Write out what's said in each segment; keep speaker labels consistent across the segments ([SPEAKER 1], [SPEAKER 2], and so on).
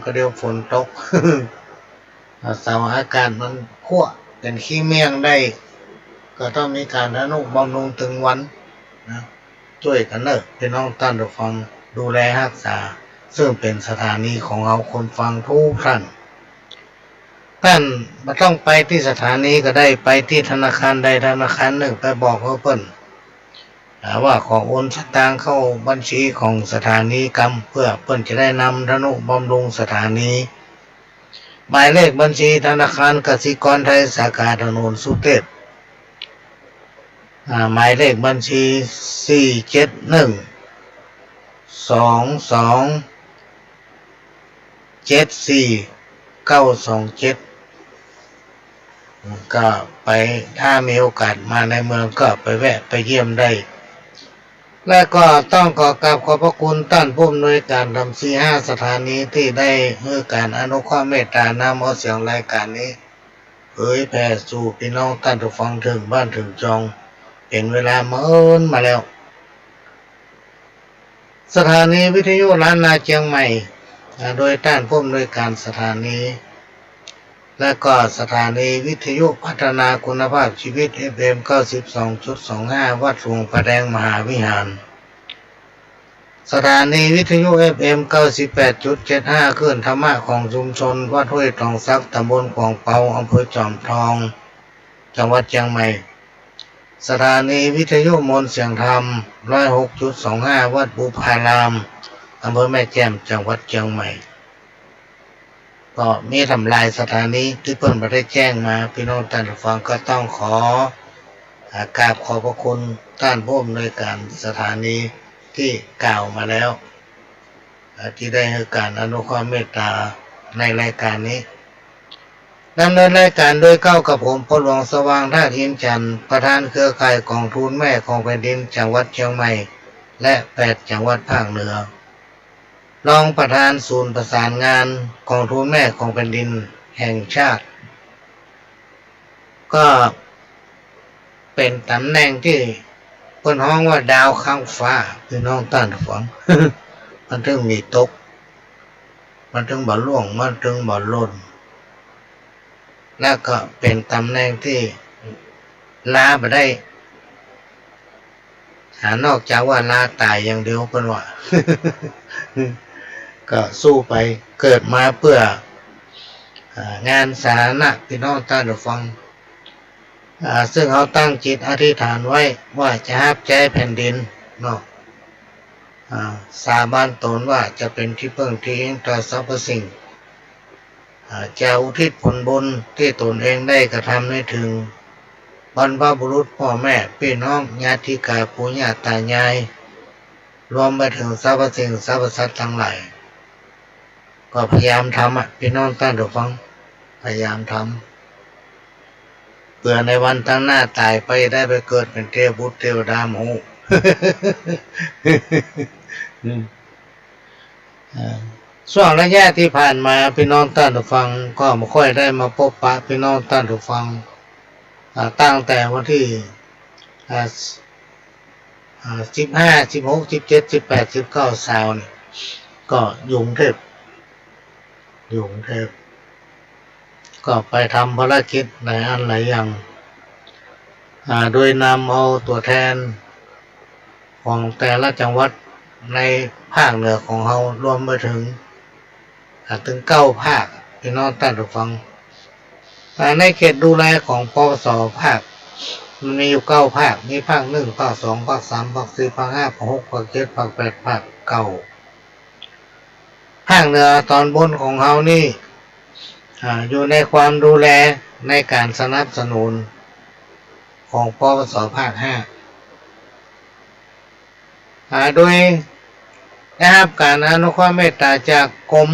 [SPEAKER 1] ก็เดี๋ยวฝนตก เสาอากาศมันขั้วเป็นขี้เมี่ยงได้ก็ต้องมีการอนุบำรุงถึงวันนะช่วยกันเนอะพี่น้องท่านผู้ฟังดูแลรักษาซึ่งเป็นสถานีของเราคนฟังทุกท่านไม่ต้องไปที่สถานีก็ได้ไปที่ธนาคารใดธนาคารหนึ่งไปบอกเขาเพิ่นว่าขอโอนสตางค์เข้าบัญชีของสถานีกรรมเพื่อเพิ่นจะได้นำธนุบำรุงสถานีหมายเลขบัญชีธนาคารกสิกรไทยสาขาถนนสุเทพหมายเลขบัญชี47122742927ก็ไปถ้ามีโอกาสมาในเมืองก็ไปแวะไปเยี่ยมได้และก็ต้องขอกราบขอบพระคุณท่านผู้อำนวยการทำ4-5 สถานีที่ได้ให้การอนุเคราะห์เมตตานำเอาเสียงรายการนี้เผยแผ่สู่พี่น้องท่านผู้ฟังถึงบ้านถึงจองเป็นเวลาเมินมาแล้วสถานีวิทยุล้านนาเชียงใหม่โดยท่านผู้อำนวยการสถานีและก็สถานีวิทยุพัฒนาคุณภาพชีวิต FM 92.25 วัดหลวงพระแดงมหาวิหารสถานีวิทยุ FM 98.75 คลื่นธรรมะของชุมชนวัดห้วยทองซักตำบลขวางเปาอำเภอจอมทองจังหวัดเชียงใหม่สถานีวิทยุมนต์เสียงธรรม 106.25 วัดบุพารามอำเภอแม่แจ่มจังหวัดเชียงใหม่ก็มีทำลายสถานีที่เพิ่นไม่ได้แจ้งมาพี่น้องท่านผู้ฟังก็ต้องขอกราบขอบพระคุณท่านผู้อำนวยการสถานีที่กล่าวมาแล้วที่ได้ให้การอนุเคราะห์เมตตาในรายการนี้ดำเนินรายการโดยเก้ากับผมพลหลวงสว่างท่าอินจันทร์ประธานเครือข่ายกองทุนแม่ของแผ่นดินจังหวัดเชียงใหม่และ8 จังหวัดภาคเหนือรองประธานศูนย์ประสานงานกองทุนแม่ของแผ่นดินแห่งชาติก็เป็นตำแหน่งที่เพิ่นฮ้องว่าดาวข้างฟ้าพี่น้องท่านผู้ฟัง มันถึงมีตกมันถึงบ่ล่วงมันถึงบ่หล่นแล้วก็เป็นตำแหน่งที่ลาบ่ได้นอกจากว่าลาตายอย่างเดียวเพิ่นว่า ก็สู้ไปเกิดมาเพื่องานสาธารณะพี่น้องท่านผู้ฟังซึ่งเขาตั้งจิตอธิษฐานไว้ว่าจะรับใช้แผ่นดินเนาะสาบานตนว่าจะเป็นที่พึ่งที่อิงต่อสรรพสิ่งจะอุทิศผลบุญที่ตนเองได้กระทำให้ถึงบรรพบุรุษพ่อแม่พี่น้องญาติกาปู่ย่าตายายรวมไปถึงสรรพสิ่งสรรพสัตว์ทั้งหลายก็พยายามทำพี่น้องท่านผู้ฟังพยายามทำเพื่อในวันตั้งหน้าตายไปได้ไปเกิดเป็นเทพบุตรเทวดาหมู่ ช่วงระยะที่ผ่านมาพี่น้องท่านผู้ฟังก็ไม่ค่อยได้มาพบปะพี่น้องท่านผู้ฟังตั้งแต่วันที่15 16 17 18 19 20นี่ก็อยู่กรุงเทพก็ไปทำภารกิจหลายอันหลายอย่างโดยนำเอาตัวแทนของแต่ละจังหวัดในภาคเหนือของเรารวมไปถึง9 ภาคพี่น้องท่านผู้ฟังในเขตดูแลของปวส.ภาคมันมีอยู่9 ภาคมีภาค1ภาค2ภาค3ภาค4ภาค5ภาค6ภาค7ภาค8ภาค9ภาคเหนือตอนบนของเรานี่อยู่ในความดูแลในการสนับสนุนของปวส.ภาค5โดยได้รับการอนุเคราะห์เมตตาจากกรม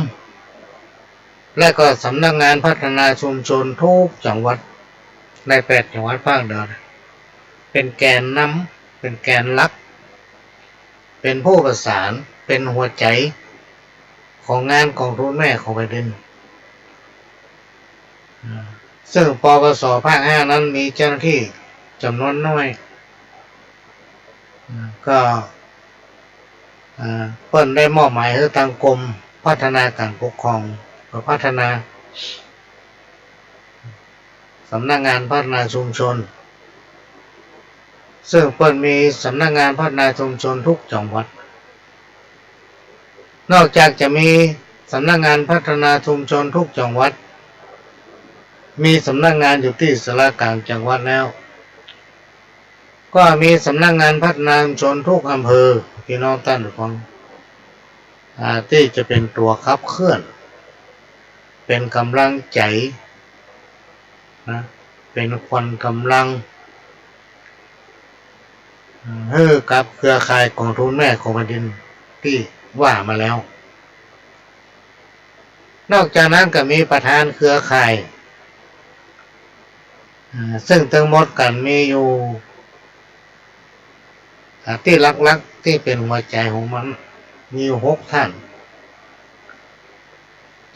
[SPEAKER 1] และก็สำนักงานพัฒนาชุมชนทุกจังหวัดใน8 จังหวัดภาคเหนือเป็นแกนนำเป็นแกนหลักเป็นผู้ประสานเป็นหัวใจของงานกองทุนแม่ของแผ่นดินซึ่งปวส.ภาค5นั้นมีเจ้าหน้าที่จำนวนน้อยก็เพิ่นได้มอบหมายให้ทางกรม พัฒนาการปกครองพัฒนาสำนักงานพัฒนาชุมชนซึ่งเปิดมีสำนักงานพัฒนาชุมชนทุกจังหวัดนอกจากจะมีสำนักงานพัฒนาชุมชนทุกจังหวัดมีสำนักงานอยู่ที่สารกลางจังหวัดแล้วก็มีสำนักงานพัฒนาชุมชนทุกอำเภอพี่น้องท่านผู้ฟังที่จะเป็นตัวขับเคลื่อนเป็นกำลังใจนะเป็นควันกำลังให้กับเครือข่ายกองทุนแม่ของแผ่นดินที่ว่ามาแล้วนอกจากนั้นก็มีประธานเครือข่ายซึ่งทั้งหมดกันมีอยู่ที่ลักๆที่เป็นหัวใจของมันมีอยู่6 ท่าน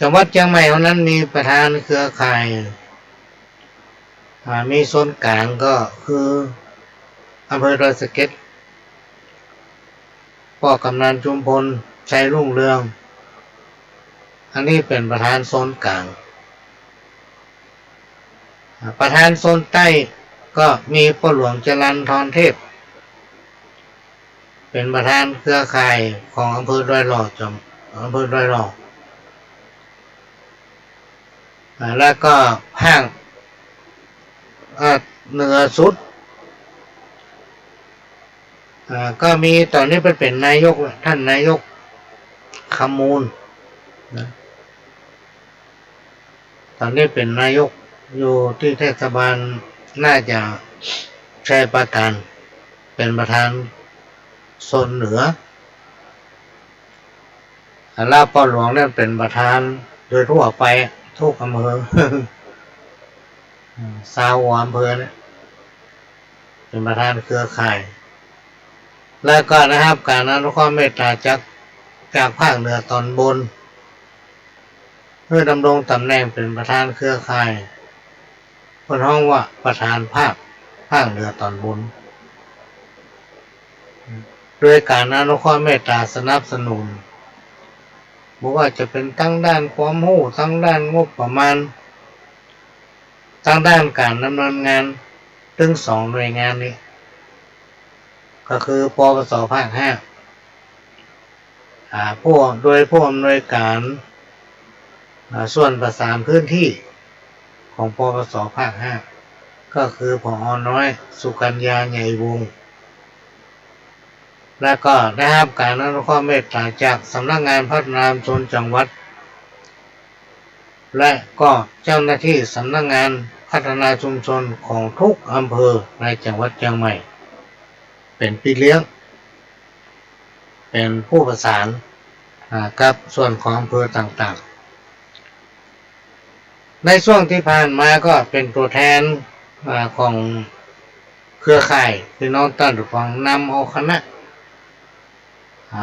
[SPEAKER 1] จังหวัดเชียงใหม่เท่านั้นมีประธานเครือข่ายมีโซนกลางก็คืออำเภอดอยสะเก็ดพ่อกำนันชุมพลชัยรุ่งเรืองอันนี้เป็นประธานโซนกลางประธานโซนใต้ก็มีพ่อหลวงจรัญธรเทพเป็นประธานเครือข่ายของอำเภอดอยหล่ออำเภอดอยหล่อแล้วก็ภาคเหนือสุดก็มีตอนนี้เป็นนายกท่านนายกคำมูลนะตอนนี้เป็นนายกอยู่ที่เทศบาลน่าจะชัยปราการเป็นประธานโซนเหนือลาพ่อหลวงนั่นเป็นประธานโดยทั่วไปทุกอำเภอซาวอำเภอเนี่ยเป็นประธานเครือข่ายและก็นะครับการอนุเคราะห์เมตตาจากภาคเหนือตอนบนเพื่อดำรงตำแหน่งเป็นประธานเครือข่ายคนห้องว่าประธานภาคเหนือตอนบนโดยการอนุเคราะห์เมตตาสนับสนุนบอกว่าจะเป็นทั้งด้านความรู้ทั้งด้านงบประมาณทั้งด้านการดำเนินงานถึง2 หน่วยงานนี้ก็คือปปส.ภาค 5โดยผู้อำนวยการส่วนประสานพื้นที่ของปปส.ภาค 5ก็คือผอ.น้อยสุกัญญาใหญ่วงศ์และก็ได้รับการอนุเคราะห์เมตตาจากสำนักงานพัฒนาชุมชนจังหวัดและก็เจ้าหน้าที่สำนักงานพัฒนาชุมชนของทุกอำเภอในจังหวัดเชียงใหม่เป็นพี่เลี้ยงเป็นผู้ประสานกับส่วนของอำเภอต่างๆในช่วงที่ผ่านมาก็เป็นตัวแทนของเครือข่ายพี่น้องท่านผู้ฟังนำเอาคณะ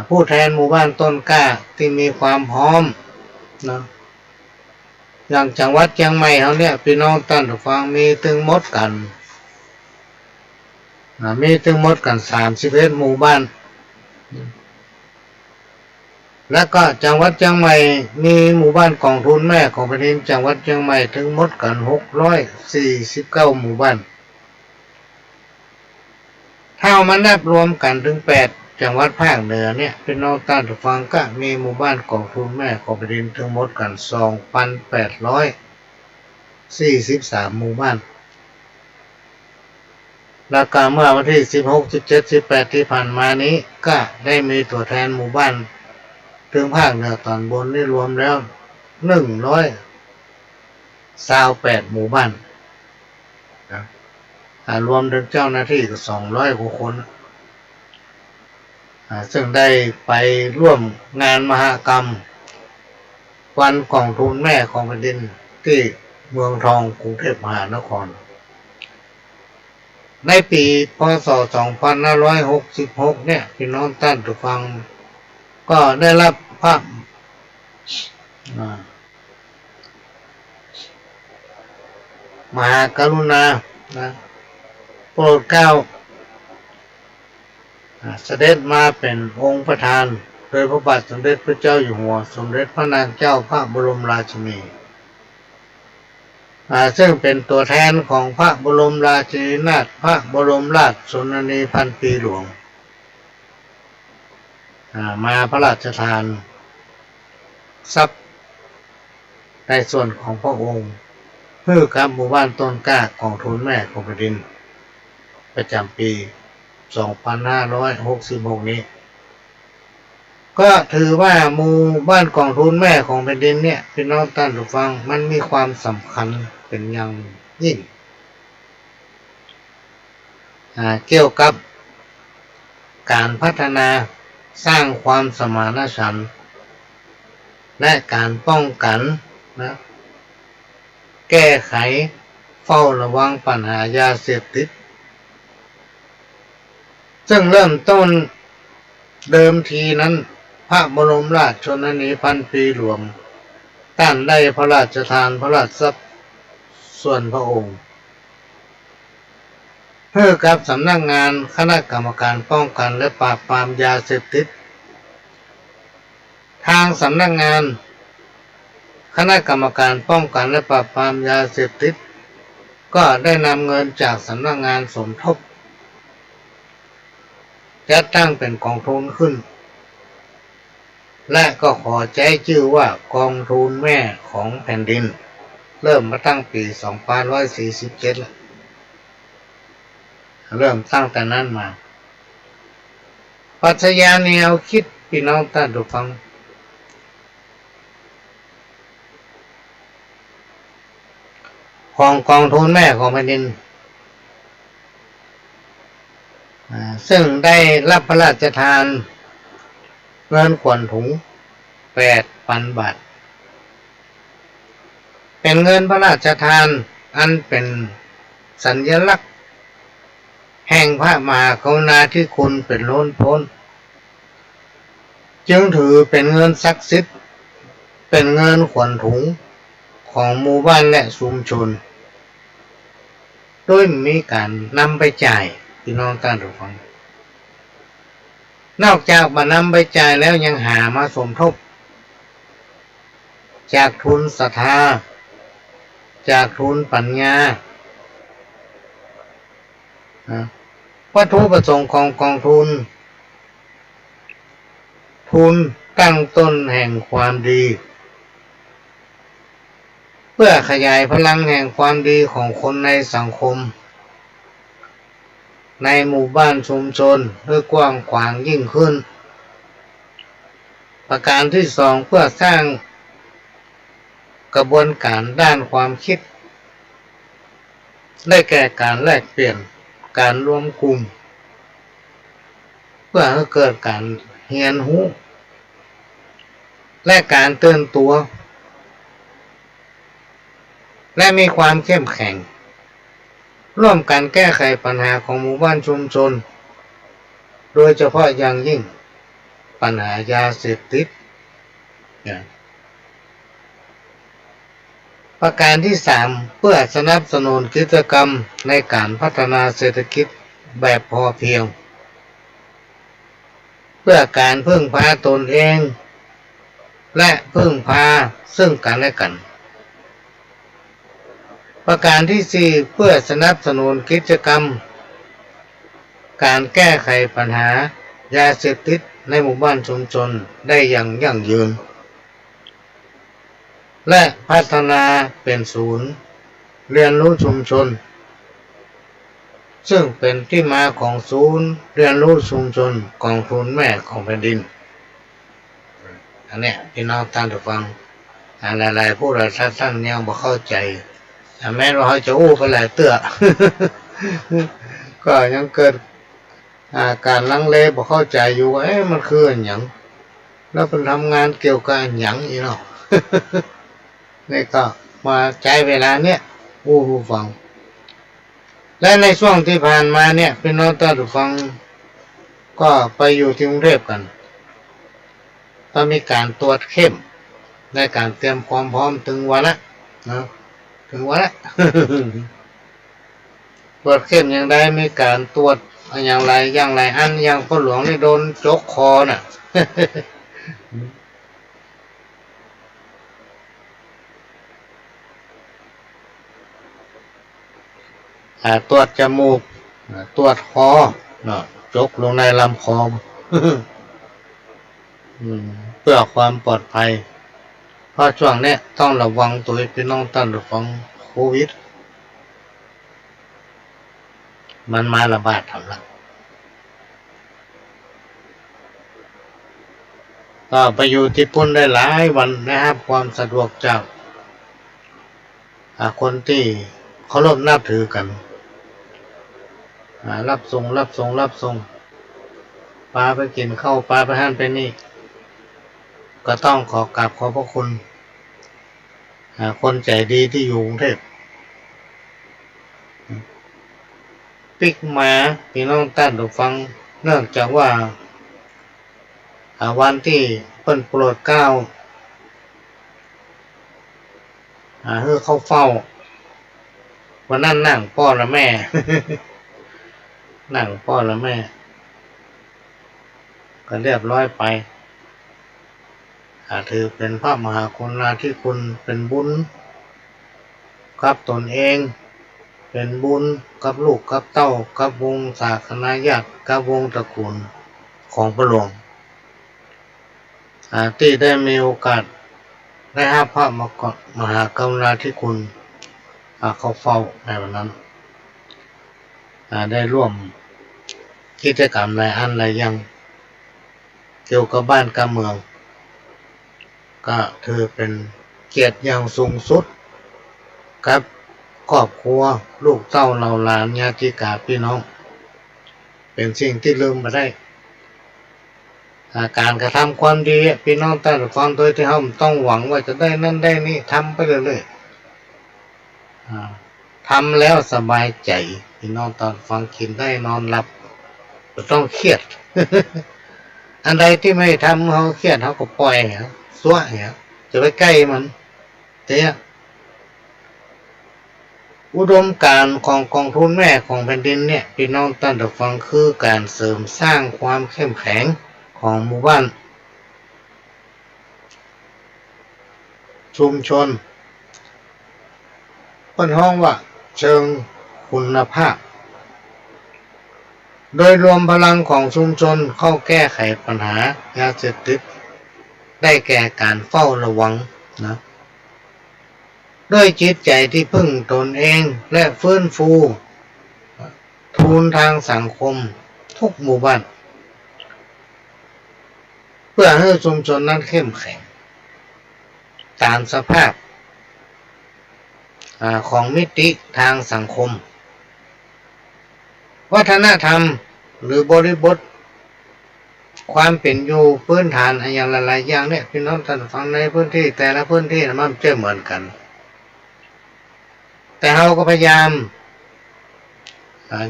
[SPEAKER 1] ผู้แทนหมู่บ้านต้นกล้าที่มีความพร้อมนะอย่างจังหวัดเชียงใหม่เขาเนี่ยพี่น้องท่านผู้ฟังมีถึงหมดกัน31 หมู่บ้านและก็จังหวัดเชียงใหม่มีหมู่บ้านกองทุนแม่ของแผ่นดินจังหวัดเชียงใหม่ถึงหมดกัน649 หมู่บ้านถ้ามันนับรวมกันถึง8 จังหวัดภาคเหนือเนี่ยพี่น้องท่านผู้ฟังก็มีหมู่บ้านกองทุนแม่ของแผ่นดินทั้งหมดกัน 2,843 หมู่บ้านแล้วก็เมื่อวันที่16 17 18ที่ผ่านมานี้ก็ได้มีตัวแทนหมู่บ้านถึงภาคเหนือตอนบนนี่รวมแล้ว128 หมู่บ้านรวมถึงเจ้าหน้าที่ก็200 กว่าคนซึ่งได้ไปร่วมงานมหกรรมวันกองทุนแม่ของแผ่นดินที่เมืองทองกรุงเทพมหานครในปีพ.ศ. 2566เนี่ยพี่น้องท่านผู้ฟังก็ได้รับพระมหากรุณาโปรดเกล้าเสด็จมาเป็นองค์ประธาน โดยพระบาทสมเด็จพระเจ้าอยู่หัวสมเด็จพระนางเจ้าพระบรมราชินีซึ่งเป็นตัวแทนของพระบรมราชินีนาถพระบรมราชชนนีพันปีหลวงมาพระราชทานทรัพย์ในส่วนของพระองค์เพื่อกับหมู่บ้านต้นกล้ากองทุนแม่ของแผ่นดินประจำปี 2566 นี้ก็ถือว่าหมู่บ้านกองทุนแม่ของแผ่นดินเนี่ยพี่น้องท่านผู้ฟังมันมีความสำคัญเป็นอย่างยิ่งเกี่ยวกับการพัฒนาสร้างความสมานฉันท์และการป้องกันนะแก้ไขเฝ้าระวังปัญหายาเสพติดซึ่งเริ่มต้นเดิมทีนั้นพระบรมราชชนนีพันปีหลวงท่านได้พระราชทานพระราชทรัพย์ส่วนพระองค์เพื่อกับสำนักงานคณะกรรมการป้องกันและปราบปรามยาเสพติดทางสำนักงานคณะกรรมการป้องกันและปราบปรามยาเสพติดก็ได้นำเงินจากสำนักงานสมทบจัดตั้งเป็นกองทุนขึ้นและก็ขอใช้ชื่อว่ากองทุนแม่ของแผ่นดินเริ่มมาตั้งปี 2547 แล้วเริ่มตั้งแต่นั้นมาปรัชญาแนวคิดพี่น้องท่านผู้ฟังของกองทุนแม่ของแผ่นดินซึ่งได้รับพระราชทานเงินขวัญถุง 8,000 บาทเป็นเงินพระราชทานอันเป็นสัญลักษณ์แห่งพระมหากรุณาธิคุณเป็นล้นพ้นจึงถือเป็นเงินศักดิ์สิทธิ์เป็นเงินขวัญถุงของหมู่บ้านและชุมชนโดยมีการนำไปจ่ายพี่น้องท่านผู้ฟังนอกจากมานำไปจ่ายแล้วยังหามาสมทบจากทุนศรัทธาจากทุนปัญญาวัตถุประสงค์ของกองทุนตั้งต้นแห่งความดีเพื่อขยายพลังแห่งความดีของคนในสังคมในหมู่บ้านชุมชนให้กว้างขวางยิ่งขึ้นประการที่สองเพื่อสร้างกระบวนการด้านความคิดได้แก่การแลกเปลี่ยนการรวมกลุ่มเพื่อให้เกิดการเรียนรู้และการตื่นตัวและมีความเข้มแข็งร่วมกันแก้ไขปัญหาของหมู่บ้านชุมชนโดยเฉพาะอย่างยิ่งปัญหายาเสพติดประการที่สามเพื่อสนับสนุนกิจกรรมในการพัฒนาเศรษฐกิจแบบพอเพียงเพื่อการพึ่งพาตนเองและพึ่งพาซึ่งกันและกันประการที่สี่เพื่อสนับสนุนกิจกรรมการแก้ไขปัญหายาเสพติดในหมู่บ้านชุมชนได้อย่างยั่งยืนและพัฒนาเป็นศูนย์เรียนรู้ชุมชนซึ่งเป็นที่มาของศูนย์เรียนรู้ชุมชนกองทุนแม่ของแผ่นดินอันนี้พี่น้องท่านผู้ฟังหลายๆผู้หลายท่านยังบ่เข้าใจแม้ว่าเขาจะอู้ไปหลายเตื้อ ก็ยังเกิดการลังเลบ่เข้าใจอยู่ว่ามันคืออันหยังแล้วเป็นทำงานเกี่ยวกับอันหยังอีเนาะ นี่ก็มาใช้เวลาเนี้ยอู้หูฟังและในช่วงที่ผ่านมาเนี่ยพี่น้องท่านผู้ฟังก็ไปอยู่ที่กรุงเทพกันก็มีการตรวจเข้มในการเตรียมความพร้อมถึงวันละนะถึงวันละ ตรวจเข้มอย่างใดมีการตรวจอย่างไรอันอย่างพ่อหลวงนี่โดนจกคอน่ะ ตรวจจมูกตรวจคอเนาะจกลงในลำคอเพื่อความปลอดภัยเพราะช่วงนี้ต้องระวังตัวพี่น้องต้านของโควิดมันมาระบาดทำละก็ไปอยู่ที่ปุ่นได้หลายวันนะครับความสะดวกจากคนที่เคารพนับถือกันรับส่งปลาไปกินข้าวปลาไปหั่นไปนี่ก็ต้องขอกราบขอบพระคุณคนใจดีที่อยู่กรุงเทพปิกมาพี่น้องต้านฟังเนื่องจากว่าวันที่เพิ่นโปรดเกล้าให้เขาเฝ้าวันนั้นนั่งพ่อและแม่ นั่งพ่อและแม่ก็เรียบร้อยไปถือเป็นพระมหากรุณาธิคุณเป็นบุญกับตนเองเป็นบุญกับลูกกับเต้ากับวงศาคณาญาติกับวงตระกูลของพระหลวงที่ได้มีโอกาสได้รับพระมหากรุณาธิคุณเข้าเฝ้าในวันนั้นได้ร่วมกิจกรรมหลายอันหลายอย่างเกี่ยวกับบ้านกับเมืองก็ถือเป็นเกียรติอย่างสูงสุดกับครอบครัวลูกเต้าเหล่าหลานญาติกาพี่น้องเป็นสิ่งที่ลืมไม่ได้การกระทำความดีพี่น้องแต่ละฟังโดยที่เราต้องหวังว่าจะได้นั่นได้นี่ทำไปเรื่อยๆทำแล้วสบายใจพี่น้องตอนฟังกินได้นอนหลับไม่ต้องเครียด อันใดที่ไม่ทำเขาเครียดเขาก็ปล่อยซัวจะไปใกล้มันเตี้ยอุดมการณ์ของกองทุนแม่ของแผ่นดินเนี่ยพี่น้องท่านผู้ฟังคือการเสริมสร้างความเข้มแข็งของหมู่บ้านชุมชนเป็นห้องว่าเชิงคุณภาพโดยรวมพลังของชุมชนเข้าแก้ไขปัญหายาเสพติดได้แก่การเฝ้าระวังนะด้วยจิตใจที่พึ่งตนเองและฟื้นฟูทุนทางสังคมทุกหมู่บ้านเพื่อให้ชุมชนนั้นเข้มแข็งตามสภาพของมิติทางสังคมวัฒนธรรมหรือบริบทความเป็นอยู่พื้นฐานอย่างหลายๆอย่างเนี่ยพี่น้องท่านฟังในพื้นที่แต่ละพื้นที่มันไม่เหมือนกันแต่เราก็พยายาม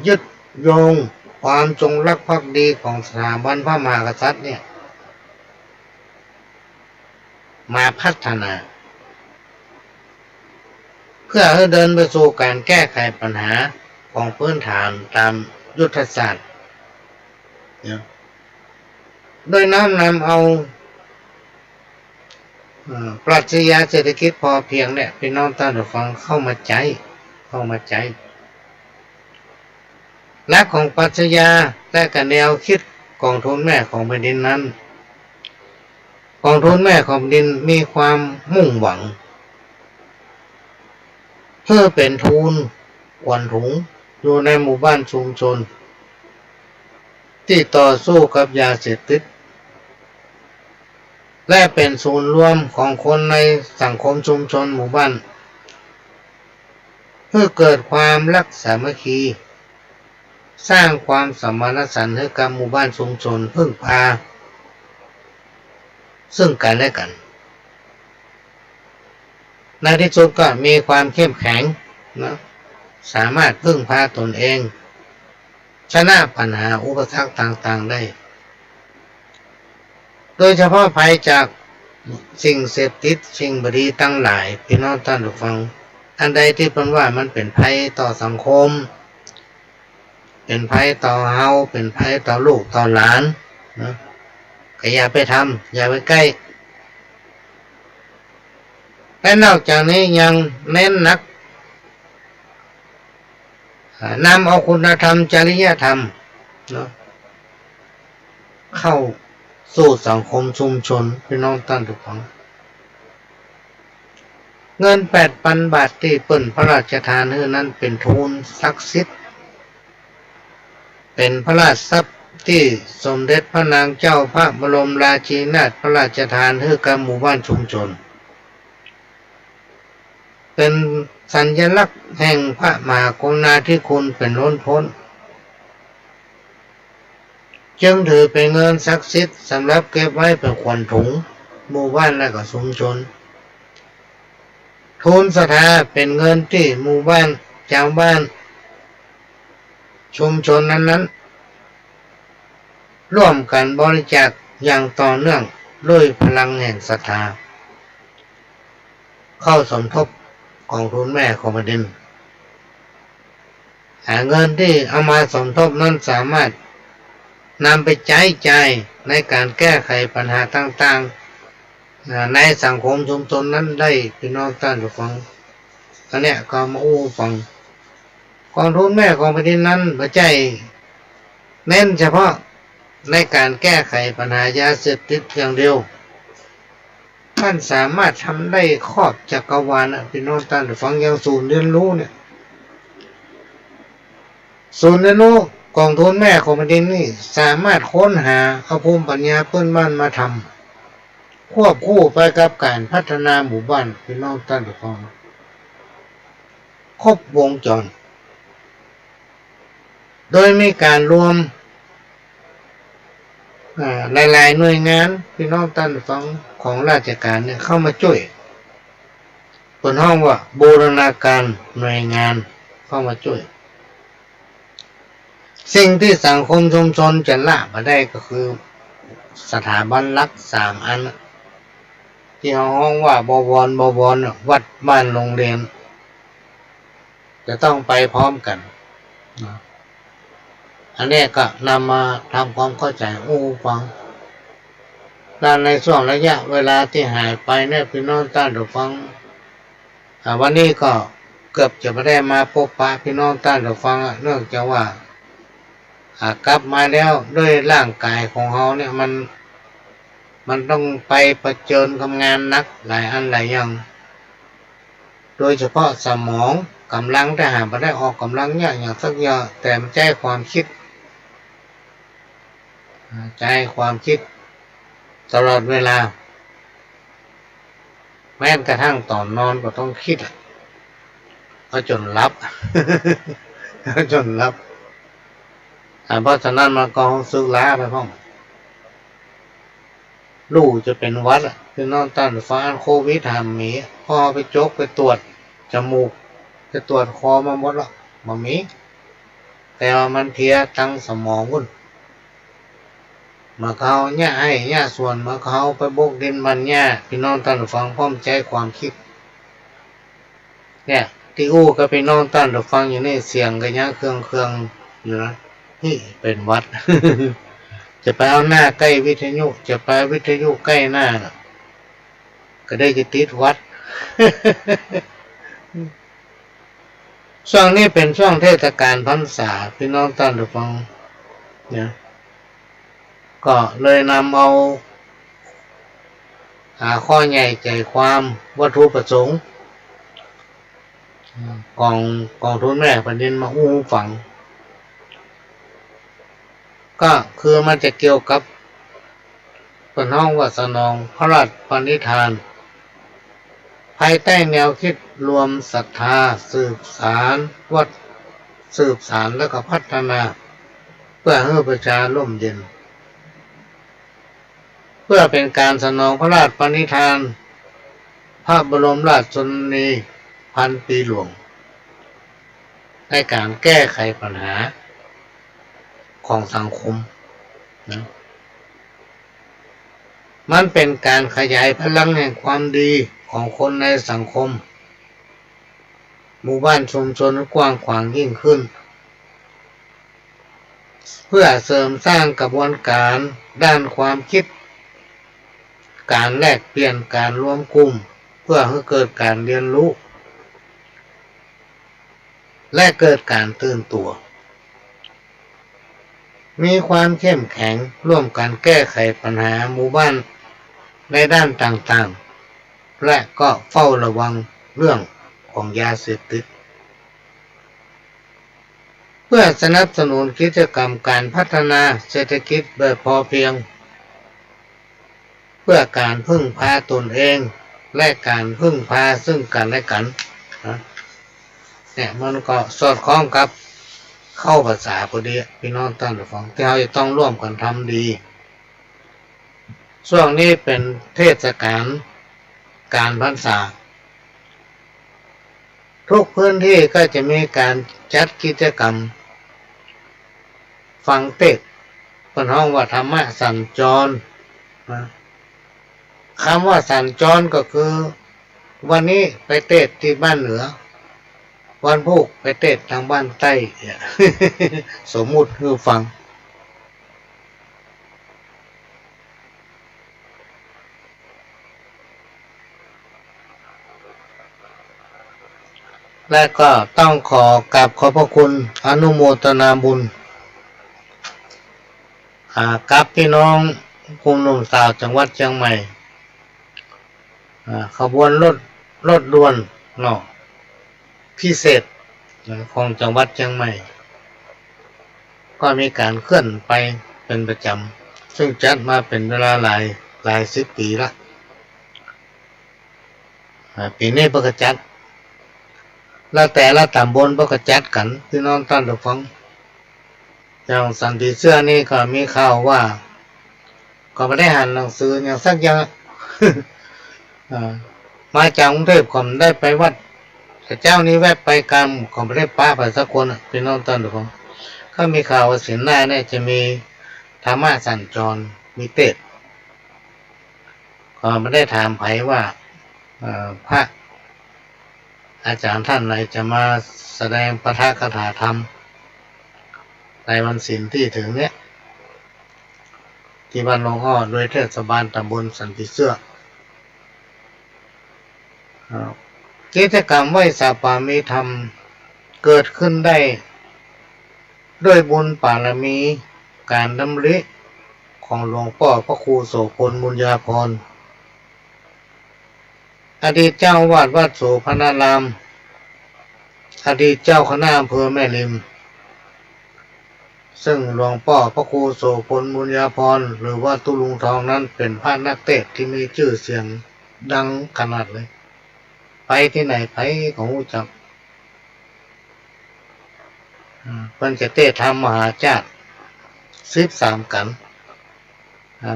[SPEAKER 1] ยึดโยงความจงรักภักดีของสถาบันพระมหากษัตริย์เนี่ยมาพัฒนาเพื่อให้เดินไปสู่การแก้ไขปัญหาของพื้นฐานตามยุทธศาสตร์โดยน้อมนำเอาปรัชญาเศรษฐกิจพอเพียงเนี่ยพี่น้องท่านผู้ฟังเข้ามาใจหลักของปรัชญาและกับแนวคิดกองทุนแม่ของแผ่นดินนั้นกองทุนแม่ของแผ่นดินมีความมุ่งหวังเพื่อเป็นทุนขวัญถุงอยู่ในหมู่บ้านชุมชนที่ต่อสู้กับยาเสพติดและเป็นศูนย์รวมของคนในสังคมชุมชนหมู่บ้านเพื่อเกิดความรักสามัคคีสร้างความสมานฉันท์ให้กับหมู่บ้านชุมชนพึ่งพาซึ่งกันและกันในที่สุดก็มีความเข้มแข็งนะสามารถพึ่งพาตนเองชนะปัญหาอุปสรรคต่างๆได้โดยเฉพาะภัยจากสิ่งเสพติดสิ่งบดีตั้งหลายพี่น้องท่านผู้ฟังอันใดที่เป็นว่ามันเป็นภัยต่อสังคมเป็นภัยต่อเฮาเป็นภัยต่อลูกต่อหลานนะ ก็อย่าไปทำอย่าไปใกล้และนอกจากนี้ยังเน้นหนักนำเอาคุณธรรมจริยธรรมเนาะเข้าสู่สังคมชุมชนพี่น้องท่านทุกท่านเงิน 8,000 บาทที่เปิ้นพระราชทานให้นั้นเป็นทุนศักดิ์สิทธิ์เป็นพระราชทรัพย์ที่สมเด็จพระนางเจ้าพระบรมราชินีนาถพระราชทานให้กับหมู่บ้านชุมชนเป็นสัญลักษณ์แห่งพระมหากรุณาธิคุณเป็นล้นพ้นจึงถือเป็นเงินศักดิ์สิทธิ์สำหรับเก็บไว้เป็นขวัญถุงหมู่บ้านและก็ชุมชนทุนศรัทธาเป็นเงินที่หมู่บ้านชาวบ้านชุมชนนั้นร่วมกันบริจาคอย่างต่อเนื่องด้วยพลังแห่งศรัทธาเข้าสมทบกองทุนแม่ของแผ่นดินเงินที่เอามาสมทบนั้นสามารถนำไปใช้จ่ายในการแก้ไขปัญหาต่างๆในสังคมชุมชนนั้นได้พี่น้องท่านผู้ฟังอันเนี้ยก็มาฟังกองทุนแม่ของแผ่นดินนั้นไม่ใช่เน้นเฉพาะในการแก้ไขปัญหายาเสพติดอย่างเดียวท่านสามารถทำได้ครอบจักรวาลพี่น้องท่านผู้ฟังอย่างศูนย์เรียนรู้เนี่ยศูนย์เรียนรู้กองทุนแม่ของแผ่นดินนี่สามารถค้นหาเอาภูมิปัญญาพื้นบ้านมาทำควบคู่ไปกับการพัฒนาหมู่บ้านพี่น้องท่านผู้ฟังครบวงจรโดยมีการรวมหลายๆหน่วยงานพี่น้องท่านผู้ฟังของราชการเนี่ยเข้ามาช่วยเปิดห้องว่าบูรณาการหน่วยงานเข้ามาช่วยสิ่งที่สังคมชุมชนจะละมาได้ก็คือสถาบันหลัก3 อันที่ห้องว่าบวรวัดบ้านโรงเรียนจะต้องไปพร้อมกันอันนี้ก็นำมาทำความเข้าใจฟังด้านในช่วงระยะเวลาที่หายไปเนี่ยพี่น้องท่านผู้ฟังวันนี้ก็เกือบจะไม่ได้มาพบปะพี่น้องท่านผู้ฟังเนื่องจากว่ากลับมาแล้วด้วยร่างกายของเขาเนี่ยมันต้องไปเผชิญกับงานหนักหลายอันหลายอย่างโดยเฉพาะสมองกำลังแต่หาไม่ได้ออกกำลังอย่างสักอย่างแต่ใจความคิดตลอดเวลาแม้กระทั่งตอนนอนก็ต้องคิดก็จนหลับ จนหลับเพราะฉะนั้นมันก็ซึกล้าไปพ่อลูกจะเป็นวัดพี่น้องต้านฟ้าโควิดทำมีพ่อไปจกไปตรวจจมูกไปตรวจคอมาหมดแล้วมันมีแต่ว่ามันเพียตั้งสมองวุ่นมาเขาเนี่ยให้เนี่ยส่วนมาเขาไปบกดินมันเนี่ยพี่น้องต้านฟังพร้อมใจความคิดเนี่ยที่ก็พี่น้องต้านฟังอยู่นี่เสียงกันเนี่ยเครื่องอยู่นะนี่เป็นวัด จะไปเอาหน้าใกล้วิทยุจะไปวิทยุใกล้หน้าก็ได้จะติดวัด ช่วงนี้เป็นช่วงเทศกาลพรรษาพี่น้องท่านผู้ฟังเนี่ยก็เลยนำเอาข้อใหญ่ใจความวัตถุประสงค์กองทุนแม่แผ่นดินมาฟังก็คือมันจะเกี่ยวกับเป็นห้องวัดสนองพระราชปณิธานภายใต้แนวคิดรวมศรัทธาสืบสารและก็พัฒนาเพื่อให้ประชาร่มเย็นเพื่อเป็นการสนองพระราชปณิธานพระบรมราชชนนีพันปีหลวงในการแก้ไขปัญหาของสังคมนะมันเป็นการขยายพลังแห่งความดีของคนในสังคมหมู่บ้านชุมชนกว้างขวางยิ่งขึ้นเพื่อเสริมสร้างกระบวนการด้านความคิด การแลกเปลี่ยนการรวมกลุ่มเพื่อให้เกิดการเรียนรู้และเกิดการตื่นตัวมีความเข้มแข็งร่วมกันแก้ไขปัญหาหมู่บ้านในด้านต่างๆและก็เฝ้าระวังเรื่องของยาเสพติดเพื่อสนับสนุนกิจกรรมการพัฒนาเศรษฐกิจแบบพอเพียงเพื่อการพึ่งพาตนเองและการพึ่งพาซึ่งกันและกันเนี่ยมันก็สอดคล้องกับเข้าภาษาพอดีพี่น้องท่านผู้ฟังที่เราจะต้องร่วมกันทำดีช่วงนี้เป็นเทศกาลการพรรษาทุกพื้นที่ก็จะมีการจัดกิจกรรมฟังเทศน์เป็นห้องว่าธรรมะสัญจรคำว่าสัญจรก็คือวันนี้ไปเทศน์ที่บ้านเหนือวันพุธไปเทศน์ทางบ้านใต้ สมมุติคือฟังและก็ต้องขอกราบขอบพระคุณอนุโมทนาบุญกับพี่น้องกลุ่มหนุ่มสาวจังหวัดเชียงใหม่ขบวนรถด่วนเนาะพิเศษของจังหวัดเชียงใหม่ก็มีการเคลื่อนไปเป็นประจำซึ่งจัดมาเป็นเวลาหลายสิบปีละปีนี้ประกาศจัดแล้วแต่ละตำบลประกาศจัดกันพี่น้องท่านผู้ฟังอย่างสันติเสื้อนี่ก็มีข่าวว่าก็ไม่ได้อ่านหนังสืออย่างสักอย่าง มาจากกรุงเทพก็ได้ไปวัดแต่เจ้านี้แวะไปกันก็ไม่ได้ป้าไปสักคนพี่น้องท่านผู้ฟังก็มีข่าวว่าสินหน้าเนี่ยจะมีธรรมะสัญจรมีเทศน์ก็ไม่ได้ถามไผว่าพระอาจารย์ท่านไหนจะมาแสดงปาฐกถาธรรมในวันศีลที่ถึงเนี้ยที่บ้านหลวงพ่อโดยเทศบาลตำบลสันติเสื้อกิจกรรมไหว้สาปามีธรรมเกิดขึ้นได้ด้วยบุญบารมีการดำริของหลวงพ่อพระครูโสพลบุญญาภรณ์อดีตเจ้าวาดวัดโสภณารามอดีตเจ้าคณะอำเภอแม่ริมซึ่งหลวงพ่อพระครูโสพลบุญญาภรณ์หรือว่าตุลุงทองนั้นเป็นพระนักเทศน์ที่มีชื่อเสียงดังขนาดเลยไปที่ไหนไปของรู้จักเพิ่นจะเทศน์ธรรมมหาจารย์13 กัน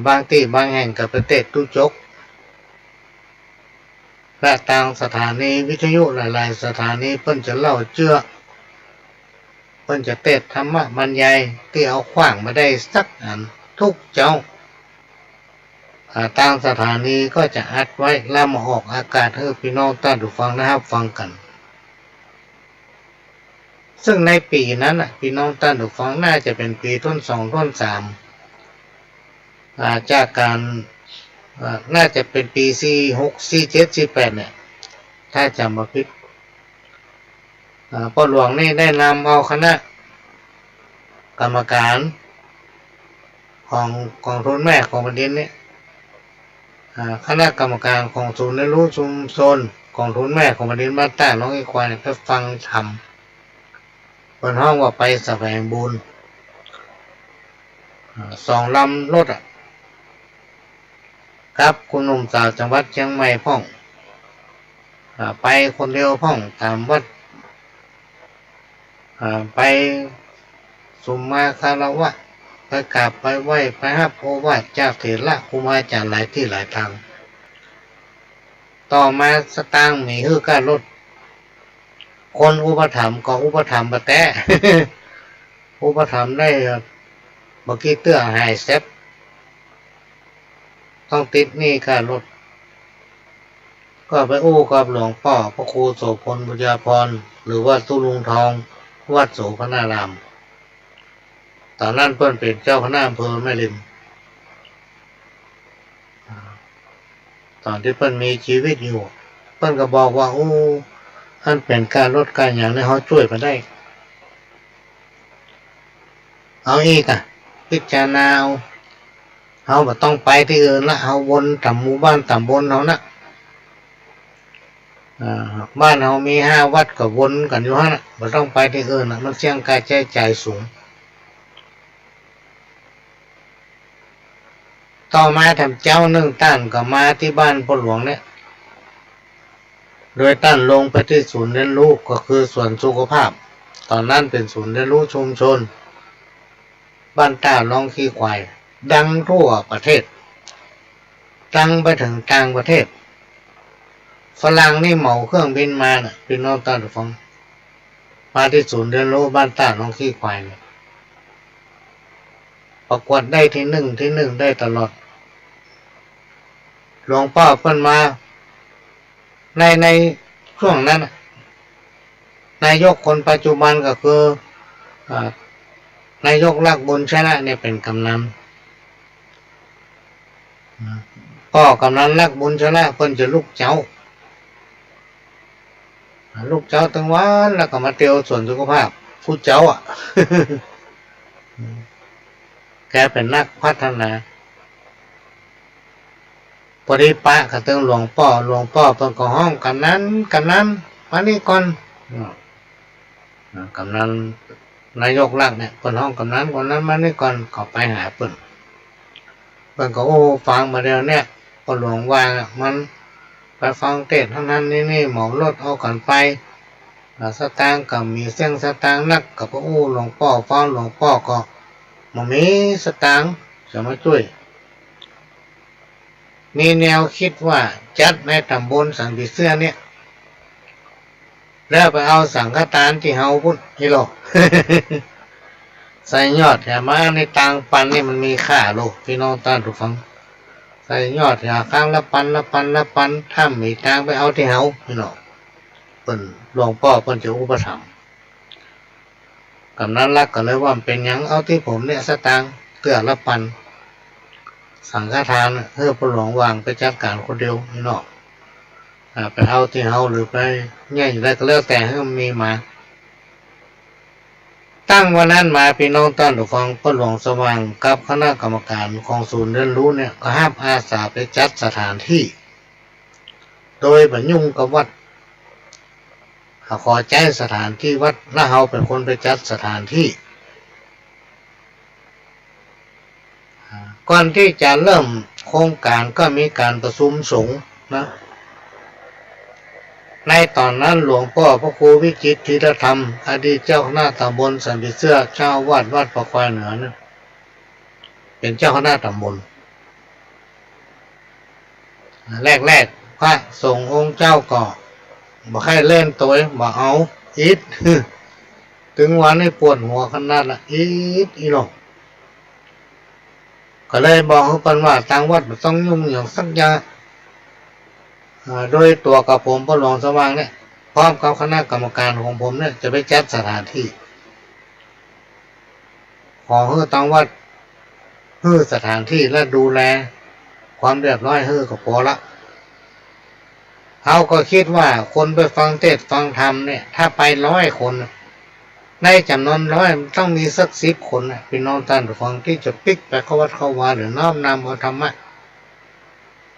[SPEAKER 1] บางที่บางแห่งก็ไปเทศน์ทุจกและทางสถานีวิทยุหลายๆสถานีเพิ่นจะเล่าเจื้อเพิ่นจะเทศน์ธรรมะบรรยายที่เอาขว้างมาได้สักอันทุกเจ้าทางสถานีก็จะอัดไว้แล้วมาออกอากาศให้พี่น้องท่านผู้ฟังนะครับฟังกันซึ่งในปีนั้นพี่น้องท่านผู้ฟังน่าจะเป็นปีต้น2ต้น3จากการน่าจะเป็นปี46 47 48เนี่ยถ้าจำไม่ผิดพ่อหลวงนี่ได้นำเอาคณะกรรมการของกองทุนแม่ของประเด็นนี้คณะกรรมการของศูนย์เรียนรู้ชุมชนของทุนแม่ของประเด็นบ้านใต้น้องอีควายไปฟังธรรมบนห้องว่าไปแสวงบุญ2 ลำรถครับคุณหนุ่มสาวจังหวัดเชียงใหม่พ่องไปคนเดียวพ่องตามวัดไปสุมมาคารวะไปกราบไปไหว้ไปฮับโอวาทจากเถระครูบาอาจารย์หลายที่หลายทางต่อมาสตางค์มีฮื้อการรถคนอุปถัมภ์ก็อุปถัมภ์บะแตะ อุปถัมภ์ได้บกี้เตื้อหายเซ็บต้องติดหนี้ค่ารถก็ไปอู้กับหลวงพ่อพระครูโสพลบุญญาภรณ์หรือว่าตุลุงทองวัดโสภณารามตอนนั้นเพิ่นเป็นเจ้าคณะอำเภอแม่ริม ตอนที่เพิ่นมีชีวิตอยู่เพิ่นก็บอกว่าโอ้ท่านเป็นการลดการอย่างนี้เขาช่วยมาได้เอาอีกอ่ะพิจารณาเอาบ่ต้องไปที่อื่นละเอาวนตำหมู่บ้านตำบลเขานะบ้านเรามี5 วัดก็วนกันอยู่ฮะนะบ่ต้องไปที่อื่นนะมันเสี่ยงการใช้จ่ายสูงต่อมาทำเจ้าหนึ่งต้านก็มาที่บ้านพ่อหลวงเนี่ยโดยต้านลงไปที่ศูนย์เรียนรู้ก็คือส่วนสุขภาพตอนนั้นเป็นศูนย์เรียนรู้ชุมชนบ้านต้าลองขี้ควายดังทั่วประเทศดังไปถึงต่างประเทศฝรั่งนี่เหมาเครื่องบินมาน่ะพี่น้องต้านฟังมาที่ศูนย์เรียนรู้บ้านต้าลองขี้ควายเนี่ยประกวดได้ที่หนึ่งได้ตลอดหลวงพ่อเพิ่นมาในช่วงนั้นนายกคนปัจจุบันก็คือนายกลักบุญชนะเนี่ยเป็นกำนันพ่อกำนันลักบุญชนะเพิ่นจะลูกเจ้าตั้งวันแล้วก็มาเตียวส่วนสุขภาพผู้เจ้าแกเป็นนักพัฒนาพอดีปะกับเติงหลวงพ่อเพิ่นก็ห้องกำนันมานี่ก่อนกำนันนายกลักเนี่ยเพิ่นห้องกำนันคนนั้นมานี่ก่อนก็ไปหาเพิ่นก็โอ้ฟังมาเดียวเนี่ยพอหลวงว่ามันไปฟังเทศน์ทั้งนั้นนี่เหมารถเอากันไปสตางค์ก็มีเส้นสตางค์นักกับโอ้หลวงพ่อฟังหลวงพ่อก็บ่มีสตางค์จะมาช่วยมีแนวคิดว่าจัดในตำบลสันติเสื้อเนี่ยแล้วไปเอาสังฆทานที่เฮาพุ่นนี่หรอ ใส่ยอดแถมมาในตังปันนี่มันมีค่าโลพี่น้องต้านทุกฟังใส่ยอดหาข้างละปันถ้ามีตังไปเอาที่เฮาพี่น้องเพิ่นหลวงพ่อเพิ่นจะอุปถัมภ์กำนันรักก็เลยว่าเป็นหยังเอาที่ผมเนี่ยสตางค์เกือละปันสังฆทานเพื่อพ่อหลวงวางไปจัดการคนเดียวพี่น้องไปเอาที่เฮาหรือไปแย่อยู่ได้ก็แล้วแต่ให้มันมีมาตั้งวันนั้นมาพี่น้องต้านทุกฟังพ่อหลวงสว่างกับคณะกรรมการของศูนย์เรียนรู้เนี่ยก็ห้ามอาสาไปจัดสถานที่โดยบ่ยุ่งกับวัดขอใจสถานที่วัดและเฮาเป็นคนไปจัดสถานที่ก่อนที่จะเริ่มโครงการก็มีการประชุมสงฆ์นะในตอนนั้นหลวงพ่อพระครูวิจิตรธีรธรรมอดีตเจ้าคณะตำบลสันติเสื้อเจ้าวาดวัดประควายเหนือนะเป็นเจ้าคณะตำบลแรกพระสงฆ์องค์เจ้าก็บอกให้เล่นตัวบอกเอาอิด ถึงวันนี้ปวดหัวขนาดละอิดอีหลงก็เลยบอกเขาเป็นว่าทางวัดต้องยุ่งอย่างสักอย่างโดยตัวกับผมพ่อหลวงสว่างเนี่ยพร้อมกับคณะกรรมการของผมเนี่ยจะไปจัดสถานที่ขอให้ทางวัดให้สถานที่และดูแลความเรียบร้อยให้ก็พอละเขาก็คิดว่าคนไปฟังเทศน์ฟังธรรมเนี่ยถ้าไป100 คนในจำนวน100ต้องมีสัก10 คนพี่น้องท่านผู้ฟังที่จะปิกไปเข้าวัดเข้าวาหรือน้อมนำเอาธรรมะ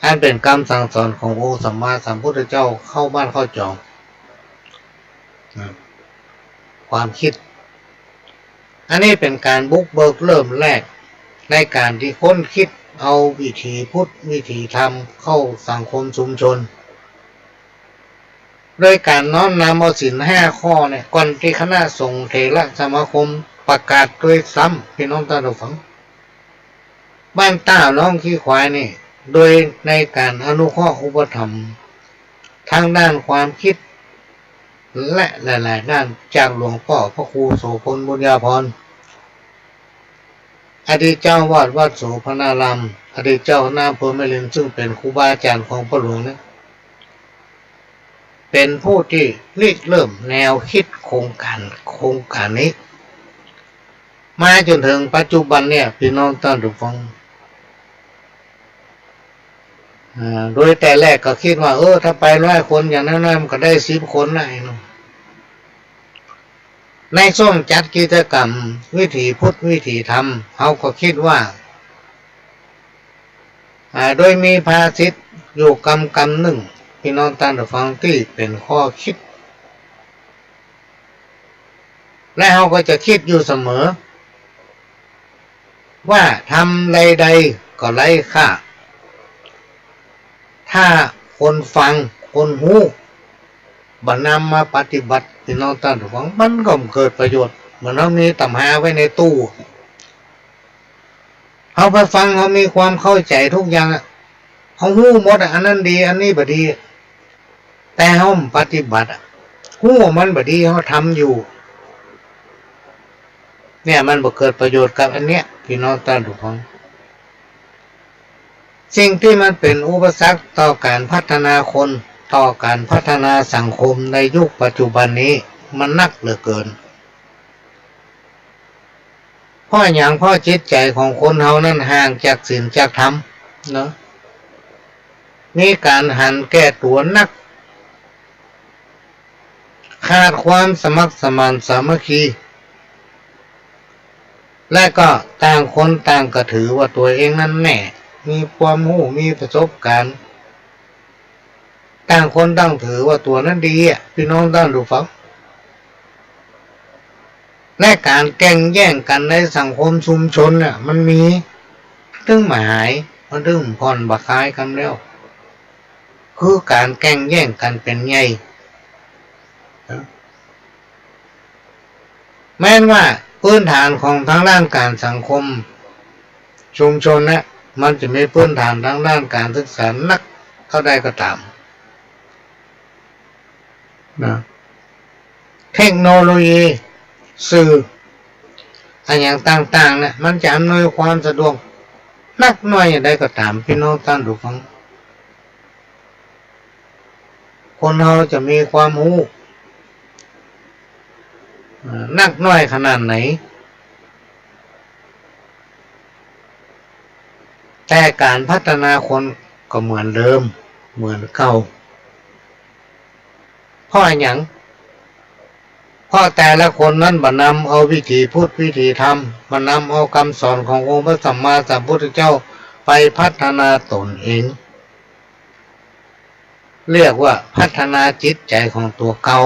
[SPEAKER 1] อันเป็นคำสั่งสอนขององค์สัมมาสัมพุทธเจ้าเข้าบ้านเข้าจองความคิดอันนี้เป็นการบุกเบิกเริ่มแรกในการที่ค้นคิดเอาวิถีพุทธวิถีธรรมเข้าสังคมชุมชนโดยการน้อมนำเอาศีล5 ข้อเนี่ยก่อนที่คณะสงฆ์เถรสมาคมประกาศด้วยซ้ำพี่น้องท่านผู้ฟังบ้านต้าร้องขี้ควายนี่โดยในการอนุเคราะห์อุปถัมภ์ทางด้านความคิดและหลายๆด้านจากหลวงพ่อพระครูโสพลบุญญาภรณ์อดีตเจ้าวาดวัดโสพนารามอดีตเจ้าคณะอำเภอแม่ริมซึ่งเป็นครูบาอาจารย์ของพ่อหลวงเนี่ยเป็นผู้ที่ริเริ่มแนวคิดโครงการนี้มาจนถึงปัจจุบันเนี่ยพี่น้องท่านผู้ฟัง โดยแต่แรกก็คิดว่าถ้าไป100 คนอย่างนั้นมันก็ได้10 คนได้เนาะในช่วงจัดกิจกรรมวิถีพุทธวิถีธรรมเขาก็คิดว่าโดยมีภาษิตอยู่คำหนึ่งพี่น้องท่านผู้ฟังที่เป็นข้อคิดและเขาก็จะคิดอยู่เสมอว่าทำใดๆก็ไร้ค่าถ้าคนฟังคนหูบันำมาปฏิบัติพี่น้องท่านผู้ฟังมันก็เกิดประโยชน์เหมือนเรามีตำหาไว้ในตู้เขาไปฟังเขามีความเข้าใจทุกอย่างเขาหูหมดอันนั้นดีอันนี้บ่ดีแต่เขาปฏิบัติหูมันบ่ดีเขาทำอยู่เนี่ยมันบ่เกิดประโยชน์กับอันเนี้ยพี่น้องท่านผู้ฟังสิ่งที่มันเป็นอุปสรรคต่อการพัฒนาคนต่อการพัฒนาสังคมในยุคปัจจุบันนี้มันนักเหลือเกินเพราะอย่างเพราะจิตใจของคนเฮานั้นห่างจากศีลจากธรรมเนาะมีการหันแก้ตัวนักขาดความสมัครสมานสามัคคีและก็ต่างคนต่างก็ถือว่าตัวเองนั้นแน่มีความรู้มีประสบการณ์ต่างคนต่างถือว่าตัวนั้นดีพี่น้องท่านผู้ฟังและการแข่งแย่งกันในสังคมชุมชนเนี่ยมันมีถึงหมายมันถึงผ่อนบักคายกันแล้วคือการแข่งแย่งกันเป็นไงแม้ว่าพื้นฐานของทางด้านการสังคมชุมชนเนี่ยมันจะมีพื้นฐานทางด้านการศึกษานักเท่าใดก็ตามนะเทคโนโลยีสื่ออะไรอย่างต่างๆเนี่ยมันจะอำนวยความสะดวกนักน้อยอย่างใดก็ตามพี่น้องท่านผู้ฟังคนเราจะมีความรู้นักน้อยขนาดไหนแต่การพัฒนาคนก็เหมือนเดิมเหมือนเก่าเพราะอย่างเพราะแต่ละคนนั้นบันนำเอาวิถีพุทธวิถีธรรมบันนำเอาคำสอนขององค์พระสัมมาสัมพุทธเจ้าไปพัฒนาตนเองเรียกว่าพัฒนาจิตใจของตัวเก่า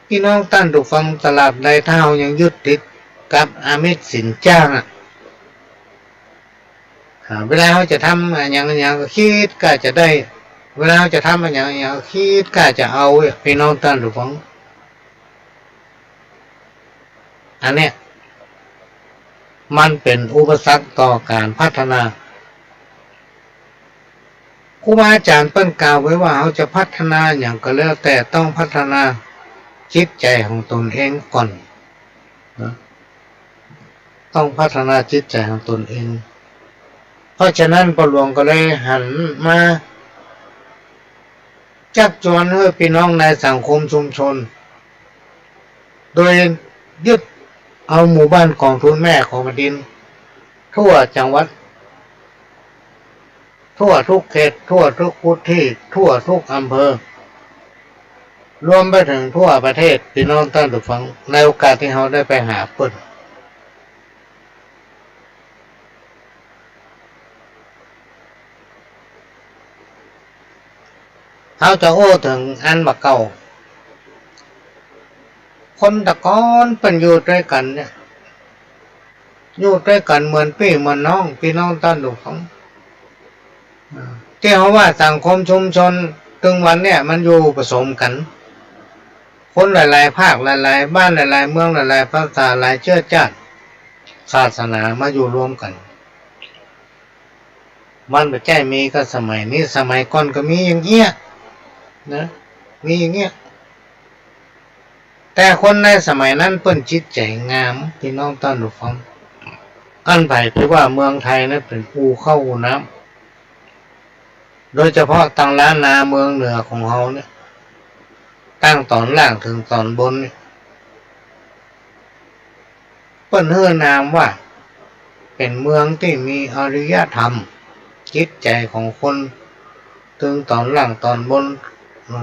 [SPEAKER 1] พี่น้องท่านผู้ฟังตลาดใดเท่ายังยึดติดกับอามิสสินจ้างเวลาเขาจะทำอย่างก็คิดก็จะได้เวลาเขาจะทำอย่างคิดก็จะเอาพี่น้องท่านผู้ฟังอันเนี้ยมันเป็นอุปสรรคต่อการพัฒนาครูบาอาจารย์เปิ้นกล่าวไว้ว่าเขาจะพัฒนาอย่างก็แล้วแต่ต้องพัฒนาจิตใจของตนเองก่อนนะต้องพัฒนาจิตใจของตนเองเพราะฉะนั้นพ่อหลวงก็เลยหันมาชักชวนให้พี่น้องในสังคมชุมชนโดยยึดเอาหมู่บ้านของทุนแม่ของแผ่นดินทั่วจังหวัดทั่วทุกเขตทั่วทุกพื้นที่ทั่วทุกอำเภอรวมไปถึงทั่วประเทศพี่น้องท่านผู้ฟังในโอกาสที่เราได้ไปหาเพิ่นเขาจะโอ้ถึงอันบักเก่าคนตะกอนเป็นอยู่ด้วยกันเนี่ยอยู่ด้วยกันเหมือนพี่เหมือนน้องพี่น้องท่านผู้ฟังที่เขาว่าสังคมชุมชนถึงวันเนี่ยมันอยู่ผสมกันคนหลายๆภาคหลายๆบ้านหลายๆเมืองหลายๆภาษาหลายเชื้อชาติศาสนามาอยู่รวมกันมันไม่ใช่มีก็สมัยนี้สมัยก่อนก็มีอย่างเงี้ยนะมีอย่างเงี้ยแต่คนในสมัยนั้นเปิ้นจิตใจงามพี่น้องท่านผู้ฟังอันไผ่ที่ว่าเมืองไทยนั้นเป็นภูเข้าน้ำโดยเฉพาะทางล้านนาเมืองเหนือของเราเนี่ยตั้งตอนล่างถึงตอนบนเนี่ยเปิ้นเฮือนามว่าเป็นเมืองที่มีอารยธรรม จิตใจของคนถึงตอนหลังตอนบน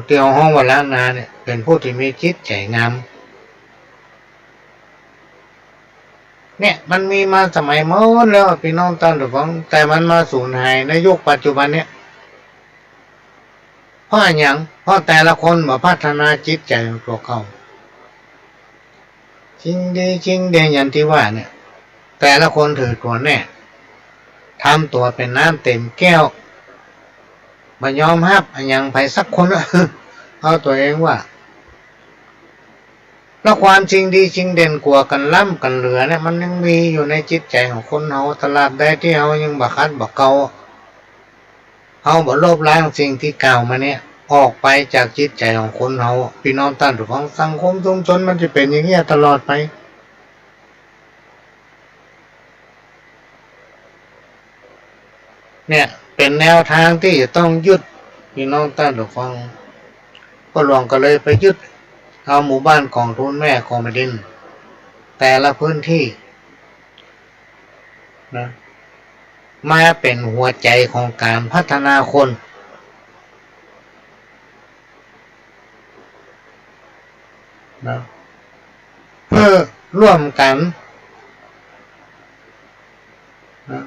[SPEAKER 1] เตียวห้องวลานาเนี่ยเป็นผู้ที่มีจิตใจงามเนี่ยมันมีมาสมัยโน้นแล้วพี่น้องท่านผู้ฟังแต่มันมาสูญหายในยุคปัจจุบันเนี่ยเพราะอย่างเพราะแต่ละคนมาพัฒนาจิตใจของตัวเขาจริงดีจริงเดียอย่างที่ว่าเนี่ยแต่ละคนถือตัวแน่ทำตัวเป็นน้ำเต็มแก้วไม่ยอมรับอย่างใครสักคนเอาตัวเองว่าแล้วความจริงดีจริงเด่นกว่ากันล้ำกันเหลือเนี่ยมันยังมีอยู่ในจิตใจของคนเฮาตลาดได้ที่เฮายังบักคัดบักเกาเฮาบ่ลบล้างสิ่งที่เก่ามาเนี่ยออกไปจากจิตใจของคนเฮาพี่น้องท่านผู้ฟังสังคมชุมชนมันจะเป็นอย่างเงี้ยตลอดไปเนี่ยเป็นแนวทางที่จะต้องยึดพี่น้องท่านผู้ฟังก็หลวงก็เลยไปยึดเอาหมู่บ้านของทุนแม่ของแผ่นดินแต่ละพื้นที่นะมาเป็นหัวใจของการพัฒนาคนนะเพื่อร่วมกันนะ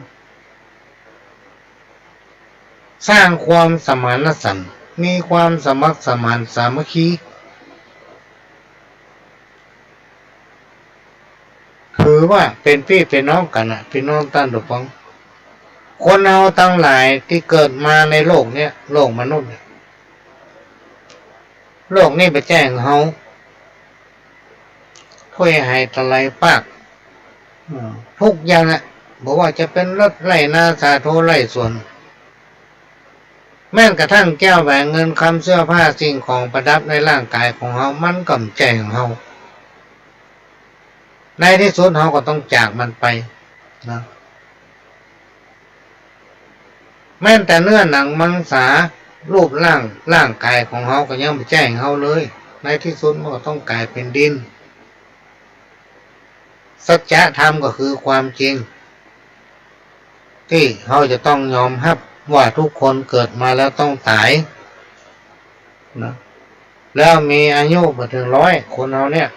[SPEAKER 1] สร้างความสมานฉันท์มีความสมัครสมานสามัคคีถือว่าเป็นพี่เป็นน้องกันอ่ะพี่น้องท่านผู้ฟังคนเราทั้งหลายที่เกิดมาในโลกเนี้ยโลกมนุษย์โลกนี้ไปแจ้งเฮาถ้วยให้ตะไลปากทุกอย่างอ่ะบอกว่าจะเป็นรถไล่นาสาโทไล่ส่วนแม้กระทั่งแก้วแหวนเงินคำเสื้อผ้าสิ่งของประดับในร่างกายของเฮามันก็ใจของเฮาในที่สุดเฮาก็ต้องจากมันไปนะแม้แต่เนื้อหนังมังสารูปร่างกายของเฮาก็ยังไม่แจ้งเฮาเลยในที่สุดมันก็ต้องกลายเป็นดินสัจธรรมก็คือความจริงที่เฮาจะต้องยอมรับว่าทุกคนเกิดมาแล้วต้องตายนะแล้วมีอายุมาถึง100คนเราเนี่ย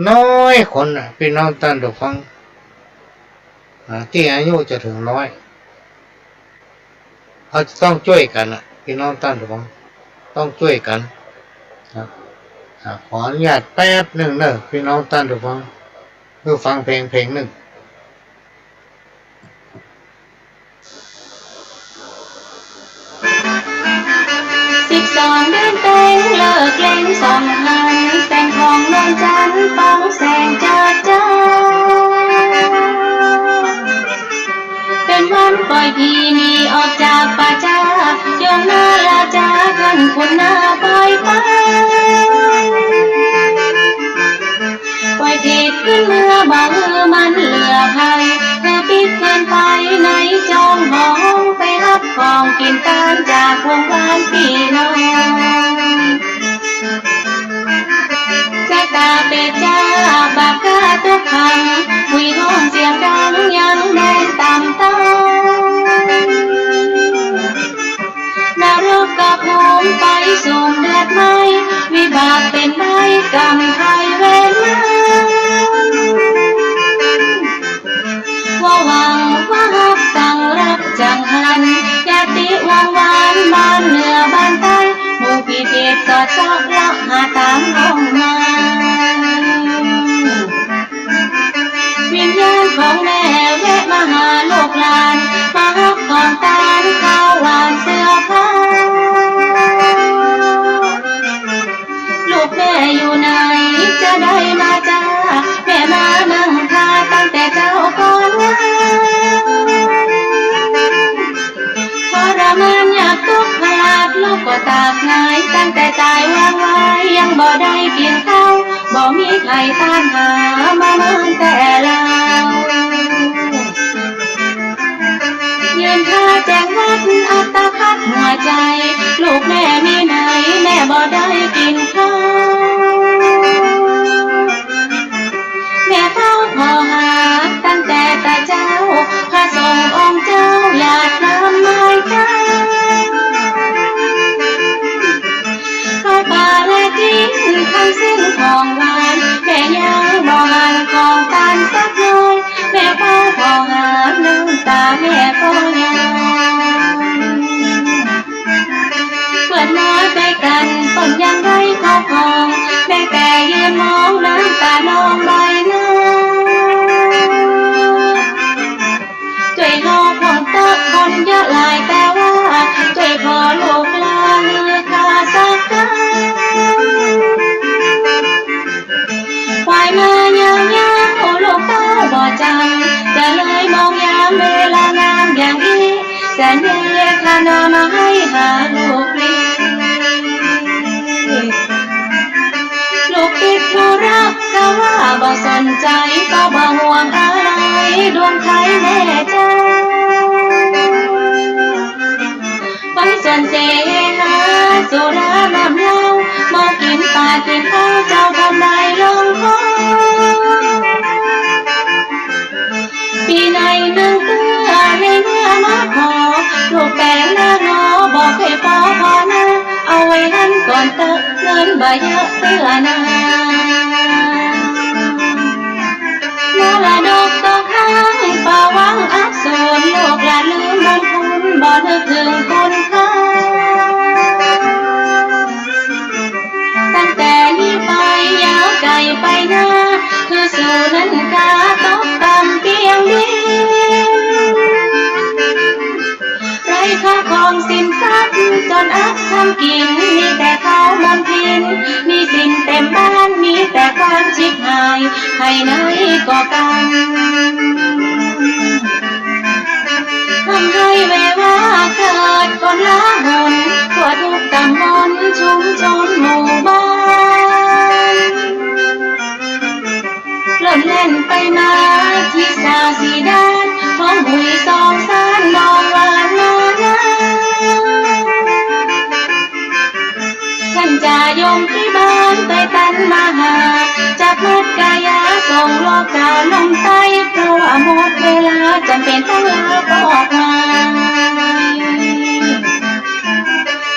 [SPEAKER 1] น้อยคนพี่น้องท่านผู้ฟังที่อายุจะถึง100เขาจะต้องช่วยกันพี่น้องท่านผู้ฟังต้องช่วยกันนะขออนุญาตแป๊บหนึ่งเนอะพี่น้องท่านผู้ฟังเพื่อฟังเพลงหนึ่ง
[SPEAKER 2] 12 เดือนเต็งเลิกเล่น2 หันแสงของนวลจันทร์ป้องแสงเจิดจ้าเป็นวันปล่อยพี่นี่ออกจากป่าจ้าโยมนาลาจ้าขึ้นคุณนาปล่อยฟ้าปล่อยทิศขึ้นเมื่อบ่มันเหลือใครเมื่อปิดเกินไปในจองห้องไปรับของกินตามจากวงวานพี่น้องจะตาเป็ดจ้าบาปกาทุกคำคุยห้องเสียงดังยังแน่นตามตานรกกับภูมิไปสู่เดือดไหมวิบากเป็นไม้กรรมไทยเวรว่าหวังว่ารักสั่งรักจังหันญาติวังวานบ้านเหนือบ้านใต้หมู่พี่เทพสอดซอกลักหาตามห้องมาวิญญาณของแม่แวะมาหาลูกหลานมารับของตาลข้าวหวานเสื้อผ้าลูกแม่อยู่ไหนจะได้มาจ้าแม่มานั่งทาตั้งแต่เจ้าก่อนว่าทรมานอยากตกพลาดลูกก็ตากนายตั้งแต่ตายวางไว้ยังบ่ได้กินข้าวบ่มีใครต้านหามาเมินแต่เรายืนท่าแจ้งวัดอัตคัดหัวใจลูกแม่มีไหนแม่บ่ได้กินข้าวแม่เฝ้าพอหาตั้งแต่ตาเจ้าพระทรงองค์เจ้าอย่า สิ้นของหวานแม่ยังบ่หันของตานสักหน่อยแม่เฝ้าขอหาน้ำตาแม่ก็ยังเปิดมาใกล้กันต้นยังไรเขาคองแม่แก่ยืนมองน้ำตาน้องลอยน้ช่วยรอผมตะคนเยอะหลายแต่ว่าช่วยพอลูกลามือคาสักกันควายมายาวๆโอ้ลูกเต้าบ่จังจะเลยมองยามเวลางามอย่างนี้แสนเรียกขานามาให้หาลูกรีลูกติดธุระก็ว่าบ่สนใจก็บ่ห่วงอะไรดวงใจแม่จ้าไปส่วนเสหาสุราน้ำเหล้ามากินปลากินข้าวเจ้าทำไมลงคอปีในหนึ่งเตื้อให้เมื่อมาขอลูกแป้งหน้างอบอกให้พอนะเอาไว้หันก่อนเตอะเงินบ่เยอะเตื้อนาลาดกตกข้างป่าวังอับสูญลูกหลานลืมบุญคุณบ่นึกถึงคุณค่าตั้งแต่นี้ไปยาวไกลไปหน้าคือสู่นั้นกาตกต่ำเพียงดินไรค่าของสินทรัพย์จนอับทำกินมีแต่เขามนทินมีสิ่งเต็มบ้านมีแต่ความชิบหายให้ไหนก็กันทำให้เววาเกิดคนละหนทั่วทุกตำบลชุมชนหมู่บ้านเล่นเล่นไปมาที่สาสีด้านของหุยสองสานมองวานนาฉันจะยมที่บ้านไปตันมาหาจับมัดกายาส่งโลกาลงใต้เพราะว่าหมดเวลาจำเป็นต้องลาก็ออกมา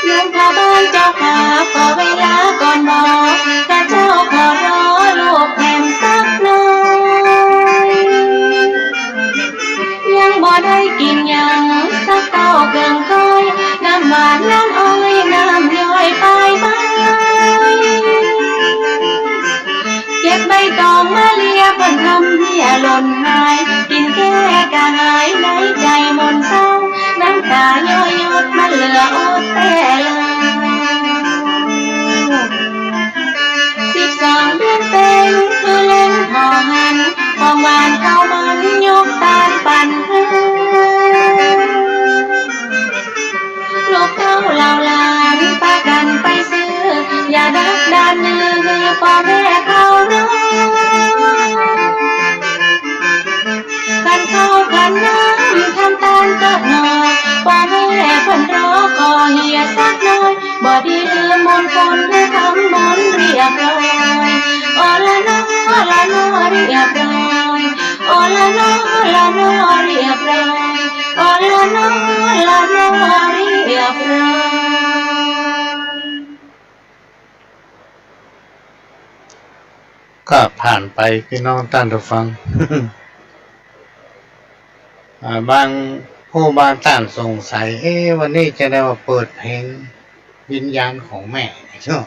[SPEAKER 2] โยมพ่อบ้านเจ้าขาขอเวลาก่อนบอกแต่เจ้าขอรอลูกแผ่นสักหน่อยยังบ่ได้กินยังสักเต้าเกินก้อยน้ำหวานน้ำอ้อยน้ำย้อยไปบ้างเก็บใบตองมาเลียบนทำเหี้ยหล่นหายกินแก้กะหายในใจมนเศร้าน้ำตาย้อยหยดมันเหลืออดแต่ลา12 เดือนเป็นคือเล่นพอหันของหวานเข้ามันยกตาปั่นลูกเต้าเหล่าหลานปากันไปซื้ออย่าดักดานเนื้อพ่อแม่เขาร้องกันเข้ากันน้ำทำตาลก็หนอพ่อแม่เพิ่นรอก็เหียสักน้อยบ่ดีลืมมนต์คนให้ทำมนต์เรียบร้อยโอละน้อละน้อเรียบร้อยโอละน้อละน้อเรียบร้อยโอละน้อละน้อเรียบร้อย
[SPEAKER 1] ก็ผ่านไปพี่น้องท่านผู้ฟัง บางผู้บางท่านสงสัยวันนี้จะได้มาเปิดเพลงวิญญาณของแม่ใช่ไหม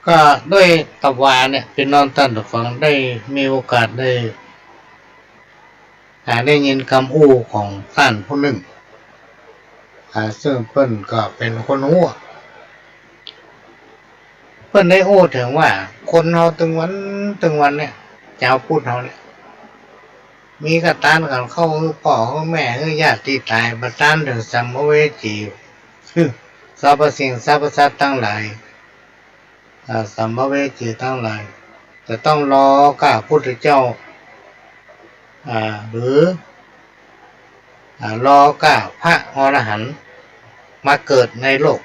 [SPEAKER 1] ก็ด้วยตะวาเนี่ยพี่น้องท่านผู้ฟังได้มีโอกาสได้ยินคำอู้ของท่านผู้หนึ่งซึ่งเพิ่นก็เป็นคนหัวเพิ่นได้อู้ถึงว่าคนเราตึงวันเนี่ยเจ้าพูดเราเนี่ยมีกระตานกันเข้าคือพ่อคือแม่คือญาติตายประทานถึงสัมภเวสีสรรพสิ่งสรรพสัตว์ทั้งหลายสัมภเวสีทั้งหลายจะต้องรอกาพุทธเจ้าหรือรอกาพระอรหันต์มาเกิดในโลก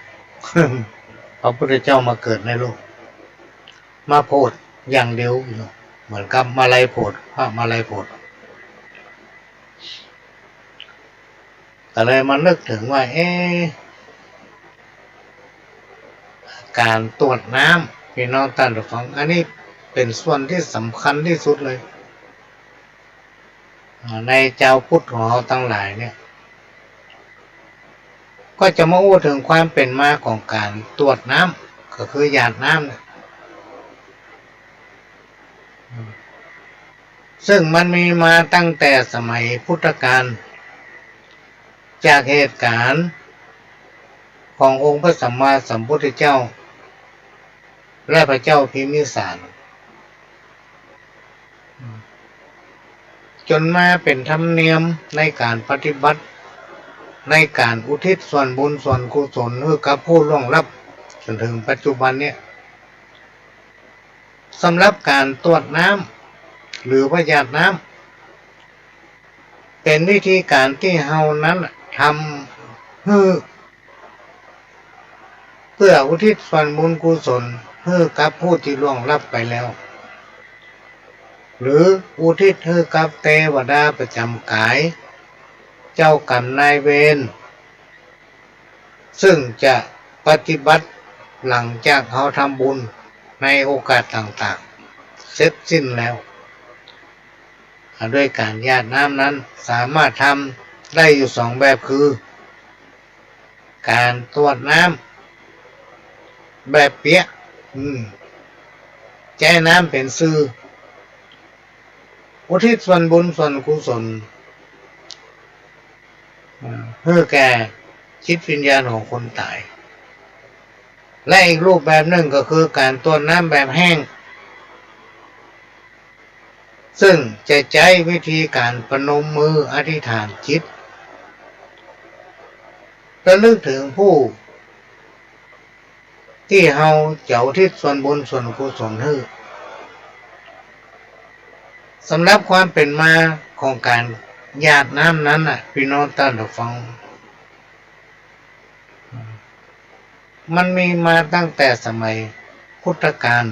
[SPEAKER 1] พระพุทธเจ้ามาเกิดในโลกมาโพดอย่างเดียวเหมือนกับมาลัยโพดพระมาลัยโพดก็เลยมานึกถึงว่า การตรวจน้ำพี่น้องท่านผู้ฟังอันนี้เป็นส่วนที่สำคัญที่สุดเลยในเจ้าพุทธของเราทั้งหลายเนี่ยก็จะมาพูดถึงความเป็นมาของการตรวจน้ำก็คือหยาดน้ำเนี่ยซึ่งมันมีมาตั้งแต่สมัยพุทธกาลจากเหตุการณ์ขององค์พระสัมมาสัมพุทธเจ้าและพระเจ้าพิมพิสารจนมาเป็นธรรมเนียมในการปฏิบัติในการอุทิศส่วนบุญส่วนกุศลให้กับผู้ล่วงลับจนถึงปัจจุบันเนี่ยสำหรับการตรวจน้ำหรือว่าหยาดน้ำเป็นวิธีการที่เฮานั้นทำเพื่ออุทิศส่วนบุญกุศลให้กับผู้ที่ล่วงลับไปแล้วหรืออุทิศให้กับเทวดาประจำกายเจ้ากรรมนายเวรซึ่งจะปฏิบัติหลังจากเขาทำบุญในโอกาสต่างๆเสร็จสิ้นแล้วด้วยการหยาดน้ำนั้นสามารถทำได้อยู่สองแบบคือการตรวจน้ำแบบเปียกใจน้ำเป็นซื่ออุทิศส่วนบุญส่วนกุศลเพื่อแก่จิตวิญญาณของคนตายและอีกรูปแบบหนึ่งก็คือการตรวจน้ำแบบแห้งซึ่งจะใช้วิธีการประนมมืออธิษฐานจิตระลึกถึงผู้ที่เฮาเจ้าทิศส่วนบุญส่วนกุศลให้สำหรับความเป็นมาของการหยาดน้ำนั้นพี่น้องท่านผู้ฟังมันมีมาตั้งแต่สมัยพุทธกาล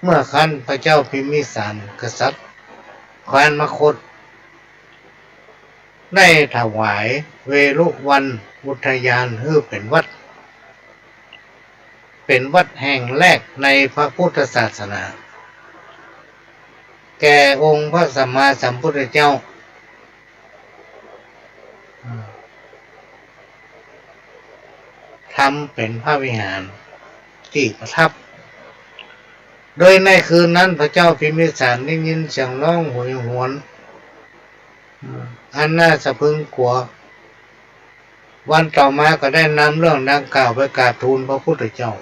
[SPEAKER 1] เมื่อครั้นพระเจ้าพิมพิสารกษัตริย์แคว้นมคธได้ถวายเวรุวันอุทยานให้เป็นวัดแห่งแรกในพระพุทธศาสนาแก่องค์พระสัมมาสัมพุทธเจ้าทำเป็นพระวิหารที่ประทับโดยในคืนนั้นพระเจ้าพิมพิสารได้ยินเสียงร้องโหยหวนอันน่าสะพรึงกลัววันต่อมาก็ได้นำเรื่องดังกล่าวไปกราบทูลพระพุทธเจ้า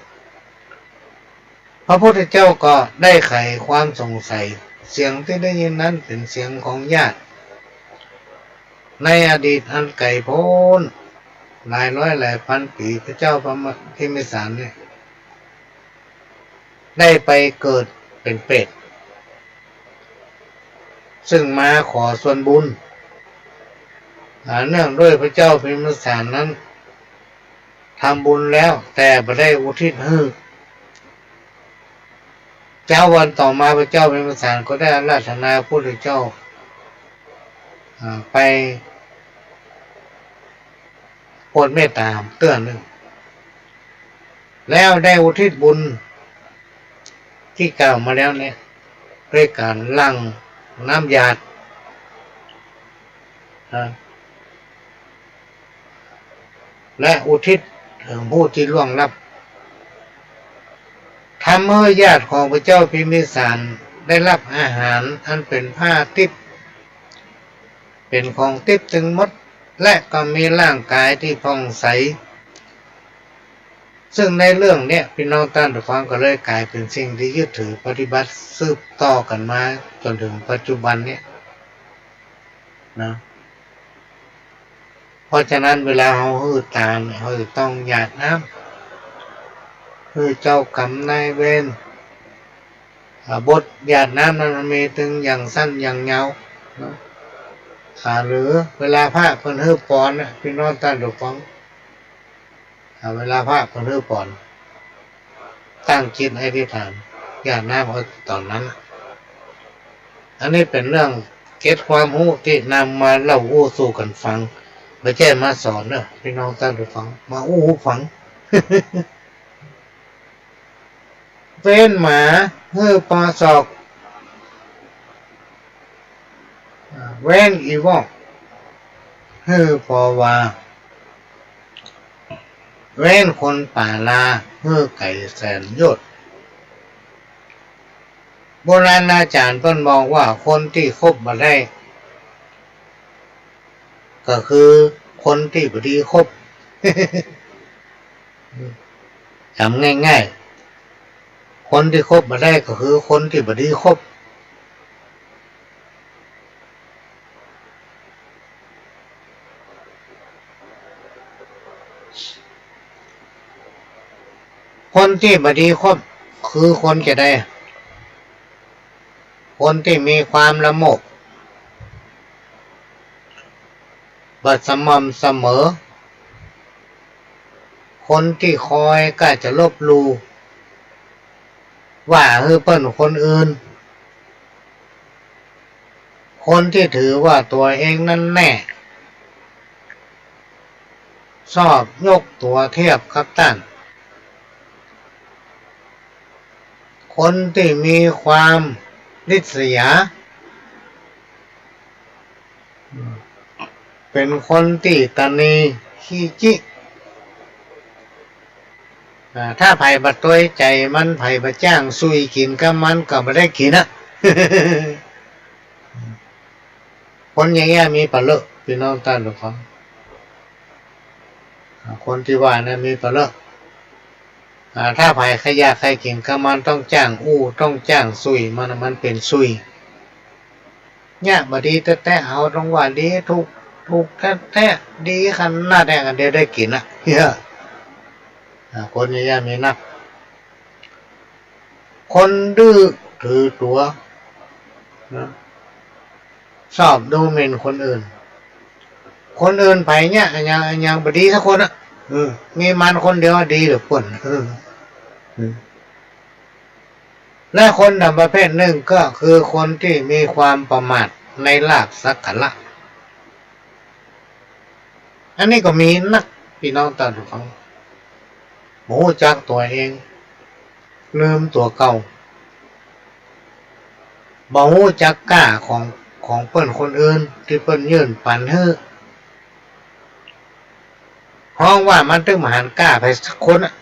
[SPEAKER 1] พระพุทธเจ้าก็ได้ไขความสงสัยเสียงที่ได้ยินนั้นเป็นเสียงของญาติในอดีตอันไกลโพ้นหลายร้อยหลายพันปีพระเจ้าพิมพิสารเนี่ยได้ไปเกิดเป็นเป็ดซึ่งมาขอส่วนบุญเนื่องด้วยพระเจ้าพิมพิสารนั้นทำบุญแล้วแต่ไม่ได้อุทิศให้เจ้าวันต่อมาพระเจ้าพิมพิสารก็ได้อาราธนาพระพุทธเจ้าไปโปรดเมตตาเตือนหนึ่งแล้วได้อุทิศบุญที่กล่าวมาแล้วเนี่ยด้วยการลั่งน้ำหยาดและอุทิศถึงผู้ที่ล่วงลับทำให้ญาติของพระเจ้าพิมพิสารได้รับอาหารอันเป็นผ้าทิพย์เป็นของทิพย์ถึงหมดและก็มีร่างกายที่ผ่องใสซึ่งในเรื่องเนี้ยพี่น้องท่านผู้ฟังก็เลยกลายเป็นสิ่งที่ยึดถือปฏิบัติสืบต่อกันมาจนถึงปัจจุบันนี้นะเพราะฉะนั้นเวลาเราหืดตามเราต้องหยาดน้ำคือเจ้ากรรมนายเวรบทหยาดน้ำนั้นมีถึงอย่างสั้นอย่างยาวนะหรือเวลาพระเพิ่นฮือปอนพี่น้องท่านผู้ฟังเวลาพระเพิ่นฮือปอนตั้งจิตให้อธิษฐานหยาดน้ำเอาตอนนั้นอันนี้เป็นเรื่องเก็บความรู้ที่นำมาเล่าอู้สู่กันฟังไม่ใช่มาสอนเนอะพี่น้องท่านผู้ฟังมาอู้ฟัง เว้นหมาฮือปอศอกเว้นอีวอกฮือปอวาเว้นคนป่าลาฮือไก่แสนยศโบราณอาจารย์เพิ่นบอกว่าคนที่คบมาได้ก็คือคนที่บ่ดีคบ จำง่ายๆคนที่คบมาได้ก็คือคนที่บ่ดีคบคนที่บ่ดีคบคือคนจะได้คนที่มีความละโมบบ่สม่ำเสมอคนที่คอยก็จะลบลู่ว่าคือเปิ้นคนอื่นคนที่ถือว่าตัวเองนั่นแน่ชอบยกตัวเทียบกับท่านคนที่มีความริษยาเป็นคนที่ตนีขี้จิถ้าไผ่บัดตัวใจมันไผ่บัดจ้างซุยกินก็มันก็ไม่ได้กินนะ คนอย่างเงี้ยมีปลาเลอะพี่น้องท่านผู้ฟังคนที่ว่านะมีปลาเลอะถ้าไผ่ขยะใครกินก็มันต้องจ้างต้องจ้างซุยมันเป็นซุยเนี่ยบดีแต่เอาตรงว่าดีถูกแท้ดีขนาดแดงกันเดียวได้กินนะเฮ้ยคนอย่างเงี้ยมีนักคนดื้อถือตัวนะชอบดูหมิ่นคนอื่นไผ่เนี่ยยังบดีสักคนอ่ะมีมันคนเดียวดีหรือคนและคนดำประเภทหนึ่งก็คือคนที่มีความประมาทในลาภสักขละอันนี้ก็มีนักพี่น้องตาดูฟังหมูจักตัวเองลืมตัวเก่าบ่หูจักกล้าของเปิ้นคนอื่นที่เปิ้นยื่นปันฮื้อห้องว่ามันตึงมาหันกล้าไปสักคนอ่ะ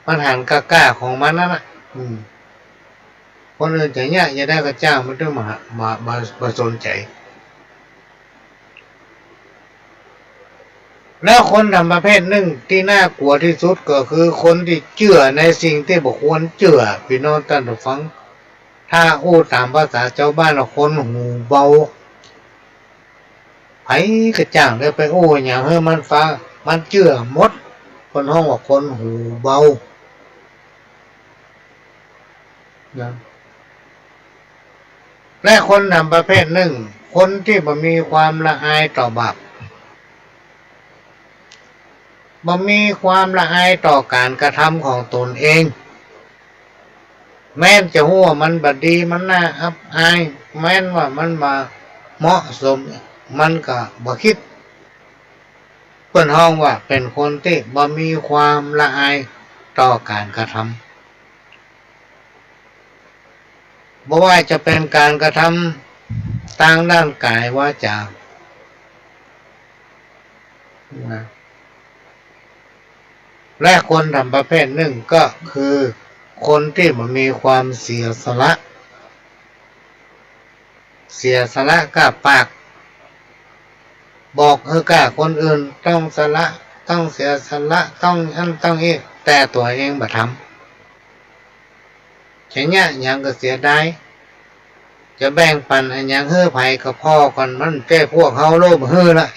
[SPEAKER 1] มันหันกล้าของมันนั่นน่ะคนอื่นจะยากจะได้ก็จ้างมันตึงมาสนใจแล้วคนทำประเภทหนึ่งที่น่ากลัวที่สุดก็คือคนที่เชื่อในสิ่งที่บ่ควรเชื่อพี่น้องท่านผู้ฟังถ้าตามภาษาเจ้าบ้านเราคนหูเบาไผกระจ่างได้ไปอย่างให้มันฟังมันเชื่อหมดคนห้องว่าคนหูเบานะและคนทำประเภทหนึ่งคนที่บ่มีความละอายต่อบาปบ่มีความละอายต่อการกระทำของตนเองแม้นจะหัวมันบดีมันน่าอับอายแม้นว่ามันมาเหมาะสมมันก็บ่คิดเพิ่นห้องว่าเป็นคนที่บ่มีความละอายต่อการกระทำบ่ว่าจะเป็นการกระทำทางด้านกายวาจาและคนทำประเภทหนึ่งก็คือคนที่มันมีความเสียสละกับปากบอกกับคนอื่นต้องสละต้องเสียสละต้องอีกแต่ตัวเองบ่ทำอย่างเงี้ยยังก็เสียดายจะแบ่งปันอันยังเฮ้อไผกับพ่อก่อนมันแก้พวกเฮาโลภเฮ้อละ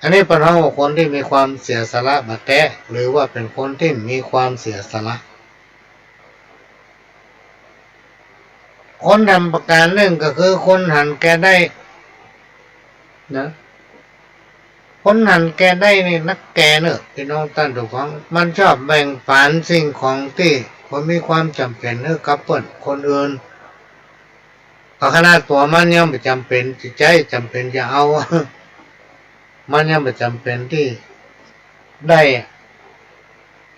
[SPEAKER 1] อันนี้เป็นห้องคนที่มีความเสียสละมาแตะหรือว่าเป็นคนที่มีความเสียสละคนทำประการหนึ่งก็คือคนหันแกได้นะคนหันแกได้นี่นักแกเนอะพี่น้องท่านผู้ฟังมันชอบแบ่งปันสิ่งของที่มันมีความจำเป็นให้กับคนอื่นขนาดตัวมันยังไม่จำเป็นจิตใจจำเป็นจะเอามันยังไม่จำเป็นที่ได้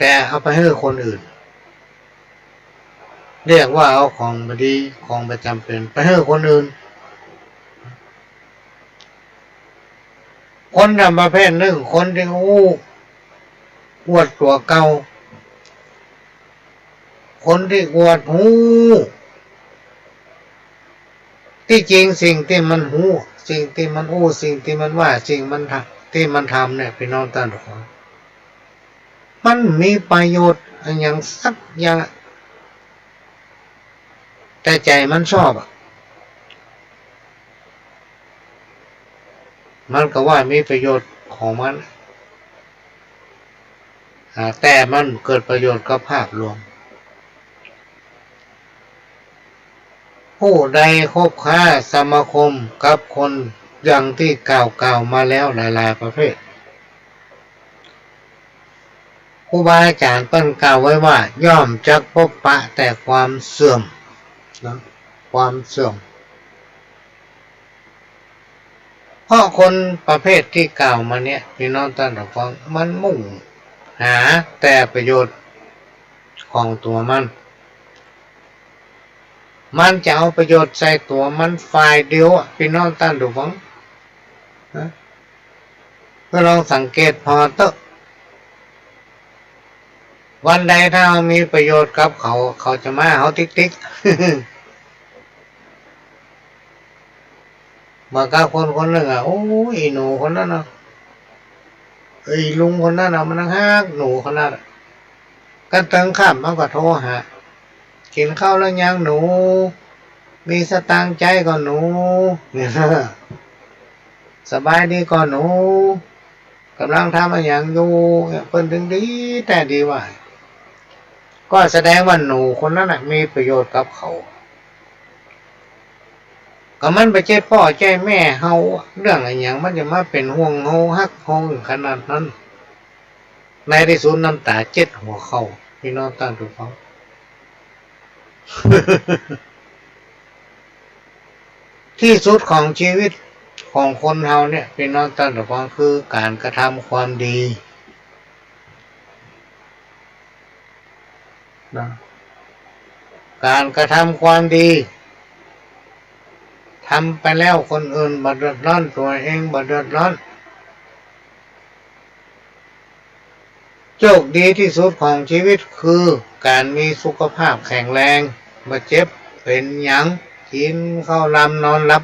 [SPEAKER 1] แต่เอาไปให้คนอื่นเรียกว่าเอาของบดีของประจำเป็นไปให้คนอื่นคนทำประเภทหนึ่งคนที่อวดตัวเก่าคนที่อวดหูที่จริงสิ่งที่มันหูสิ่งที่มันสิ่งที่มันว่าสิ่งมันทำที่มันทำเนี่ยพี่น้องท่านผู้ฟังมันมีประโยชน์อย่างสักอย่างแต่ใจมันชอบมันก็ว่ามีประโยชน์ของมันแต่มันเกิดประโยชน์กับภาพรวมผู้ใดคบค้าสมาคมกับคนอย่างที่กล่าวมาแล้วหลายๆประเภทครูบาอาจารย์เปิ้นกล่าวไว้ว่าย่อมจักพบปะแต่ความเสื่อมนะความเสื่อมเพราะคนประเภทที่กล่าวมาเนี่ยพี่น้องท่านผู้ฟังมันมุ่งหาแต่ประโยชน์ของตัวมันจะเอาประโยชน์ใส่ตัวมันฝ่ายเดียวพี่น้องท่านผู้ฟังนะก็ลองสังเกตพอเถอะวันใดถ้ามีประโยชน์กับเขาจะมาเขาติ๊กมากับคนหนึ่งโอ้ยหนูคนนั้นนะลุงคนนั้นมันฮักหนูคนนั้นกันตึงข้ามมันก็โทรหากินข้าวแล้วยังหนูมีสตางค์ใจก่อนหนูเนี่ยสบายดีก่อนหนูกำลังทำอะไรอย่างอยู่เพิ่นถึงดีแต่ดีว่าก็แสดงว่าหนูคนนั้นมีประโยชน์กับเขาก็มันไปใจพ่อใจแม่เฮาเรื่องอะไรอย่างมันจะมาเป็นห่วงเฮาฮักเฮาขนาดนั้นในที่สุดน้ำตาเจ็ดหัวเข้าพี่น้องตั้งถูกฟัง ที่สุดของชีวิตของคนเฮาเนี่ยพี่น้องตั้งถูกฟังคือการกระทำความดีนะการกระทำความดีทำไปแล้วคนอื่นบ่เดือดร้อนตัวเองบ่เดือดร้อนโชคดีที่สุดของชีวิตคือการมีสุขภาพแข็งแรงบ่เจ็บเป็นหยังกินข้าวลำนอนหลับ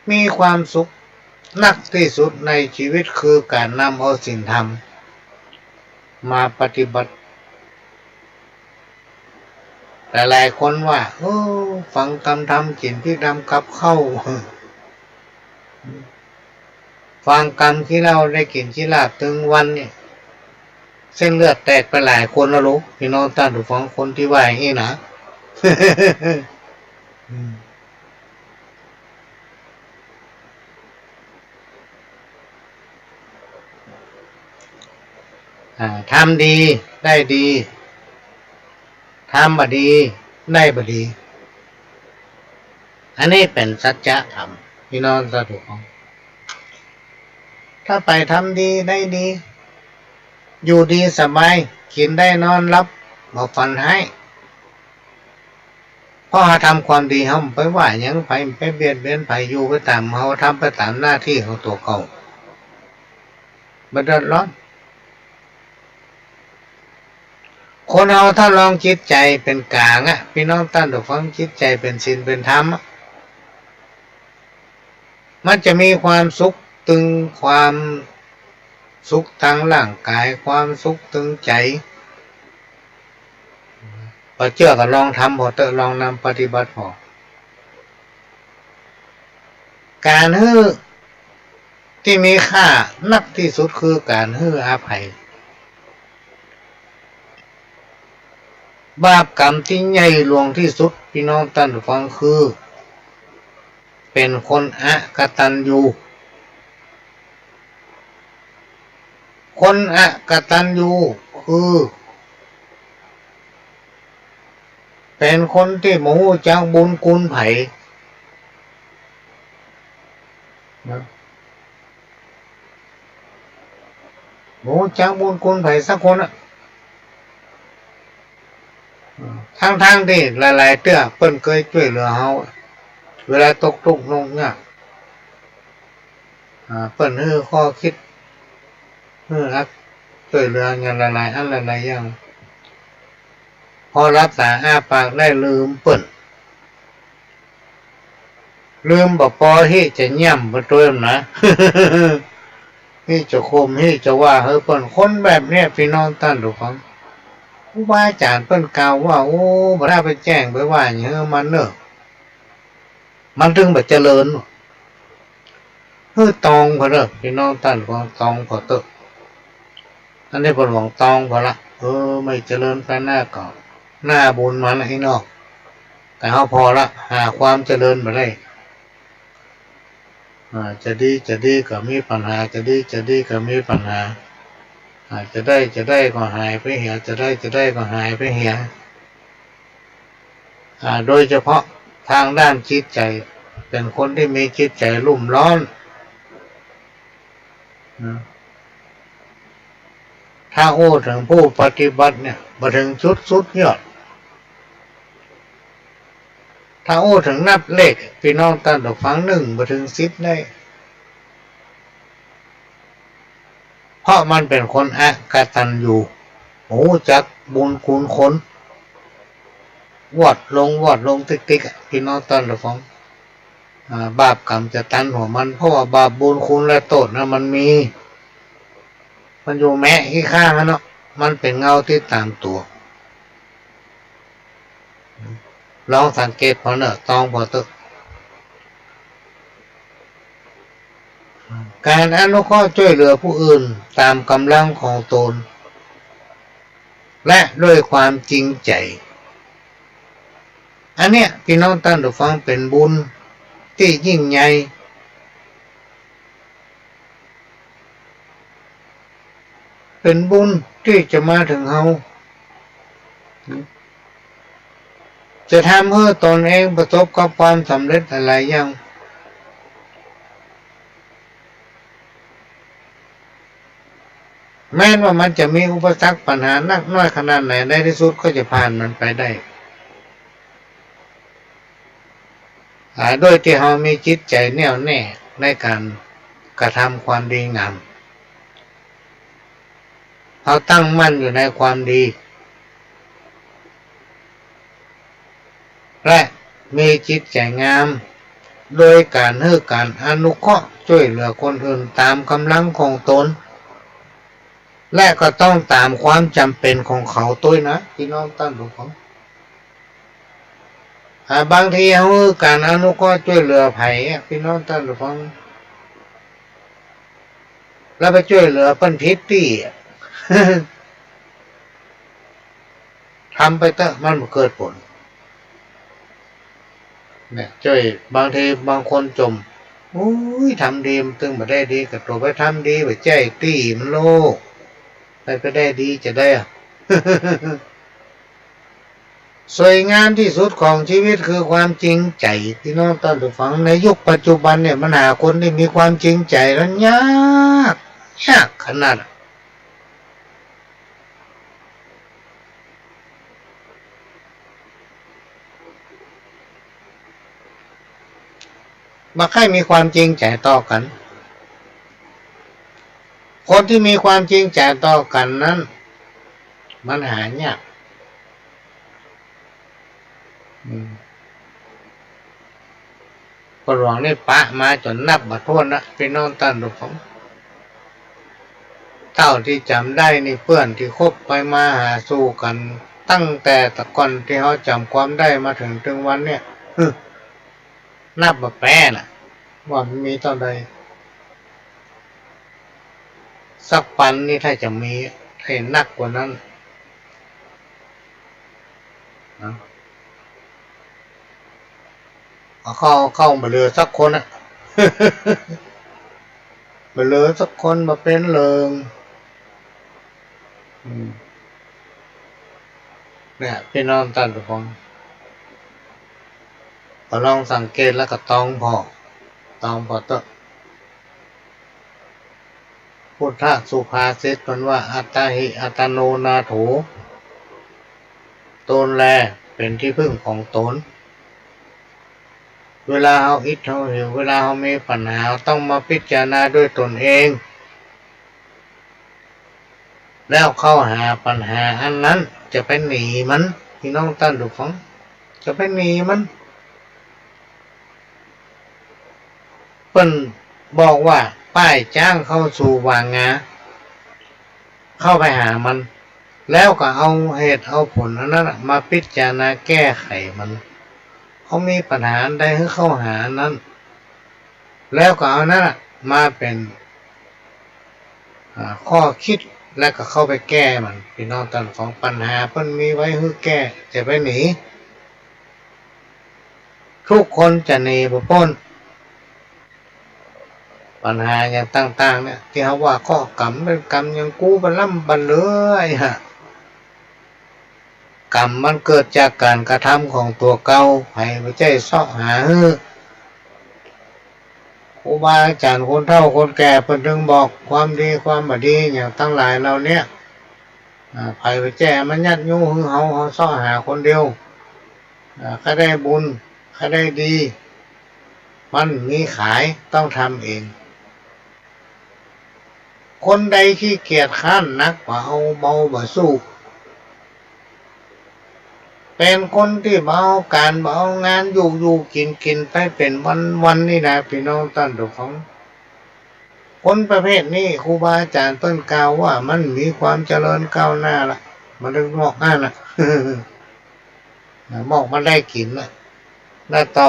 [SPEAKER 1] มีความสุขนักที่สุดในชีวิตคือการนำเอาศีลธรรมมาปฏิบัติแต่หลายคนว่าฟังคำธรรมกินที่ดำกับเข้าฟังกรรมที่เราได้กินที่ลาบถึงวันเนี่ยเส้นเลือดแตกไปหลายคนแล้วลูกพี่น้องท่านผู้ฟังคนที่ว่าอย่างนี้นะ ทำดีได้ดีทำบดีได้บดีอันนี้เป็นสัจธรรมพี่น้องท่านผู้ฟังถ้าไปทำดีได้ดีอยู่ดีสบายกินได้นอนรับบ่ฝันให้เพราะทำความดีเขาไปว่ายังไปเบียดเบียนไปอยู่ไปตามเขาทำไปตามหน้าที่ของตัวเขาบ่เดือดร้อนคนเราถ้าลองจิตใจเป็นกลางพี่น้องท่านผู้ฟังจิตใจเป็นศีลเป็นธรรมมันจะมีความสุขตึงความสุขทางร่างกายความสุขตึงใจพอเชื่อก็ลองทำพอเตอลองนำปฏิบัติพอการฮื้อที่มีค่านักที่สุดคือการฮื้ออภัยบาปกรรมที่ใหญ่หลวงที่สุดพี่น้องท่านผู้ฟังคือเป็นคนอกตัญญูคนอกตัญญูคือเป็นคนที่บ่ฮู้จักบุญคุณไผบ โอ้จักบุญคุณไผสักคนอ่ะทั้งที่หลายๆเตื้อเปิ้นเคยช่วยเหลือเฮาเวลาตกทุกข์ลงเนี่ยเปิ้นฮื้อข้อคิดฮื้อรักช่วยเหลืออย่างหลายๆอันหลายๆอย่างพอรักษาอ้าปากได้ลืมเปิ้นลืมบ่พอที่จะย่ำบ่ตัวนะ ที่จะคมที่จะว่าเฮ้ยเปิ้นคนแบบเนี้ยพี่น้องท่านทุกคนครูบาอาจารย์เปิ้นกล่าวว่าโอ้บ่ได้ไปแจ้งไปว่าอย่างเฮ้ยมันเนอะมันถึงบ่เจริญเฮ้ยตองพอเด้อพี่น้องท่านของตองพอเตอะอันนี้เปิ้นหวังตองพอละไม่เจริญไปหน้าก่อนหน้าบุญมันให้นอกแต่เฮาพอละหาความเจริญบ่ได้จะดีก็มีปัญหาจะดีก็มีปัญหาจะได้ก็หายไปเหี่ยจะได้ก็หายไปเหี่ยโดยเฉพาะทางด้านจิตใจเป็นคนที่มีจิตใจรุ่มร้อนถ้าโอ้ถึงผู้ปฏิบัติเนี่ยมาถึงสุดยอดถ้าโอ้ถึงนับเลขพี่น้องท่านฟัง1มาถึง10ได้เพราะมันเป็นคนอกตัญญูรู้จักบุญคุณคนวอดลงติ๊กพี่น้องท่านฟังบาปกรรมจะตันหัวมันเพราะว่าบาปบุญคุณและโทษนะมันอยู่แม้ที่ข้างเนาะมันเป็นเงาที่ตามตัวลองสังเกตพอเนอะตองพอตึกการอนุเคราะห์ช่วยเหลือผู้อื่นตามกำลังของตนและด้วยความจริงใจอันเนี้ยพี่น้องท่านผู้ฟังเป็นบุญที่ยิ่งใหญ่เป็นบุญที่จะมาถึงเฮาจะทำให้ตนเองประสบกับความสำเร็จอะไรอย่างแม้ว่ามันจะมีอุปสรรคปัญหานักน้อยขนาดไหนในที่สุดก็จะผ่านมันไปได้โดยที่เรามีจิตใจแน่วแน่ในการกระทำความดีงามเราตั้งมั่นอยู่ในความดีและมีจิตใจงามโดยการให้การอนุเคราะห์ช่วยเหลือคนอื่นตามกำลังของตนและก็ต้องตามความจำเป็นของเขาด้วยนะพี่น้องท่านผู้ฟังบางทีเขาการอนุเคราะห์ช่วยเหลือไผ่พี่น้องท่านผู้ฟังแล้วไปช่วยเหลือเปิ้นพิษตี้ ทำไปเถอะมันเกิดผลเนี่ยช่วยบางทีบางคนจมอุ้ยทำดีมันตึงมาได้ดีกับตัวไปทำดีไปใจตีมันโลกไปได้ดีจะได้ สวยงามที่สุดของชีวิตคือความจริงใจพี่น้องท่านผู้ฟังในยุคปัจจุบันเนี่ยมันหาคนที่มีความจริงใจแล้วยากขนาดมาให้มีความจริงใจต่อกันคนที่มีความจริงใจต่อกันนั้นมันหายากประหลวงนี่ปะมาจนนับบัดทวนนะพี่น้องท่านผู้ฟังเท่าที่จำได้นี่เพื่อนที่คบไปมาหาสู่กันตั้งแต่ตะก่อนที่เขาจำความได้มาถึงวันเนี่ยนับมาแปะน่ะว่ามันมีเท่าใดสักปันนี่ถ้าจะมีให้นักกว่านั้นนะเข้ามาเรือสักคนอ่ะ มาเรือสักคนมาเป็นเริงเนี่ยพี่น้องท่านผู้ฟังก็ลองสังเกตแล้วก็ตองพอเตอะ พุทธสุภาษิตมันว่าอัตตหิอัตโนนาโถตนแลเป็นที่พึ่งของตนเวลาเอาอิทเอาหิวเวลาเอามีปัญหาต้องมาพิจารณาด้วยตนเองแล้วเข้าหาปัญหาอันนั้นจะไปหนีมันพี่น้องท่านทุกท่านจะไปหนีมันเพิ่นบอกว่าป้ายจ้างเข้าสู่วางงาเข้าไปหามันแล้วก็เอาเหตุเอาผลอันนั้นมาพิจารณาแก้ไขมันเขามีปัญหาใดให้เข้าหานั้นแล้วก็เอานั้นมาเป็นข้อคิดแล้วก็เข้าไปแก้มันพี่น้องท่านของปัญหาเพิ่นมีไว้ให้แก้จะไปหนีทุกคนจะหนีบ่พ้นปัญหาอย่างต่างๆเนี่ยที่เขาว่าข้อกรรมเป็นกรรมยังกู้บันล่ำบันเลื่อยฮะกรรมมันเกิดจากการกระทำของตัวเก่าให้ไม่ใช่เสาะหาครูบาอาจารย์คนเฒ่าคนแก่เพิ่นถึงบอกความดีความบ่ดีอย่างทั้งหลายเราเนี่ยไผไปแจ้มันยัดยูหึงเฮาเสาะหาคนเดียวใครได้บุญใครได้ดีมันมีขายต้องทำเองคนใดที่เกียจข้านนักว่าเอาเบาบ่สู้เป็นคนที่เบาการเบางานอยู่กินไปเป็นวันนี่นะพี่น้องท่านทุกท่านคนประเภทนี้ครูบาอาจารย์เพิ่นกล่าวว่ามันมีความเจริญก้าวหน้าละมันถึงบอกน่ะ บอกมันได้กินละแล้วต่อ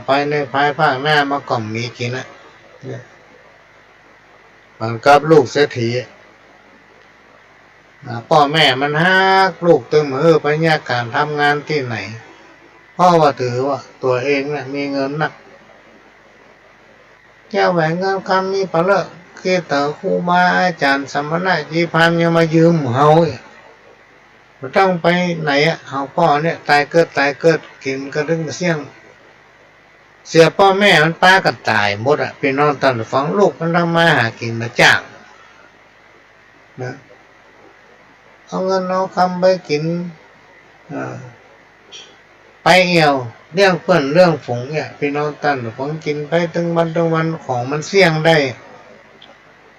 [SPEAKER 1] ไปในภายภาคหน้ามันก็มีกินละมันกับลูกเศรษฐีพ่อแม่มันฮักลูกตึงมือไปแยกการทำงานที่ไหนพ่อว่าถือว่าตัวเองน่ะมีเงินนักแก้วแหวนเงินคำมีปะเลอะคือเต๋อครูบาอาจารย์สมณะจีพันยังมายืมเฮาไม่ต้องไปไหนเฮาพ่อเนี่ยตายเกิดกินก็ถึงเสี่ยงเสียพ่อแม่มันป้าก็ตายหมดพี่น้องท่านฟังลูกมันทำมาหากินมาจ้างนะเอาเงินเอาคำไปกินไปเอี่ยวเรื่องเพื่อนเรื่องฝูงเนี่ยพี่น้องท่านฟังกินไปถึงวันของมันเสี่ยงได้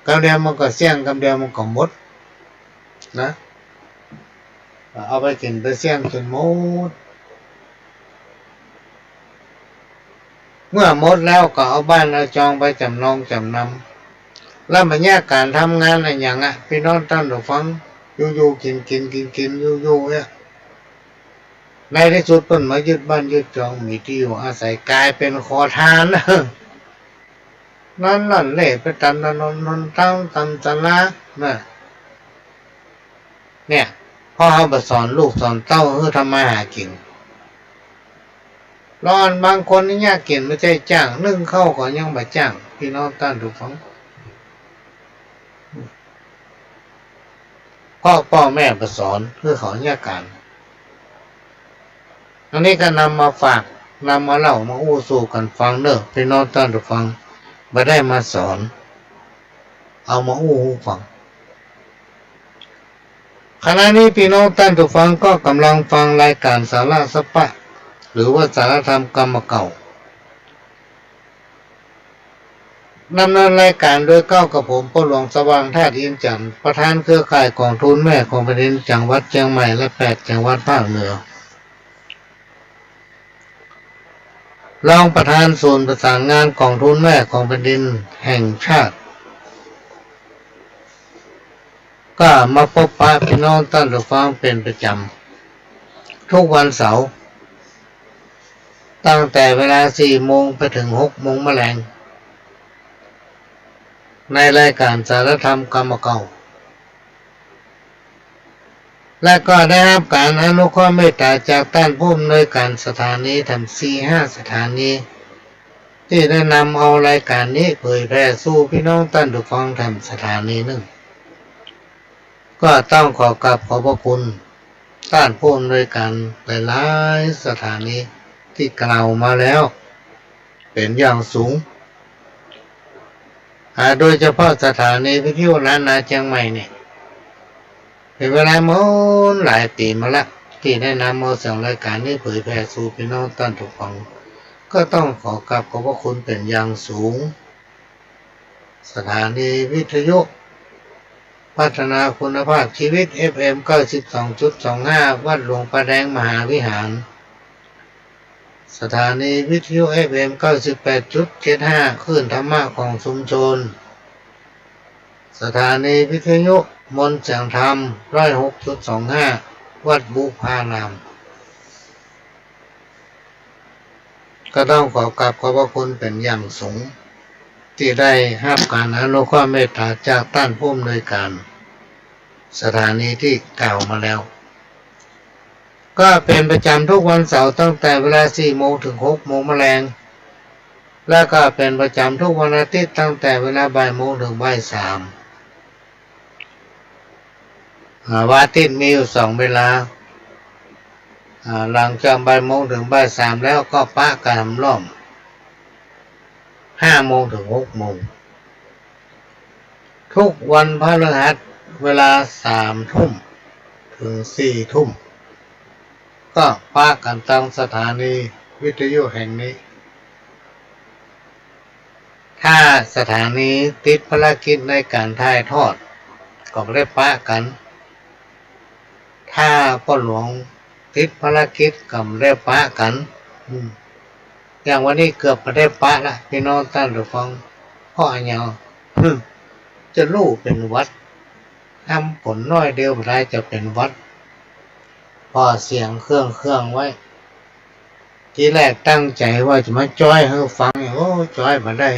[SPEAKER 1] กำเดียวมันก็เสี่ยงกำเดียวมันก็หมดนะเอาไปกินไปเสี่ยงจนหมดเมื่อหมดแล้วก็เอาบ้านเอาจองไปจำนำแล้วมันแยกการทำงานอะไรอย่างพี่น้องท่านผู้ฟังอยู่กินอยู่เนี่ยในที่สุดเพิ่นมายึดบ้านยึดจองมีที่อยู่อาศัยกลายเป็นขอทานนั่นเล่ไปตันนนตั้งตำตะละน่ะเนี่ยพ่อเขาไปสอนลูกสอนเต้าให้ทำมาหากินร้อนบางคนนี่ยากกินไม่ใช่จ้างนึ่งเข้าก็ยังไม่จ้างพี่น้องท่านทุกท่านพ่อแม่ไปสอนเพื่อเขายากกันอันนี้ก็นำมาฝากนำมาเล่ามาอู้สู่กันฟังเด้อพี่น้องท่านทุกฟังไม่ได้มาสอนเอามาอู้ฟังขณะนี้พี่น้องท่านทุกฟังก็กำลังฟังรายการสาระสปะหรือว่าสารธรรมกรรมเก่าดำเนินรายการโดยก้าวกับผมพ่อหลวงสว่างธาตุอินจันทร์ประธานเครือข่ายกองทุนแม่ของแผ่นดินจังหวัดเชียงใหม่และ8จังหวัดภาคเหนือรองประธานศูนย์ประสานงานกองทุนแม่ของแผ่นดินแห่งชาติก็มาพบปะพี่น้องท่านผู้ฟังเป็นประจำทุกวันเสาร์ตั้งแต่เวลา 4 โมงไปถึง 6 โมงแมลงในรายการสารธรรมกรรมเก่าและก็ได้รับการอนุเคราะห์เมตตาจากท่านผู้อำนวยการสถานีทำ 4-5 สถานีที่ได้นำเอารายการนี้เผยแพร่สู่พี่น้องท่านผู้ฟังทำสถานีหนึ่งก็ต้องขอกราบขอบพระคุณท่านผู้อำนวยการหลายๆสถานีที่กล่าวมาแล้วเป็นอย่างสูง โดยเฉพาะสถานีวิทยุล้านนาเชียงใหม่เนี่ยเป็นเวลาหลายปีมาละที่ได้นำเอาเสียงรายการนี้เผยแพร่สู่พี่น้องท่านทุกฟังก็ต้องขอกราบขอบพระคุณเป็นอย่างสูงสถานีวิทยุพัฒนาคุณภาพชีวิต FM 92.25 วัดหลวงประแดงมหาวิหารสถานีวิทยุ FM 98.75 คลื่นธรรมะของชุมชนสถานีวิทยุมนต์เสียงธรรม 106.25 วัดบุพารามก็ต้องขอกราบขอบพระคุณเป็นอย่างสูงที่ได้รับการอนุเคราะห์เมตตาจากท่านผู้อำนวยการสถานีที่กล่าวมาแล้วก็เป็นประจำทุกวันเสาร์ตั้งแต่เวลา 4 โมงถึง 6 โมงแมลงและก็เป็นประจำทุกวันอาทิตย์ตั้งแต่เวลาบ่ายโมงถึงบ่าย 3วันอาทิตย์มีอยู่2เวลาหลังจากบ่ายโมงถึงบ่าย 3แล้วก็ปะกามล้อม5 โมงถึง 6 โมงทุกวันพฤหัสเวลา 3 ทุ่มถึง 4 ทุ่มก็ปะกันตั้งสถานีวิทยุแห่งนี้ถ้าสถานีติดภารกิจในการถ่ายทอดก็ได้ปะกันถ้าพ่อหลวงติดภารกิจก็ได้ปะกันอย่างวันนี้เกือบไม่ได้ปะละพี่น้องท่านผู้ฟังพ่ออันยาวจะรู้เป็นวัดทำผลน้อยเดียวได้จะเป็นวัดพอเสียงเครื่องไว้ทีแรกตั้งใจว่าจะมาจ้อยให้ฟังโอ้จ้อยมาได้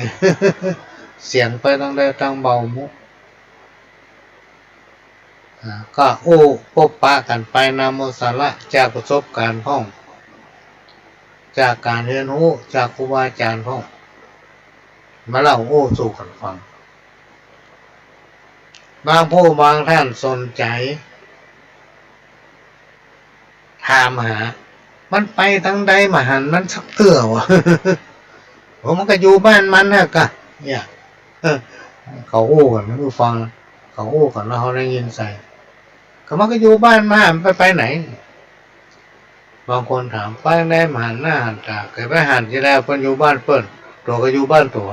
[SPEAKER 1] เสียงไปต้องได้ตั้งเบามุกก็พบปะกันไปนำเอาสาระจากประสบการณ์พ่องจากการเรียนรู้จากครูบาอาจารย์พ่องมาเล่าสู่กันฟังบางผู้บางท่านสนใจถามหามันไปทางใดมาหันมันสักเตื้อวะ มันก็อยู่บ้านมันนะกะเนี่ยเขากันนะผู้ฟังเขากันแล้วเขาได้ยินใส่ก็มันก็อยู่บ้านมาไปไหนบางคนถามไปไหนมาหันหน้าหันตาเคยไปหันที่แล้วคนอยู่บ้านเปิ้นตัวก็อยู่บ้านตัว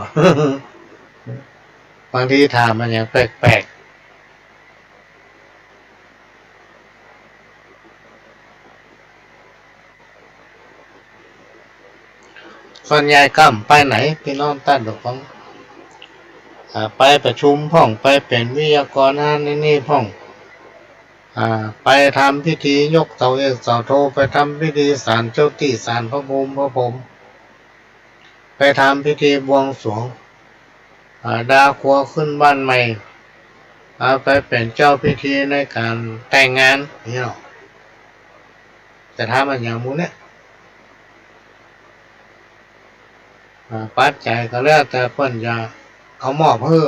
[SPEAKER 1] บางทีถามมันอย่างแปลกส่วนใหญ่ก็ไปไหนพี่น้องท่านทุกคนไปประชุมพ่องไปเป็นวิทยากรนี่พ่องไปทำพิธียกเสาเอกเสาโทไปทำพิธีศาลเจ้าที่ศาลพระภูมิพระพรหมไปทำพิธีบวงสรวงดาครัวขึ้นบ้านใหม่ไปเป็นเจ้าพิธีในการแต่งงานนี่หรอจะทำอย่างมูเนี่ยปัจจัยก็แล้วแต่เพิ่นจะเอามอบเพื่อ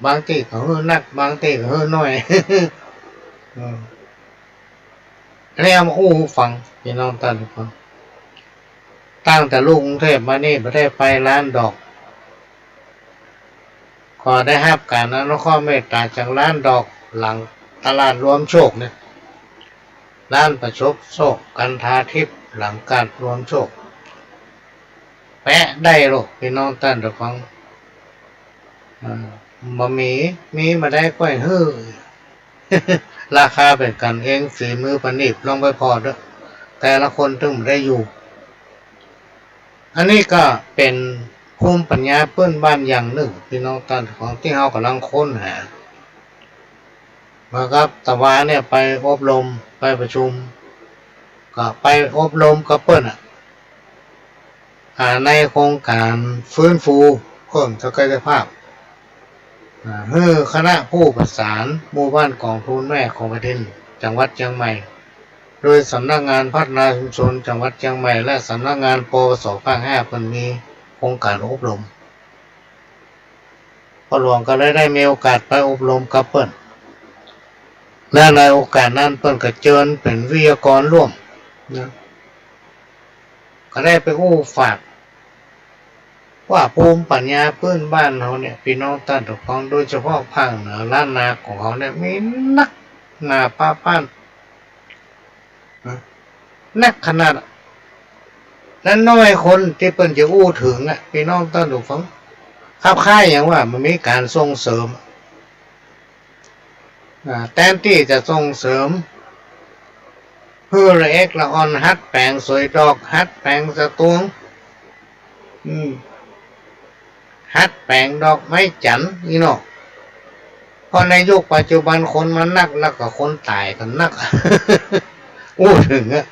[SPEAKER 1] บางทีก็เฮือนักบางทีก็เฮือน้อยแล้วมาฟังพี่น้องท่านฟังตั้งแต่ลูกกรุงเทพมานี่ประเทศไปร้านดอกก็ได้รับการอนุเคราะห์เมตตาจากร้านดอกหลังตลาดรวมโชคเนี่ยร้านประชบโชคกันทาทิพย์หลังการรวมโชคแปะได้หรอกพี่น้องท่านทุกฟังบะหมี่มีมาได้ก้อยฮื้อ ราคาเป็นกันเองฝีมือประณีตลองไปพอเด้อแต่ละคนถึงได้อยู่อันนี้ก็เป็นภูมิปัญญาเพื่อนบ้านอย่างหนึ่งพี่น้องท่านของที่เรากำลังค้นหามาครับตะวันเนี่ยไปอบรมไปประชุมก็ไปอบรมกับเปิ้ลในโครงการฟื้นฟูเพิ่มศักยภาพคณะผู้ประสานหมู่บ้านกองทุนแม่ของประเทศจังหวัดเชียงใหม่โดยสำนักงานพัฒนาชุมชนจังหวัดเชียงใหม่และสำนักงานปวสภาค 5เพิ่นมีโครงการอบรมพ่อหลวงก็ได้มีโอกาสไปอบรมกับเปิ้ลและในโอกาสนั้นเปิ้ลก็เชิญเป็นวิทยากรร่วมนะก็ได้ไปฝาก ว่าภูมิปัญญาพื้นบ้านเขาเนี่ยพี่น้องท่านทุกคนโดยเฉพาะภาคเหนือล้านนาของเขาเนี่ยมีนักหนาป้าป้านนักขนาดและน้อยคนที่เปิ้นจะอู้ถึงอ่ะพี่น้องท่านทุกคนข้าค่ายอย่างว่ามันมีการส่งเสริมแทนที่จะส่งเสริมเพื่อละเอกละอ่อนฮัดแปลงสวยดอกฮัดแปลงสะตวงฮัดแปลงดอกไม้จันทร์นี่เนาะเพราะในยุคปัจจุบันคนมันนักแล้วก็คนตายกันนัก อู้ถึงอ่ะ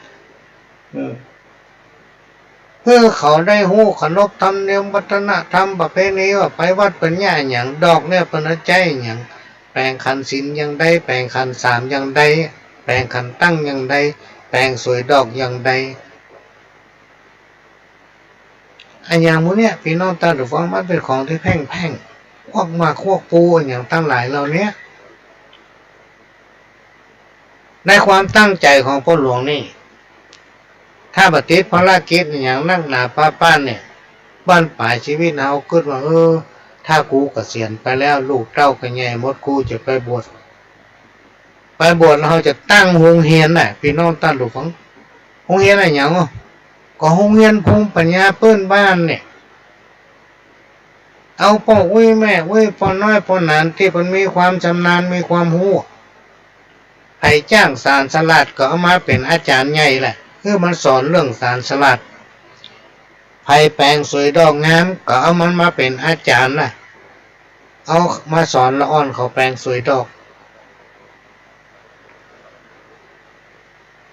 [SPEAKER 1] เพื่อเขาได้หู้ขนบธรรมเนียมวัฒนธรรมประเพณีว่าไปวัดเป็นย่าอย่างดอกเนี่ยเป็นใจอย่างแปลงคันศิลยังได้แปลงคันสามยังได้แปลงคันตั้งยังได้แปลงสวยดอกยังได้อันอย่างพวกเนี้ยพี่น้องตาดูฟังมันเป็นของที่แพ่งพวกมาพวกปูอย่างตั้งหลายเหล่านี้ในความตั้งใจของพ่อหลวงนี่ถ้าปฏิบัติภารกิจอย่างนักหนาป้านเนี่ยบ้านปลายชีวิตเราคิดว่าถ้ากูเกษียณไปแล้วลูกเต้าก็ใหญ่หมดกูจะไปบวชเราจะตั้งโรงเรียนน่ะพี่น้องตั้งดูฟังโรงเรียนอะไรอย่างก็โรงเรียนภูมิปัญญาพื้นบ้านเนี่ยเอาพ่ออุ้ยแม่อุ้ยพ่อน้อยพ่อหนานที่มันมีความชำนาญมีความรู้ให้จ้างสารสลัดก็เอามาเป็นอาจารย์ใหญ่แหละคือมันสอนเรื่องสารสลัดไผ่แปลงสวยดอกงามก็เอามันมาเป็นอาจารย์น่ะเอามาสอนละอ่อนเขาแปลงสวยดอก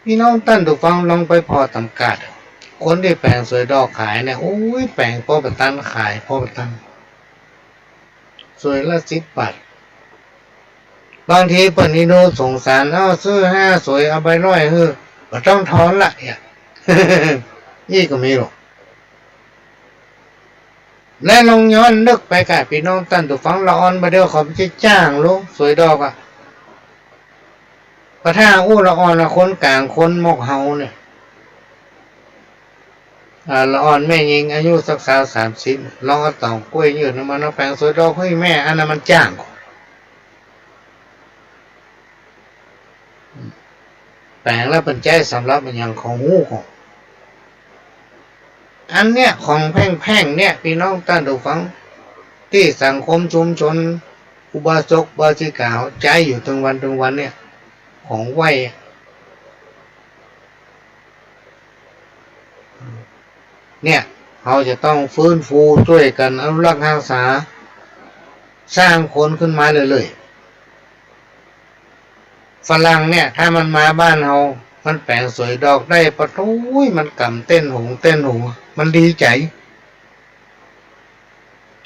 [SPEAKER 1] พี่น้องท่านทุกฟังลองไปพอตำกัดคนที่แปลงสวยดอกขายเนี่ยโอ้ยแปลงพ่อประตันขายพ่อประตันสวยละ10 บาทบางทีเปิดนิโนสงสารซื้อ5สวยเอาไป100ก็ต้องทอนละเนี่ย ยี่ก็มีหรอกและลองย้อนนึกไปกับพี่น้องท่านทุกฟังละอ่อนมาเดียวขอไปจ้างลูกสวยดอกอ่ะพระท่าอู้ละอ่อนละคนกลางคนมกเฮาเนี่ยละอ่อนแม่ยิงอายุสัก30ลองเอาเต่ากล้วยยืดมันเอาแปลงสวยดอกให้แม่อันนั้นมันจ้างแปลงแล้วเป็นใจสำหรับมันอย่างของหูของอันเนี้ยของแพ่งเนี่ยพี่น้องท่านผู้ฟังที่สังคมชุมชนอุบาสกบาสิกาใจอยู่ถึงวันเนี่ยของไหวเนี่ยเราจะต้องฟื้นฟูช่วยกันอนุรักษ์รักษาสร้างคนขึ้นมาเลยฝรั่งเนี่ยถ้ามันมาบ้านเรามันแปลงสวยดอกได้ปะทุยมันกำเต้นหงมันดีใจ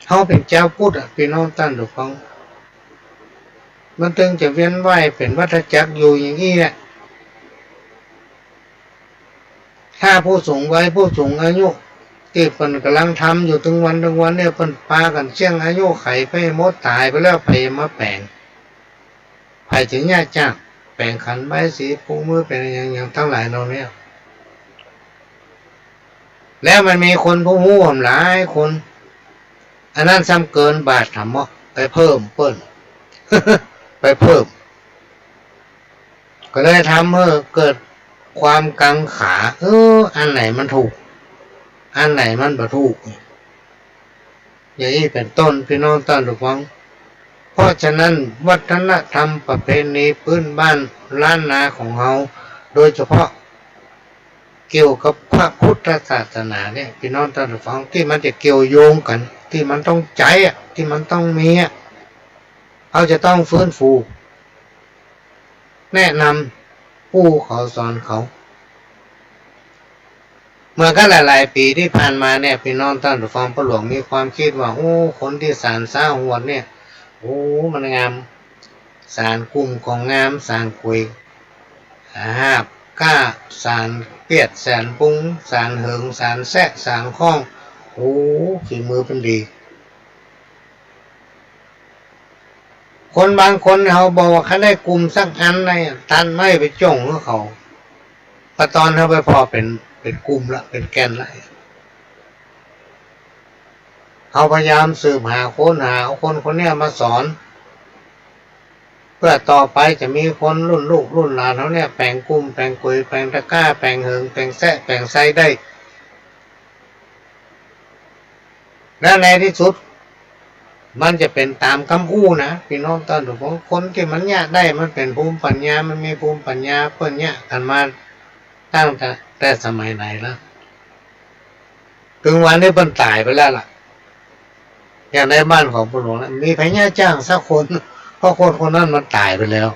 [SPEAKER 1] เขาเป็นเจ้าพุทธพี่น้องท่านทุกคนมันตึงจะเวียนว่ายเป็นวัฏจักรอยู่อย่างนี้เนี่ยถ้าผู้สูงวัยผู้สูงอายุที่เพิ่นกำลังทำอยู่ถึงวันเนี่ยเพิ่นปากันเชี่ยงอายุไขไปหมดตายไปแล้วไปมาแปลงไผถึงญาติจ้างแปลงขันใบสีปูมือเป็นอย่างทั้งหลายเราเนี่ยแล้วมันมีคนผู้หู้หลายคนอันนั้นซ้ำเกินบาททำไปเพิ่มเปิ้น ไปเพิ่มก็เลยทำให้เกิดความกังขาอันไหนมันถูกอันไหนมันบ่ถูกอย่างนี้เป็นต้นพี่น้องท่านทุกท่านเพราะฉะนั้นวัฒนธรรมประเพณีพื้นบ้านล้านนาของเราโดยเฉพาะเกี่ยวกับพระพุทธศาสนาเนี่ยพี่น้องท่านผู้ฟังที่มันจะเกี่ยวโยงกันที่มันต้องใจที่มันต้องมีเราจะต้องฟื้นฟูแนะนำผู้เขาสอนเขาเมื่อก็หลายๆปีที่ผ่านมาเนี่ยพี่น้องท่านผู้ฟังพระหลวงมีความคิดว่าคนที่สารสร้างหัวเนี่ยมันงามสารกลุ่มของงามสารคุยก้าสารเปียดสารปุ้งสารเหิงสารแซะสารข้องฝีมือเป็นดีคนบางคนเขาบอกว่าเขาได้กลุ่มสักอันในตันไม่ไปจ้องเขาพอตอนเขาไปพอเป็นกลุ่มละเป็นแกนละ เขาพยายามสืบหาค้นหาเอาคนคนเนี้ยมาสอนเพื่อต่อไปจะมีคนรุ่นลูกรุ่นหลานเขาเนี่ยแปลงกุ้มแปลงกุยแปลงตะกร้าแปลงเหิงแปลงแซะแปลงไส้ได้และในที่สุดมันจะเป็นตามคำอู้นะพี่น้องตอนถูกของคนที่มันเนี่ยได้มันเป็นภูมิปัญญามันมีภูมิปัญญาเพื่อนเนี่ยกันมาตั้งแต่สมัยไหนแล้วถึงวันนี้มันตายไปแล้วล่ะอย่างในบ้านของพระหลวงนะมีพญาจ้างสักคนเพราะคนคนนั้นมันตายไปแล้ว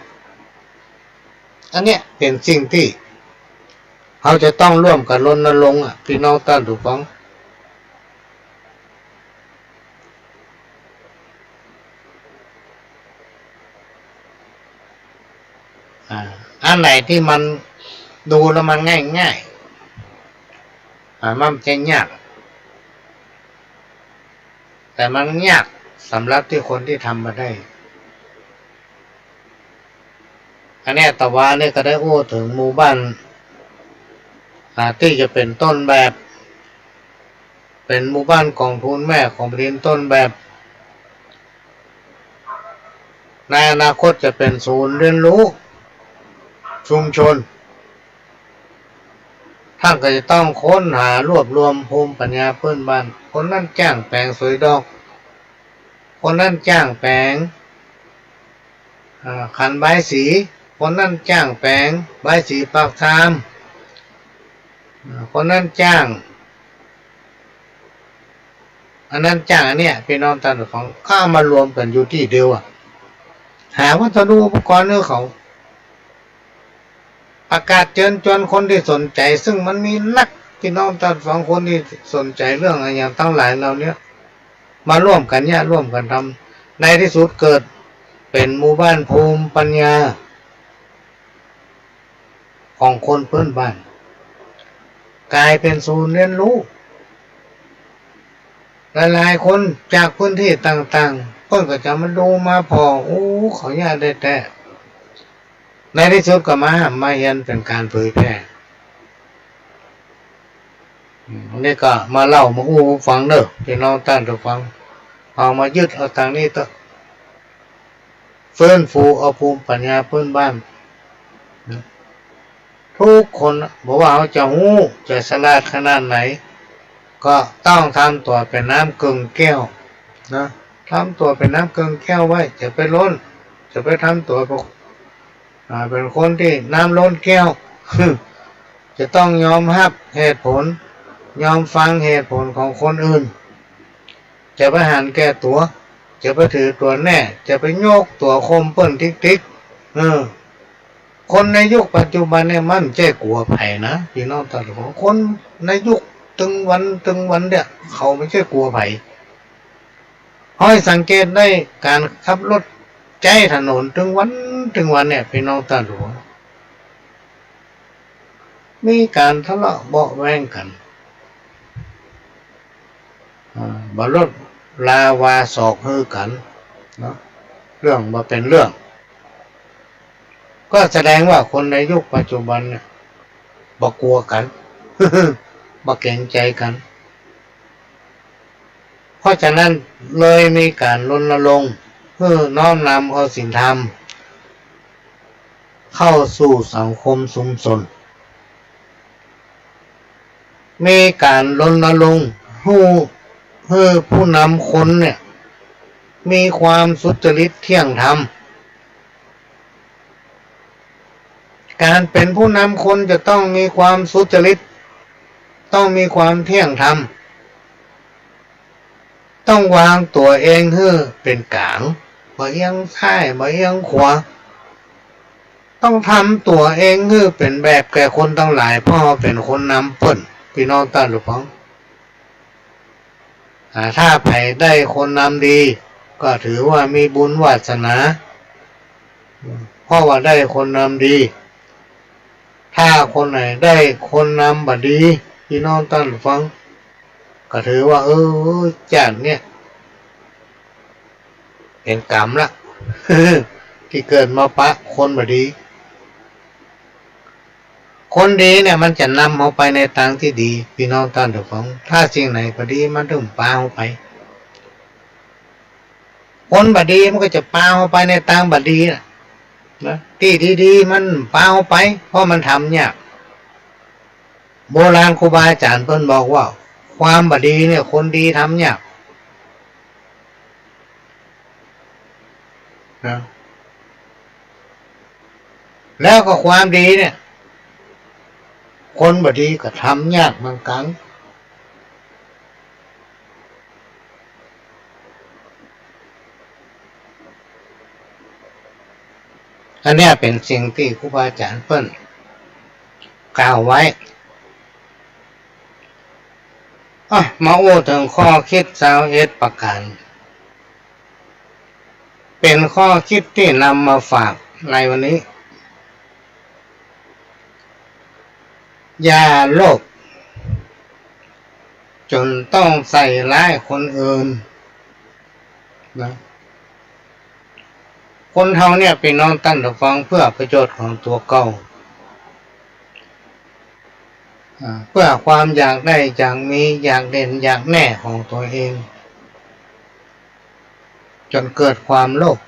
[SPEAKER 1] อันเนี้ยเป็นสิ่งที่เขาจะต้องร่วมกันรณรงค์พี่น้องตอนถูกของอันไหนที่มันดูแล้วมันง่ายมันจะยากแต่มันยากสำหรับที่คนที่ทำมาได้อันนี้ตะวันนี่ก็ได้โอ้ถึงหมู่บ้านที่จะเป็นต้นแบบเป็นหมู่บ้านกองทุนแม่ของแผ่นดินต้นแบบในอนาคตจะเป็นศูนย์เรียนรู้ชุมชนท่านก็จะต้องค้นหารวบรวมภูมิปัญญาพื้นบ้านคนนั้นจ้างแปลงสวยดอกคนนั้นจ้างแปลงขันใบสีคนนั้นจ้างแปลงใบสีปากชามคนนั้นจ้างอันนั้นจ้างอันเนี้ยพี่น้องท่านของข้ามารวมกันอยู่ที่เดียวหาวัสดุอุปกรณ์เนื้อเขาประกาศเชิญชวนคนที่สนใจซึ่งมันมีนักพี่น้องท่านสองคนที่สนใจเรื่องอะไรอย่างทั้งหลายเราเนี้ยมาร่วมกันร่วมกันทำในที่สุดเกิดเป็นหมู่บ้านภูมิปัญญาของคนพื้นบ้านกลายเป็นศูนย์เรียนรู้หลายๆคนจากพื้นที่ต่างๆเพิ่นก็จะมาดูมาพอเขาญาติได้แต่ในที่สุดก็มาเรียนเป็นการเผยแพร่นี่ก็มาเล่ามาฟังเด้อพี่น้องท่านทุกฟังเอามายึดเอาทางนี้ต่อฟื้นฟูเอาภูมิปัญญาพื้นบ้านทุกคนบอกว่าเขาจะหู้จะฉลาดขนาดไหนก็ต้องทำตัวเป็นน้ำกึ่งแก้วนะทำตัวเป็นน้ำกึ่งแก้วไว้จะไปล้นจะไปทำตัวเป็นคนที่น้ำล้นแก้ว จะต้องยอมรับเหตุผลยอมฟังเหตุผลของคนอื่นจะไปหันแก้ตัวจะไปถือตัวแน่จะไปโยกตัวคมเปิ้นติ๊กคนในยุคปัจจุบันเนี่ยมันใจกลัวไผ่นะพี่น้องตาของคนในยุคตึงวันเนี่ยเขาไม่ใช่กลัวไผ่ให้สังเกตได้การขับรถใจถนนถึงวันเนี่ยพี่น้องตาหลวงมีการทะเลาะเบาะแว้งกันบรถลาวาศอกฮือกันเนาะเรื่องมาเป็นเรื่องก็แสดงว่าคนในยุคปัจจุบันเนี่ยบ่กลัวกัน บ่เกรงใจกันเพราะฉะนั้นเลยมีการรณรงค์เพื่อน้อมนำเอาศีลธรรมเข้าสู่สังคมชุมชนมีการรณรงค์ให้ผู้นำคนเนี่ยมีความสุจริตเที่ยงธรรมการเป็นผู้นำคนจะต้องมีความสุจริตต้องมีความเที่ยงธรรมต้องวางตัวเองให้เป็นกลางบ่เอียงซ้ายบ่เอียงขวาต้องทำตัวเองให้เป็นแบบแก่คนทั้งหลายเพราะเป็นคนนำเปิ้นพี่น้องท่านหรือเปล่าถ้าใครได้คนนำดีก็ถือว่ามีบุญวาสนาเพราะว่าได้คนนำดีถ้าคนไหนได้คนนำบัดดีพี่น้องท่านฟังก็ถือว่าจัดเนี่ยเป็นกรรมละ ที่เกิดมาปะคนบัดดีคนดีเนี่ยมันจะนำเขาไปในทางที่ดีพี่น้องท่านทุกคนถ้าสิ่งไหนก็ดีมันถึงปาเขาไป คนบดีมันก็จะปาเข้าไปในทางบดีนะที่ดีๆมันปาเข้าไปเพราะมันทำเนี่ยโบราณครูบาอาจารย์เพิ่นบอกว่าความบดีเนี่ยคนดีทำเนี่ยนะแล้วก็ความดีเนี่ยคนบดีก็ทำยากเหมือนกันอันนี้เป็นสิ่งที่ครูบาอาจารย์เพิ่นกล่าวไว้มาโอ้ถึงข้อคิด21ประการเป็นข้อคิดที่นำมาฝากในวันนี้อย่าโลภจนต้องใส่ร้ายคนอื่นนะคนเฮาเนี่ยเป็นน้องตั้งแต่ฟังเพื่อประโยชน์ของตัวเก่าเพื่อความอยากได้อยากมีอยากเด่นอยากแน่ของตัวเองจนเกิดความโลภ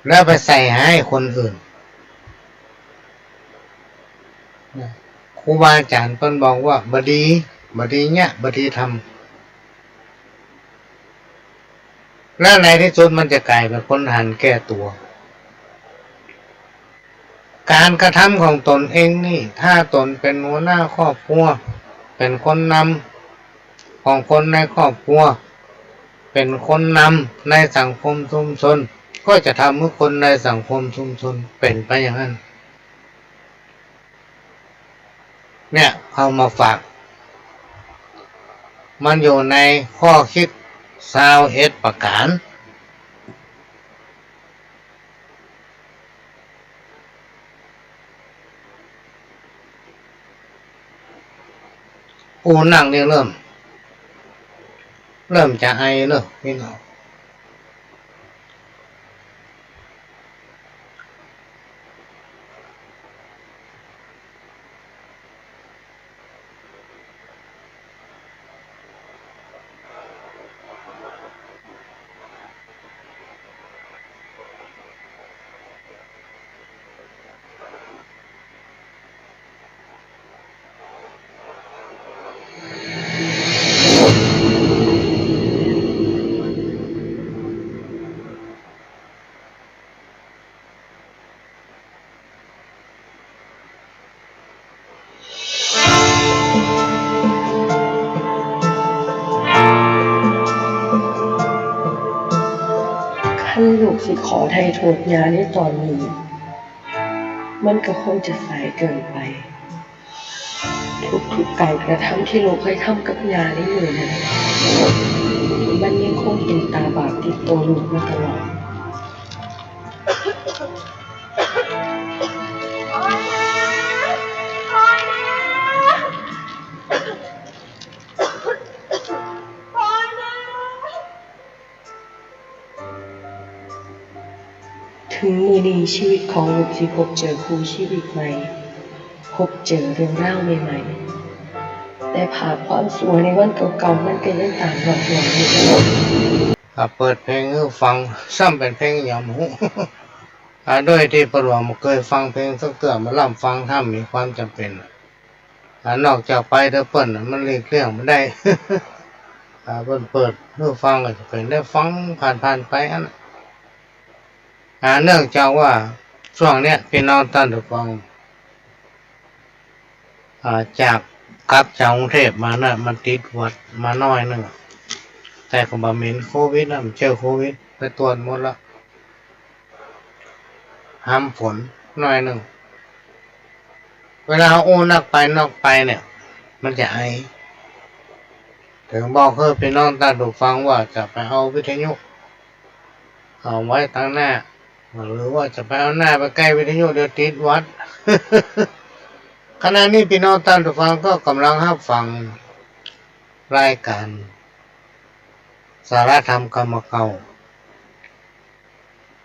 [SPEAKER 1] แล้วไปใส่ให้คนอื่นครูบาอาจารย์เพิ่นบอกว่าบดีเนี่ยบดีทำและในที่สุดมันจะกลายเป็นคนหันแก้ตัวการกระทำของตนเองนี่ถ้าตนเป็นหัวหน้าครอบครัวเป็นคนนำของคนในครอบครัวเป็นคนนำในสังคมชุมชนก็จะทำให้คนในสังคมชุมชนเป็นไปอย่างนั้นเนี่ยเอามาฝากมันอยู่ในข้อคิด21ประการนั่งเนี่ยเริ่มจะไอเนอะพี่น้อง
[SPEAKER 3] คันลูกสิขอไถ่โทษย่าในตอนนี้มันก็คงจะสายเกินไปทุกการกระทำที่ลูกเคยทำกับย่าในมือนั้นมันยังคงเป็นตาบาปติดตัวลูกมาตลอดถึงมื้อนี้ชีวิตของลูกสิพบเจอคู่ชีวิตใหม่พบเจอเรื่องราวใหม่ๆแต่ภาพความสวยในวันเก่าๆมันก็ยังตามหลอกหลอนอยู่ตลอด
[SPEAKER 1] เปิดเพลงให้ฟังซ้ำเป็นเพลงยามหูโดยที่ประวัติเคยฟังเพลงสักเตือมาล่ำฟังถ้ามีความจำเป็นนอกจากไปเด้อเปิ้นมันเรียกเรื่องมันได้ เปิ้นเปิดให้ฟังก็จะเป็นได้ฟังผ่านไปอันเนื่องจากว่าช่วงเนี้ยพี่น้องท่านผู้ฟังจากกลับจากกรุงเทพมาน่ะมันติดวัดมาน้อยนึงแต่ก็บ่มีโควิดนะมันเจอโควิดไปตรวจหมดแล้วห้ามผลน้อยนึงเวลาโอ้นักไปเนี่ยมันจะไอถึงบอกเพื่อพี่น้องท่านผู้ฟังว่าจะไปเอาวิทยุเอาไว้ตั้งหน้าหรือว่าจะไปเอาหน้าไปใกล้วิทยุเดี๋ยวติดวัด ขณะนี้พี่น้องท่านผู้ฟังก็กำลังรับฟังรายการสารธรรมกรรมเก่า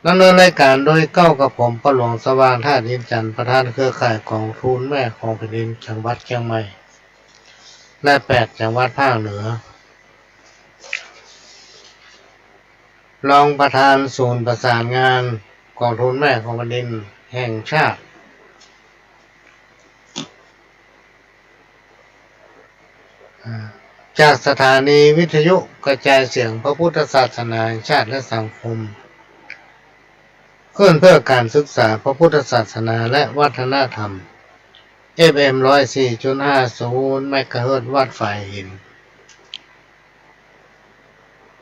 [SPEAKER 1] ดำเนินรายการโดยเก้ากับผมพระหลวงสว่างท่าดินจันทร์ประธานเครือข่ายของทูลแม่ของแผ่นดินจังหวัดเชียงใหม่และ8จังหวัดภาคเหนือ รองประธานศูนย์ประสานงานกองทุนแม่ของแผ่นดินแห่งชาติจากสถานีวิทยุกระจายเสียงพระพุทธศาสนาแห่งชาติและสังคมขึ้นเพื่อการศึกษาพระพุทธศาสนาและวัฒนธรรม FM 104.50 เมกะเฮิรตซ์วัดฝ่ายหิน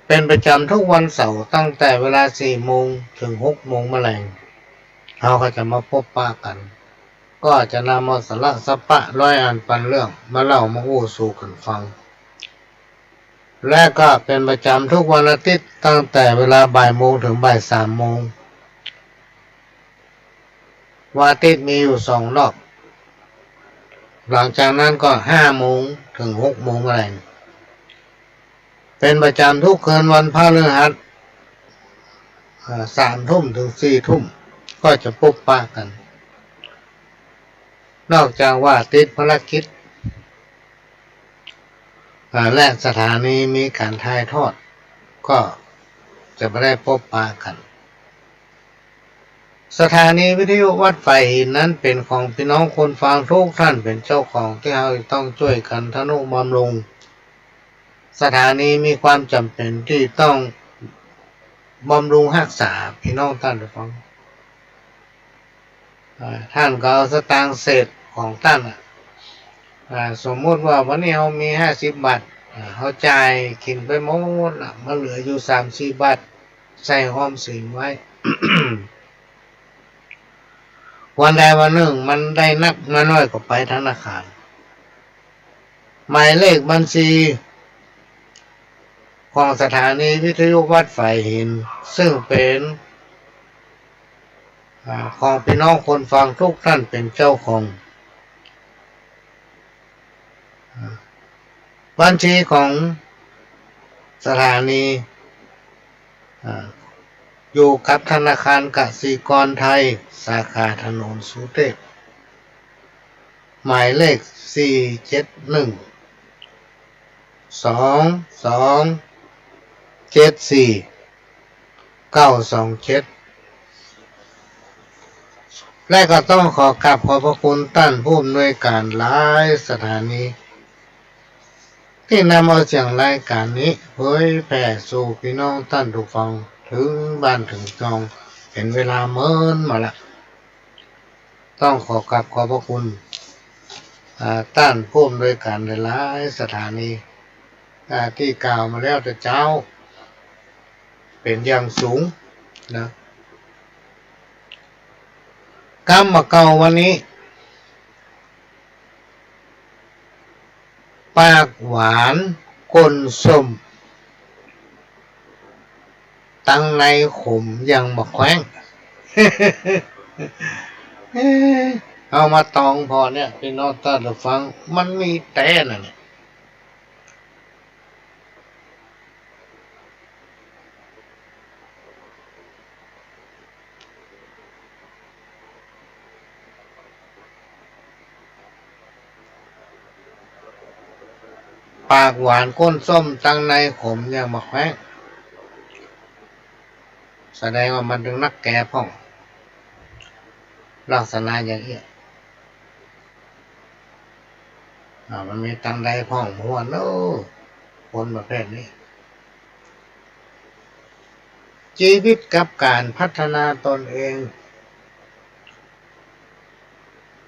[SPEAKER 1] เป็นประจำทุกวันเสาร์ตั้งแต่เวลา 4 โมงถึง 6 โมงแมลงเราก็จะมาพบปะกันก็จะนำเอาสาระสัพพะร้อยอันปันเรื่องมาเล่ามาอู้สู่กันฟังและก็เป็นประจำทุกวันอาทิตย์ตั้งแต่เวลาบ่ายโมงถึงบ่าย3 โมงวันอาทิตย์มีอยู่2 รอบหลังจากนั้นก็5 โมงถึง 6 โมงแรงเป็นประจำทุกคืนวันพฤหัส3 ทุ่มถึง 4 ทุ่มก็จะพบปะกันนอกจากว่าติดภารกิจและสถานีมีการถ่ายทอดก็จะไม่ได้พบปะกันสถานีวิทยุวัดไฟหินนั้นเป็นของพี่น้องคนฟังทุกท่านเป็นเจ้าของที่เราต้องช่วยกันทนุบำรุงสถานีมีความจำเป็นที่ต้องบำรุงรักษาพี่น้องท่านฟังท่านก็เอาสตางค์เศษของท่านสมมติว่าวันนี้เรามี50 บาทเขาจ่ายกินไปหมดมันเหลืออยู่3-4 บาทใส่หอมสินไว้ วันใดวันหนึ่งมันได้นักน้อยก็ไปธนาคารหมายเลขบัญชีของสถานีวิทยุวัดฝ่ายหินซึ่งเป็นของพี่น้องคนฟังทุกท่านเป็นเจ้าของบัญชีของสถานีอยู่กับธนาคารกสิกรไทยสาขาถนนสุเทพหมายเลข4712274 927และก็ต้องขอกราบขอบพระคุณท่านผู้อำนวยการหลายสถานีที่นำเอาเสียงรายการนี้เผยแผ่สู่พี่น้องท่านทุกฟังถึงบ้านถึงจองเป็นเวลาเมินมาละต้องขอกราบขอบพระคุณท่านผู้อำนวยการหลายสถานีที่กล่าวมาแล้วแต่เจ้าเป็นอย่างสูงนะกรรมเก่าวันนี้ปากหวานก้นส้มตั้งในขมยังบะแขวง เอามาตองพอเนี่ยพี่น้องท่านฟังมันมีแต่น่ะเนี่ยปากหวานก้นส้มตั้งในขมยังบะแขวงแสดงว่ามันถึงนักแก่พ่องลักษณะอย่างนี้มันมีตั้งใดพ่องหัวโน้คนประเภทนี้ชีวิตกับการพัฒนาตนเอง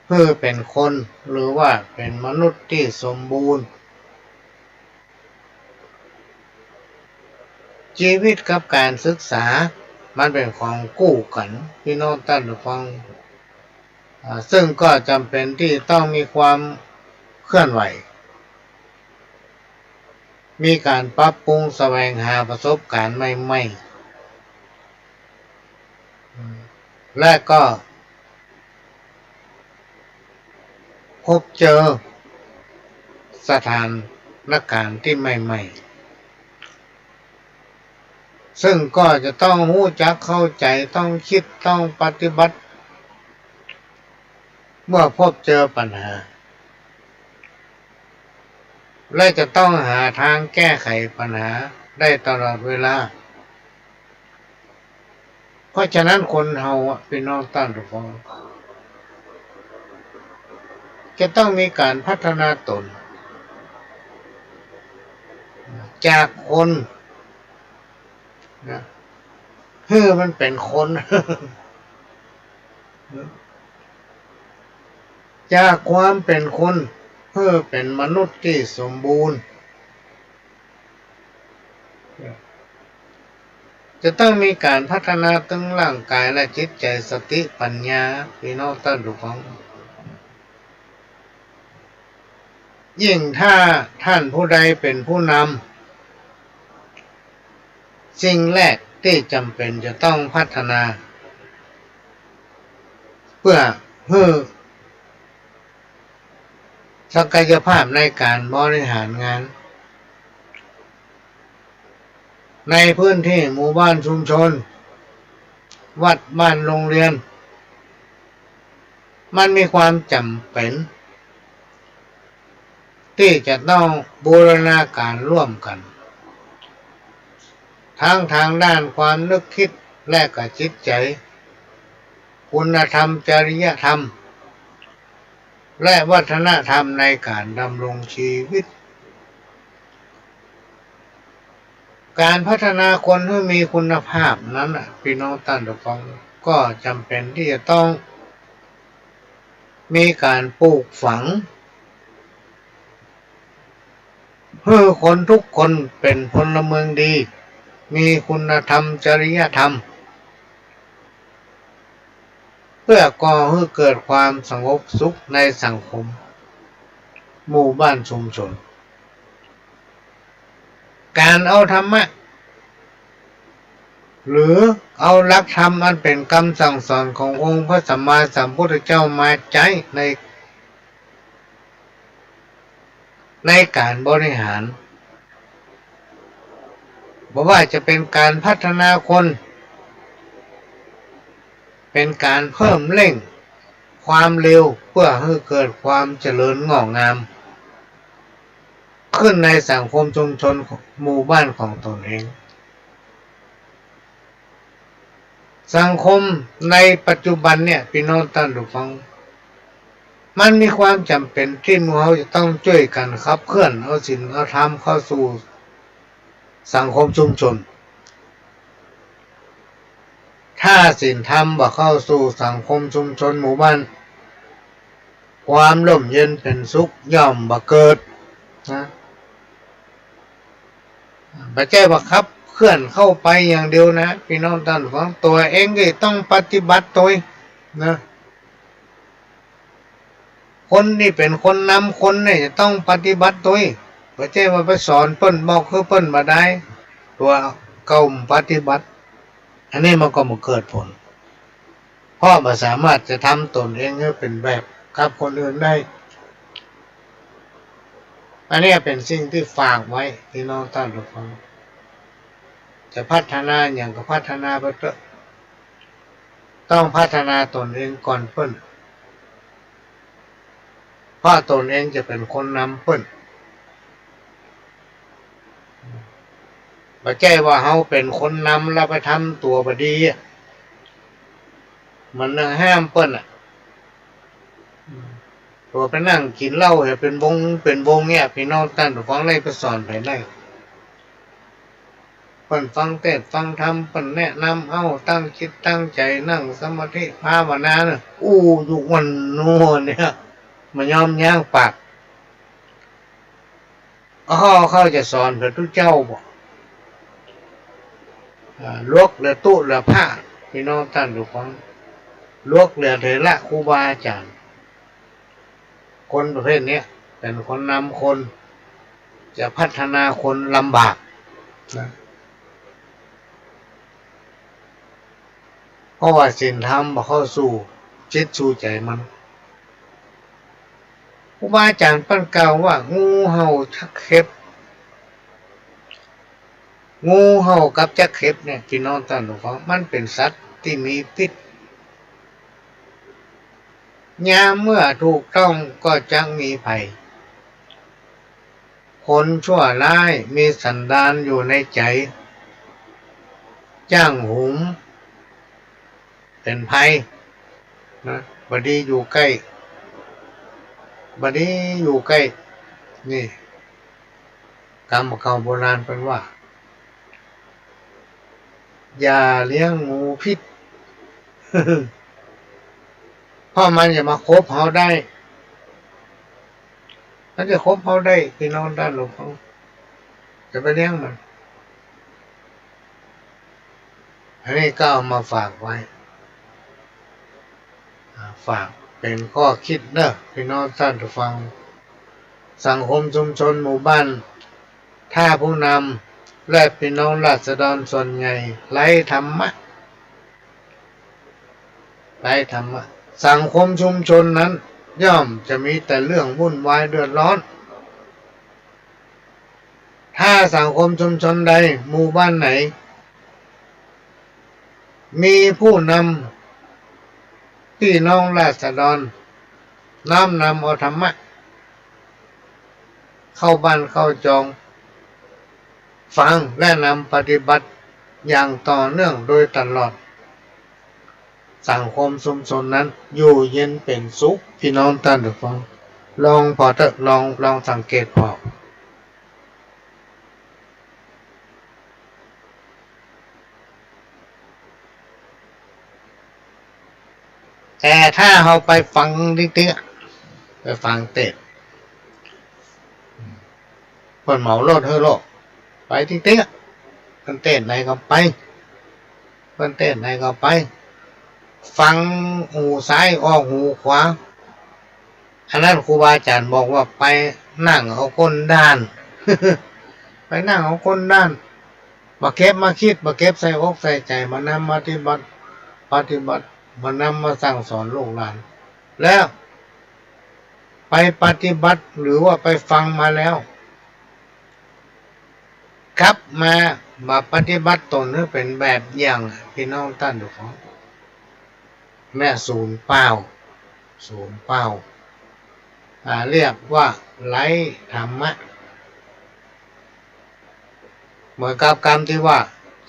[SPEAKER 1] เพื่อเป็นคนหรือว่าเป็นมนุษย์ที่สมบูรณ์ชีวิตกับการศึกษามันเป็นของคู่กันพี่น้องท่านฟังซึ่งก็จำเป็นที่ต้องมีความเคลื่อนไหวมีการปรับปรุงแสวงหาประสบการณ์ใหม่ๆและก็พบเจอสถานการณ์ที่ใหม่ๆซึ่งก็จะต้องรู้จักเข้าใจต้องคิดต้องปฏิบัติเมื่อพบเจอปัญหาและจะต้องหาทางแก้ไขปัญหาได้ตลอดเวลา เพราะฉะนั้นคนเฮาพี่น้องตั้งทุกคนจะต้องมีการพัฒนาตนจากคนนะมันเป็นคน จากความเป็นคนเป็นมนุษย์ที่สมบูรณ์จะต้องมีการพัฒนาทั้งร่างกายและจิตใจสติปัญญาพี่น้องท่านทุกท่านยิ่งถ้าท่านผู้ใดเป็นผู้นำสิ่งแรกที่จำเป็นจะต้องพัฒนาเพื่อศักยภาพในการบริหารงานในพื้นที่หมู่บ้านชุมชนวัดบ้านโรงเรียนมันมีความจำเป็นที่จะต้องบูรณาการร่วมกันทั้งทางด้านความนึกคิดและก็จิตใจคุณธรรมจริยธรรมและวัฒนธรรมในการดำรงชีวิตการพัฒนาคนให้มีคุณภาพนั้นพี่น้องท่านทุกท่านก็จำเป็นที่จะต้องมีการปลูกฝังให้คนทุกคนเป็นพลเมืองดีมีคุณธรรมจริยธรรมเพื่อก่อให้เกิดความสงบสุขในสังคมหมู่บ้านชุมชนการเอาธรรมะหรือเอาหลักธรรมอันเป็นคำสั่งสอนขององค์พระสัมมาสัมพุทธเจ้ามาใช้ในการบริหารบอกว่าจะเป็นการพัฒนาคนเป็นการเพิ่มเร่งความเร็วเพื่อให้เกิดความเจริญงอกงามขึ้นในสังคมชุมชนหมู่บ้านของตนเองสังคมในปัจจุบันเนี่ยพี่น้องท่านผู้ฟังมันมีความจำเป็นที่หมู่เฮาจะต้องช่วยกันขับเคลื่อนเอาศีลเอาธรรมเข้าสู่สังคมชุมชนถ้าศีลธรรมบ่เข้าสู่สังคมชุมชนหมู่บ้านความร่มเย็นเป็นสุขย่อมบ่เกิดนะบ่ใช่ว่าครับเคลื่อนเข้าไปอย่างเดียวนะพี่น้องท่านฟังตัวเองก็ต้องปฏิบัติตัวนะคนที่เป็นคนนำคนเนี่ยจะต้องปฏิบัติตัวบ่ใช่ว่าไปสอนเปิ้นบอกคือเปิ้นบ่ได้ตัวเก่าปฏิบัติอันนี้มันก็บ่เกิดผลเพราะบ่สามารถจะทำตนเองให้เป็นแบบกับคนอื่นได้อันนี้เป็นสิ่งที่ฝากไว้พี่น้องท่านทุกคนจะพัฒนาอย่างก็พัฒนาไปเถอะต้องพัฒนาตนเองก่อนเพิ่นเพราะตนเองจะเป็นคนนำเพิ่นบ่ใช่ว่าเฮาเป็นคนนำแล้วไปทำตัวบ่ดีมันนึงห้ามเพิ่นตัวไปนั่งกินเหล้าให้เป็นวงเนี่ยพี่น้องท่านฟังเลยไปสอนไปได้เพิ่นฟังเทศน์ฟังธรรมเพิ่นแนะนำเอาตั้งจิตตั้งใจนั่งสมาธิภาวนาน่ะอยู่วันโน่นเนี่ยมันยอมย่างปากเขาจะสอนพระพุทธเจ้าบ่ลวกเหลือตู้เหลือผ้าพี่น้องท่านทุกคนลวกเหลือเถระครูบาอาจารย์คนประเภทนี้เป็นคนนำคนจะพัฒนาคนลำบากนะเพราะว่าศีลธรรมบ่เข้าสู่จิตสู่ใจมันครูบาอาจารย์เพิ่นกล่าวว่างูเห่าชักเข็บงูเห่ากับจักเข็บเนี่ยพี่น้องท่านผู้ฟังมันเป็นสัตว์ที่มีพิษยามเมื่อถูกต้องก็จะมีภัยคนชั่วร้ายมีสันดานอยู่ในใจจ้างหุม เป็นภัยนะบดีอยู่ใกล้บดีอยู่ใกล้นี่กรรมเก่าโบราณเป็นว่าอย่าเลี้ยงงูพิษ เพราะมันจะมาคบเขาได้มันจะคบเขาได้พี่น้องด้านหลวงพ่อจะไปเลี้ยงมันอันนี้ก็เอามาฝากไว้ฝากเป็นข้อคิดเนอะพี่น้องท่านผู้ฟังสังคมชุมชนหมู่บ้านถ้าผู้นำและพี่น้องราษฎรส่วนใหญ่ไร้ธรรมะสังคมชุมชนนั้นย่อมจะมีแต่เรื่องวุ่นวายเดือดร้อนถ้าสังคมชุมชนใดหมู่บ้านไหนมีผู้นำพี่น้องราษฎรนำเอาธรรมะเข้าบ้านเข้าจองฟังและนำปฏิบัติอย่างต่อเนื่องโดยตลอดสังคมชุมชนนั้นอยู่เย็นเป็นสุขพี่น้องท่านผู้ฟังลองพอเถอะลองสังเกตพอแต่ถ้าเราไปฟังติ๊กๆไปฟังเทศคนเหมารถเฮโลไปติ๊กๆคนเทศไหนก็ไปคนเทศไหนก็ไปฟังหูซ้ายออกหูขวาอันนั้นครูบาอาจารย์บอกว่าไปนั่งเอาก้นด้าน ไปนั่งเอาก้นด้านมาเก็บมาคิดมาเก็บใส่อกใส่ใจมานำมาปฏิบัติมานำมาสั่งสอนลูกหลานแล้วไปปฏิบัติหรือว่าไปฟังมาแล้วกลับมาปฏิบัติตนให้เป็นแบบอย่างพี่น้องท่านทุกคนแม่ศูนย์เป้าเรียกว่าไร้ธรรมะเหมือนกับกรรมที่ว่า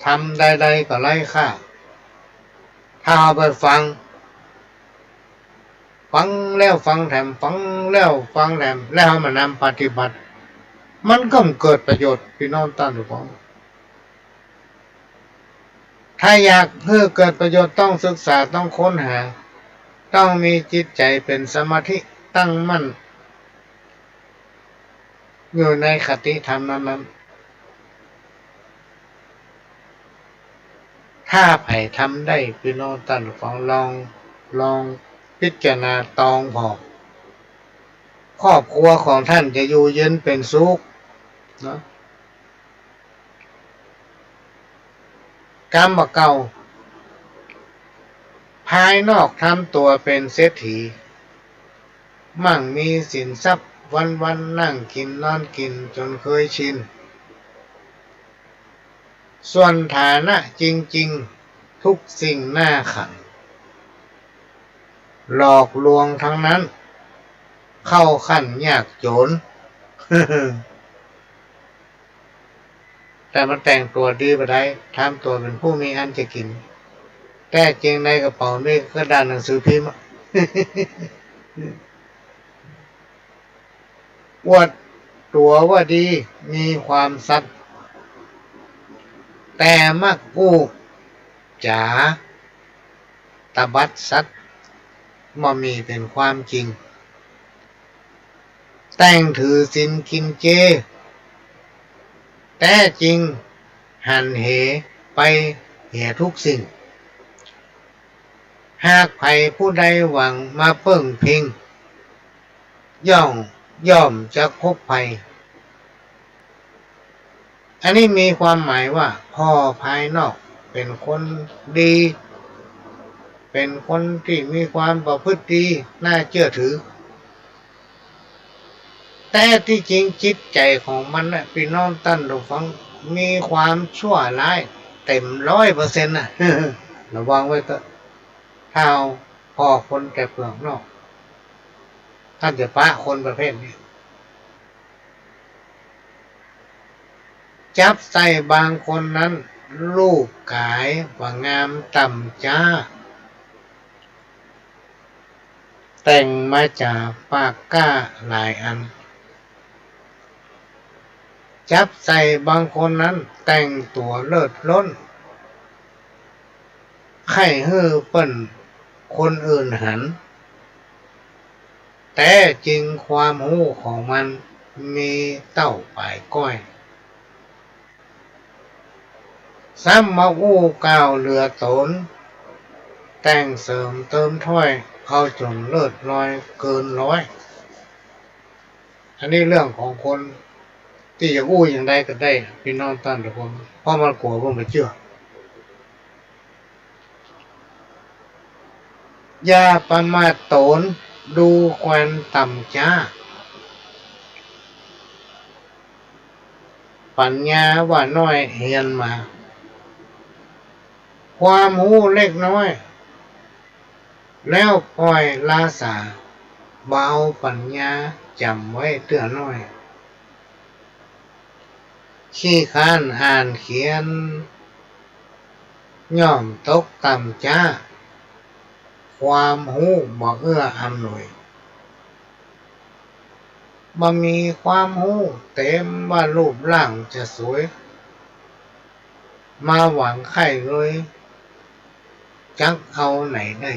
[SPEAKER 1] ทำใดๆก็ไร้ค่าถ้าเอาไปฟังแล้วฟังแถมฟังแล้วฟังแถมแล้วมานำปฏิบัติมันก็เกิดประโยชน์พี่น้องท่านทุกคนถ้าอยากให้เกิดประโยชน์ต้องศึกษาต้องค้นหาต้องมีจิตใจเป็นสมาธิตั้งมั่นอยู่ในคติธรรมนั้นถ้าไผ่ทำได้พี่น้องท่านผู้ฟังลองพิจารณาตองพอครอบครัวของท่านจะอยู่เย็นเป็นสุขเนาะกรรมเก่าภายนอกทำตัวเป็นเศรษฐีมั่งมีสินทรัพย์วันนั่งกินนอนกินจนเคยชินส่วนฐานะจริงๆทุกสิ่งหน้าขันหลอกลวงทั้งนั้นเข้าขั้นยากจน แต่มันแต่งตัวดีไปได้ทำตัวเป็นผู้มีอันจะกินแต่จริงในกระเป๋านี่ก็ด้านหนังสือพิมพ์ อวดตัวว่าดีมีความสัตย์แต่มักกู้จ๋าตบัดสัตย์มามีเป็นความจริงแต่งถือศีลกินเจแต่จริงหันเหไปเหทุกสิ่งหากใครผู้ใดหวังมาเพิ่งพิงย่อมจะพบภัยอันนี้มีความหมายว่าพ่อภายนอกเป็นคนดีเป็นคนที่มีความประพฤติดีน่าเชื่อถือแต่ที่จริงจิตใจของมันนะพี่น้องท่านผู้ฟังมีความชั่วร้ายเต็ม100%นะ ระวังไว้เถอะถ้าพอคนแต่เปลือกนอกท่านจะปะคนประเภทนี้จับใส่บางคนนั้นรูปกายว่างามต่ำจ้า แต่งมาจากปากก้าหลายอันจับใส่บางคนนั้นแต่งตัวเลิศล้นไข่ฮือเปิ้นคนอื่นหันแต่จริงความหูของมันมีเต้าปลายก้อยซ้ำมาอู้กล่าวเหลือตนแต่งเสริมเติมถ้อยเอาจนเลิศลอยเกินร้อยอันนี้เรื่องของคนที่จะอู้อย่างใดก็ได้พี่น้องท่านทุกคนเพราะมันกลัวว่ามันเชื่ออย่าประมาทตนดูควันต่ำจ้าปัญญาว่าน้อยเฮียนมาความหูเล็กน้อยแล้วปล่อยลาสาเบาปัญญาจำไว้เตือนน้อยขี้ค้านอ่านเขียนย่อมตกต่ำจ้าความหูบ่เอื้ออำนวยบ่มีความหูเต็มว่ารูปร่างจะสวยมาหวังไข่เลยจักเอาไหนได้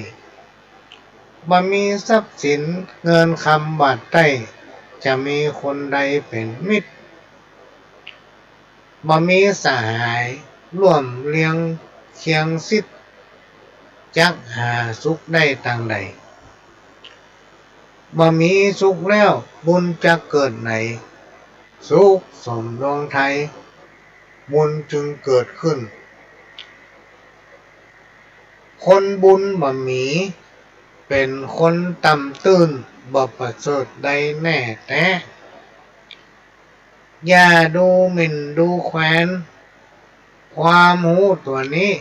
[SPEAKER 1] บ่มีทรัพย์สินเงินคำบาทได้จะมีคนใดเป็นมิตรบ่มีสหายร่วมเลี้ยงเคียงซิดจักหาสุขได้ทางใดบ่มีสุขแล้วบุญจะเกิดไหนสุขสมดวงไทยบุญจึงเกิดขึ้นคนบุญบ่มีเป็นคนต่ำตื้นบ่ประเสริฐใดแน่แต่อย่าดูหมิ่นดูแคว้นความหูตัวนี้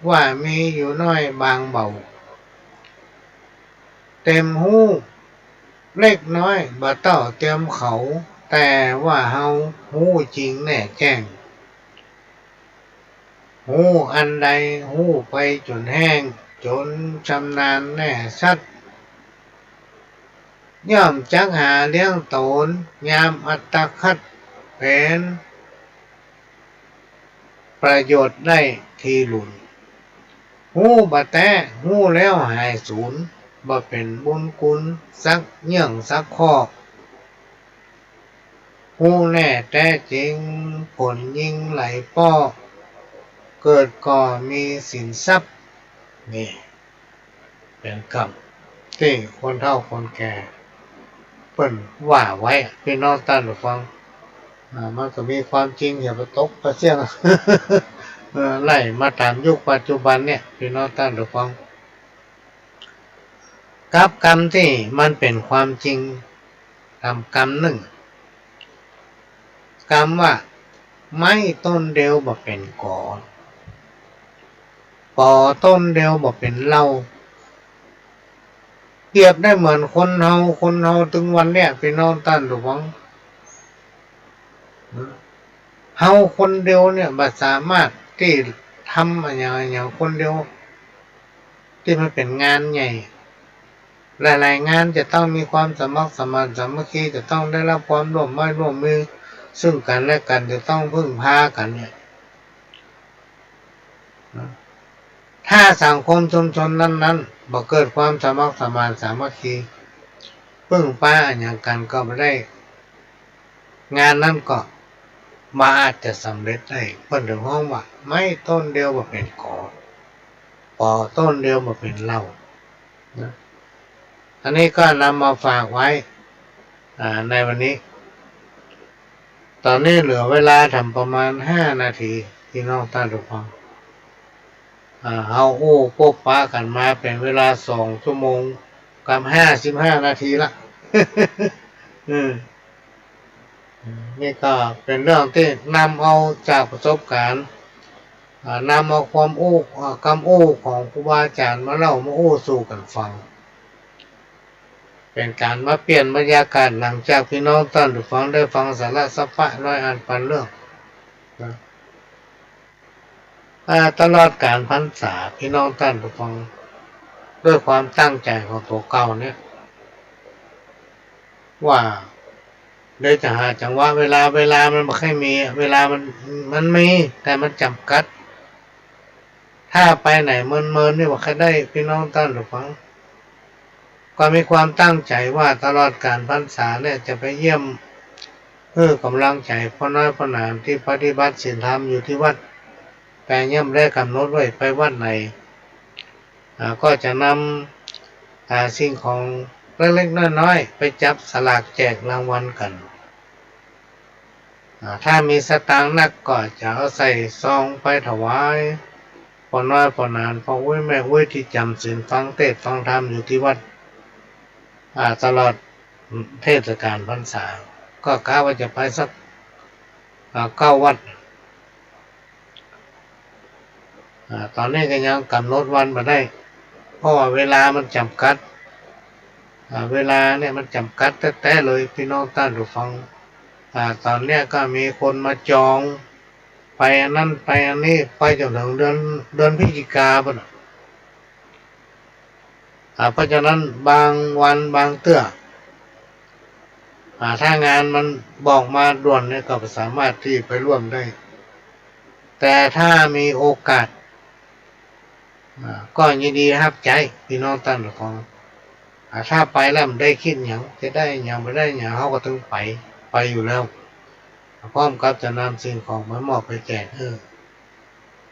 [SPEAKER 1] ว่ามีอยู่น้อยบางเบาเต็มหูเล็กน้อยบ่เต้าเต็มเขาแต่ว่าเฮาหูจริงแน่แจ้งหูอันใดหูไปจนแห้งจนชำนาญแน่ชัดย่อมจักหาเลี้ยงตนยามอัตคัดเป็นประโยชน์ได้ทีหลุนหูบ่แต่หูแล้วหายสูญบ่เป็นบุญคุณสักเยื่องสักข้อหูแน่แต่จริงผลยิ่งไหลป้อเกิดก่อมีสินทรัพย์นี่เป็นคำที่คนเฒ่าคนแก่เปิ้นว่าไว้พี่น้องท่านผู้ฟังมันก็มีความจริงอย่าไปตกไปเสี่ยง ไล่มาตามยุคปัจจุบันเนี่ยพี่น้องท่านผู้ฟังกับกรรมที่มันเป็นความจริงทำกรรมหนึ่งกรรมว่าไม้ต้นเดียวบ่เป็นกอปอต้นเดียวบ่เป็นเหล้าเปรียบได้เหมือนคนเฮาถึงวันเนี่ยพี่น้องท่านผู้ฟังเฮาคนเดียวเนี่ยบ่สามารถที่ทำอย่างคนเดียวที่มันเป็นงานใหญ่หลายๆงานจะต้องมีความสมัครสมานสามัคคีจะต้องได้รับความร่วมมือซึ่งกันและกันจะต้องพึ่งพากันเนี่ยถ้าสังคมชุมชนนั้นบ่เกิดความสมัครสมานสามัคคีพึ่งพาอย่างกันก็ไม่ได้งานนั้นก็มาอาจจะสำเร็จได้เพิ่นถึงห้องว่าไม่ต้นเดียวบ่เป็นกอปอต้นเดียวบ่เป็นเหล้านะอันนี้ก็นำมาฝากไว้ในวันนี้ตอนนี้เหลือเวลาทำประมาณ5 นาทีพี่น้องท่านผู้ฟังเอาพบปะกันมาเป็นเวลา2 ชั่วโมงกับ55 นาทีละ นี่ก็เป็นเรื่องที่นำเอาจากประสบการณ์นำเอาความคำของครูบาอาจารย์มาเล่ามาสู่กันฟังเป็นการมาเปลี่ยนบรรยากาศหลังจากพี่น้องท่านผู้ฟังได้ฟังสาระสัพพะน้อยอ่านปันเรื่องตลอดการพรรษาพี่น้องท่านผู้ฟังด้วยความตั้งใจของตัวเก่าเนี่ย ว่าโดยจะหาจังหวะเวลามันไม่ค่อยมีเวลามันมีแต่มันจำกัดถ้าไปไหนเมินนี่ว่าใครได้พี่น้องท่านหรือฟังก็มีความตั้งใจว่าตลอดการพรรษาเนี่ยจะไปเยี่ยมกำลังใจพ่อน้อยพ่อหนานที่ปฏิบัติศีลธรรมอยู่ที่วัดไปเยี่ยมได้กำหนดไว้ไปวัดไหนก็จะนำสิ่งของเล็กๆน้อยๆไปจับสลากแจกรางวัลกันถ้ามีสตางค์นักก็จะเอาใส่ซองไปถวายพ่อน้อยพ่อหนานพ่ออุ้ยแม่อุ้ยที่จำศีลฟังเทศน์ฟังธรรมอยู่ที่วัดตลอดเทศกาลพรรษาก็กะว่าจะไปสัก9 วัดตอนนี้ก็ยังกำหนดวันมาได้เพราะว่าเวลามันจำกัดเวลาเนี่ยมันจำกัดแต่เลยพี่น้องท่านผู้ฟังตอนเนี้ยก็มีคนมาจองไปอันนั้นไปอันนี้ไปจนถึงเดือนพฤศจิกาปุ่นเพราะฉะนั้นบางวันบางเตื้อถ้างานมันบอกมาด่วนเนี่ยก็สามารถที่ไปร่วมได้แต่ถ้ามีโอกาสก็ยินดีรับใจพี่น้องท่านผู้ฟังถ้าไปแล้วมันได้คิดอย่างจะได้อย่างไม่ได้อย่างเขาก็ต้องไปอยู่แล้วพร้อมกับจะนำสิ่งของมามอบไปแจก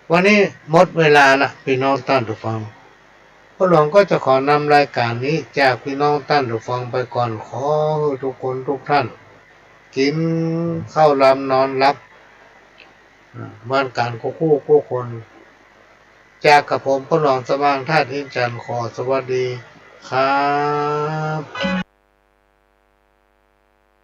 [SPEAKER 1] วันนี้หมดเวลาละพี่น้องท่านผู้ฟังพระหลวงก็จะขอนำรายการนี้จากพี่น้องท่านผู้ฟังไปก่อนขอให้ทุกคนทุกท่านกินข้าวลำนอนรับบ้านการคู่คนจากกับผมพระหลวงสว่างธาตุอินทร์จันทร์ขอสวัสดีครับ